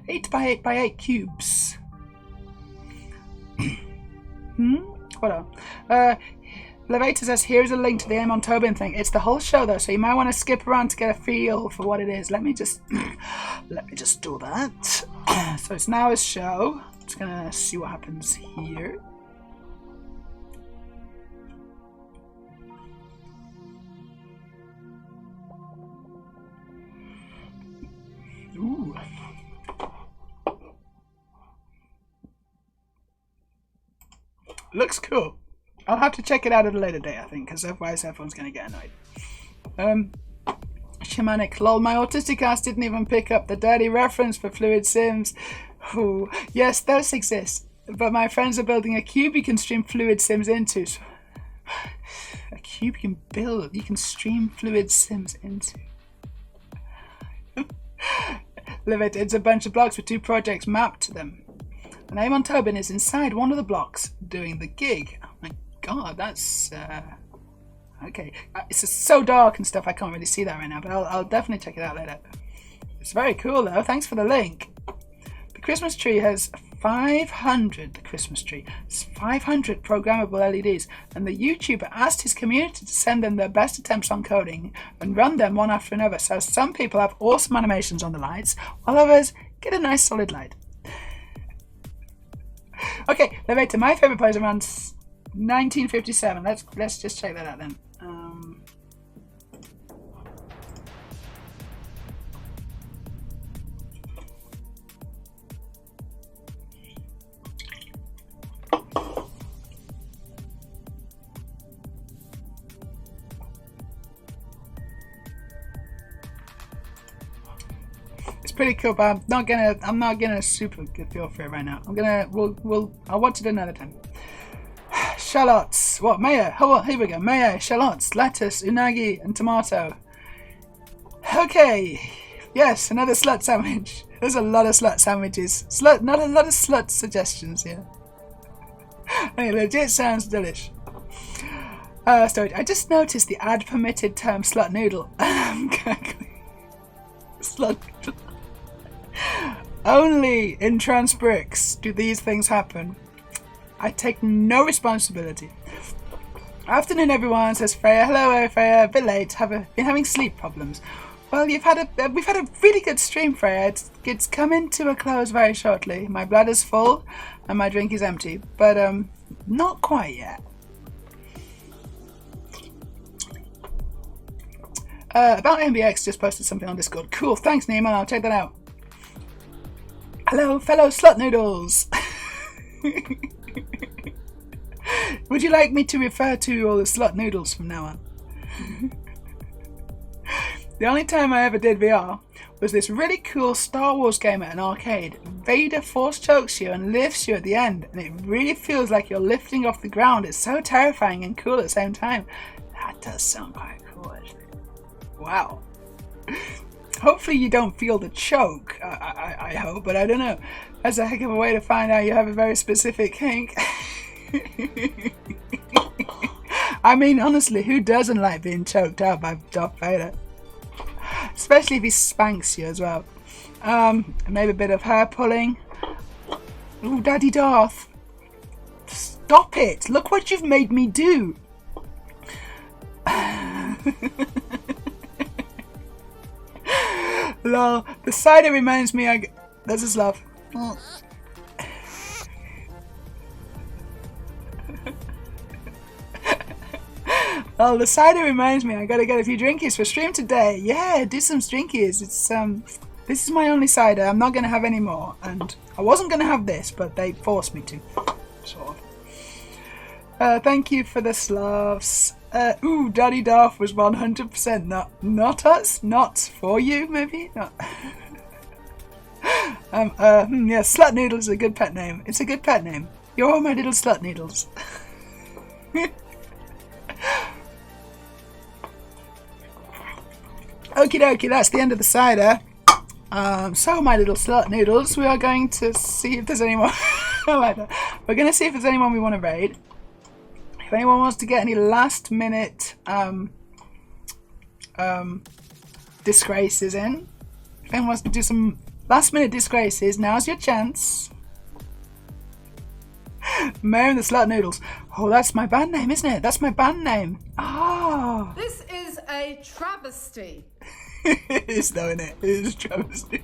8 by 8 cubes. What else? Levator says, here's a link to the Amon Tobin thing. It's the whole show though, so you might want to skip around to get a feel for what it is. Let me just do that. So it's now a show. I'm just gonna see what happens here. Ooh. Looks cool. I'll have to check it out at a later date, I think, because otherwise everyone's going to get annoyed. Shamanic, lol, my autistic ass didn't even pick up the dirty reference for Fluid Sims. Ooh. Yes, those exist, but my friends are building a cube you can stream Fluid Sims into. So, a cube you can build, you can stream Fluid Sims into. Live it, it's a bunch of blocks with 2 projects mapped to them. And Amon Tobin is inside one of the blocks doing the gig. Oh my god, that's okay. It's just so dark and stuff, I can't really see that right now, but I'll definitely check it out later. It's very cool though. Thanks for the link. The Christmas tree has 500. The Christmas tree has 500 programmable LEDs, and the YouTuber asked his community to send them their best attempts on coding and run them one after another. So some people have awesome animations on the lights, while others get a nice solid light. Okay, Levator, my favourite play is around 1957. Let's just check that out then. Pretty cool, but I'm not gonna super good feel for it right now. I'll watch it another time. Shallots, what, mayo? Oh, here we go, mayo, shallots, lettuce, unagi, and tomato. Okay, yes, another slut sandwich. There's a lot of slut sandwiches. Not a lot of slut suggestions here. It legit sounds delish. Storage. I just noticed the ad permitted term slut noodle. Slut. Only in Transbricks do these things happen. I take no responsibility. Afternoon, everyone, says Freya. Hello, Freya. A bit late. Been having sleep problems. Well, we've had a really good stream, Freya. It's coming to a close very shortly. My bladder's full and my drink is empty, but not quite yet. About MBX just posted something on Discord. Cool, thanks, Neiman. I'll check that out. Hello, fellow slut noodles. Would you like me to refer to you all as slut noodles from now on? The only time I ever did VR was this really cool Star Wars game at an arcade. Vader force chokes you and lifts you at the end, and it really feels like you're lifting off the ground. It's so terrifying and cool at the same time. That does sound quite cool, actually. Wow. Hopefully you don't feel the choke, I hope, but I don't know. That's a heck of a way to find out you have a very specific kink. I mean, honestly, who doesn't like being choked out by Darth Vader? Especially if he spanks you as well. Maybe a bit of hair pulling. Ooh, Daddy Darth. Stop it! Look what you've made me do! Lol, the cider reminds me This is love. Oh, the cider reminds me I gotta get a few drinkies for stream today. Yeah, do some drinkies. It's this is my only cider. I'm not gonna have any more, and I wasn't gonna have this, but they forced me to. Sort of. Thank you for the slavs. Ooh, Daddy Darth was 100% not us, not for you, maybe. Not. Yeah, Slut Noodles is a good pet name. It's a good pet name. You're all my little slut noodles. Okie dokie, that's the end of the cider. So my little slut noodles, we are going to see if there's anyone. I like that. We're going to see if there's anyone we want to raid. If anyone wants to get any last minute disgraces in. If anyone wants to do some last minute disgraces, now's your chance. Meja and the Slut Noodles. Oh, that's my band name, isn't it? That's my band name. Oh. This is a travesty. It is though, isn't it? It is a travesty.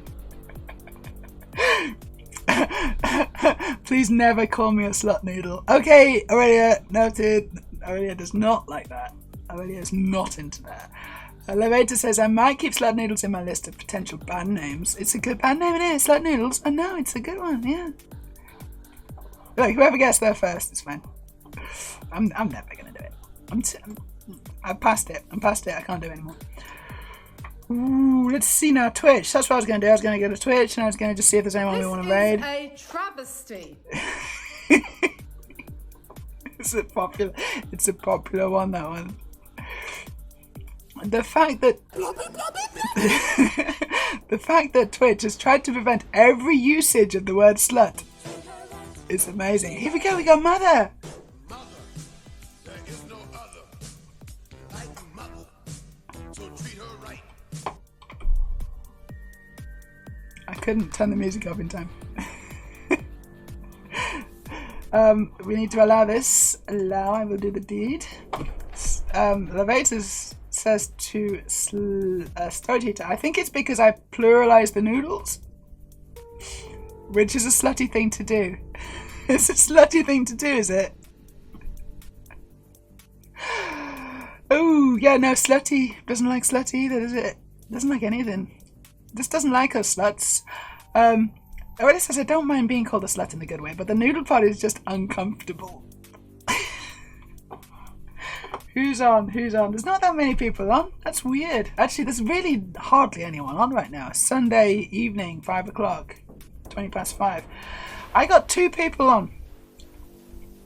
Please never call me a slut noodle. Okay, Aurelia, noted. Aurelia does not like that. Aurelia is not into that. Elevator says, I might keep slut noodles in my list of potential band names. It's a good band name, isn't it? Slut noodles. I know, it's a good one, yeah. Look, whoever gets there first is fine. I'm never gonna do it. I'm past it. I can't do it anymore. Ooh, let's see now. Twitch. That's what I was gonna do. I was gonna go to Twitch and I was gonna just see if there's anyone we want to raid. This is a travesty. It's a popular one, that one. The fact that Twitch has tried to prevent every usage of the word slut is amazing. Here we go, mother. There is no other like mother, so treat her right. I couldn't turn the music up in time. We need to allow this. Allow, I will do the deed. Levatus says to storage heater. I think it's because I pluralized the noodles, which is a slutty thing to do. It's a slutty thing to do, is it? Oh, yeah, no, slutty. Doesn't like slutty either, does it? Doesn't like anything. Just doesn't like us sluts. Aurelia says, I don't mind being called a slut in a good way, but the noodle part is just uncomfortable. Who's on? There's not that many people on. That's weird. Actually, there's really hardly anyone on right now. Sunday evening, 5 o'clock, 20 past 5. I got 2 people on.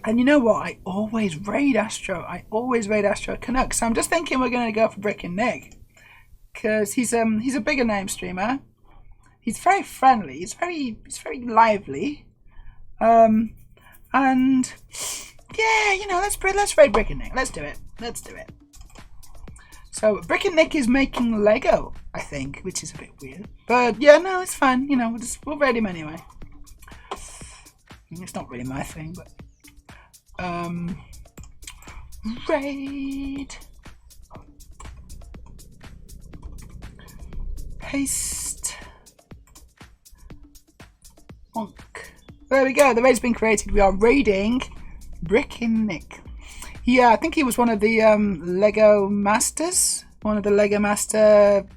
And you know what? I always raid Astro Canuck. So I'm just thinking we're going to go for Brick and Nick. Because he's a bigger name streamer. He's very friendly. He's very lively. And yeah, you know, let's raid Brick and Nick. Let's do it. So Brick and Nick is making Lego, I think, which is a bit weird. But yeah, no, it's fine. You know, we'll raid him anyway. It's not really my thing, but raid. Paste. Bonk. There we go. The raid's been created. We are raiding Brick and Nick. Yeah, I think he was one of the Lego Masters. One of the Lego Master,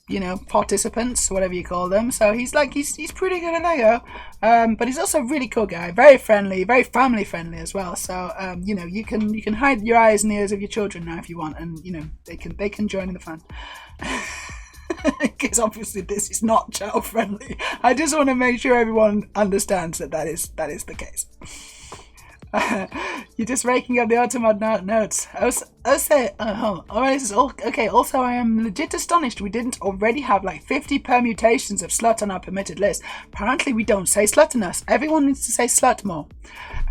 you know, participants, whatever you call them. So he's pretty good at Lego. But he's also a really cool guy. Very friendly, very family friendly as well. So you know, you can hide your eyes and ears of your children now if you want, and you know, they can join in the fun. Because obviously this is not child friendly. I just want to make sure everyone understands that is the case. You're just raking up the Automod notes. Okay, also I am legit astonished we didn't already have like 50 permutations of slut on our permitted list. Apparently we don't say slut enough. Everyone needs to say slut more.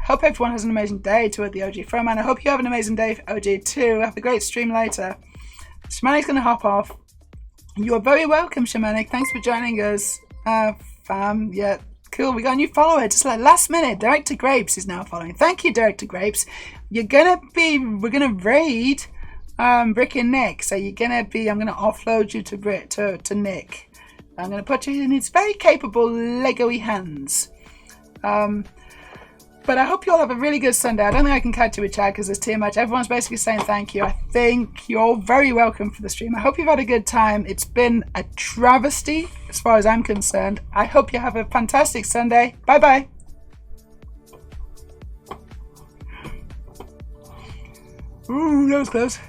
Hope everyone has an amazing day too at the OG Froman. I hope you have an amazing day for OG too. Have a great stream later. Shamanic's gonna hop off. You are very welcome, Shamanic. Thanks for joining us, fam. Yeah, cool. We got a new follower, just like last minute. Director Grapes is now following. Thank you, Director Grapes. We're gonna raid Brick and Nick. So I'm gonna offload you to Nick. I'm gonna put you in his very capable Lego-y hands. But I hope you all have a really good Sunday. I don't think I can catch you with chat because there's too much. Everyone's basically saying thank you. I think you're all very welcome for the stream. I hope you've had a good time. It's been a travesty as far as I'm concerned. I hope you have a fantastic Sunday. Bye-bye. Ooh, that was close.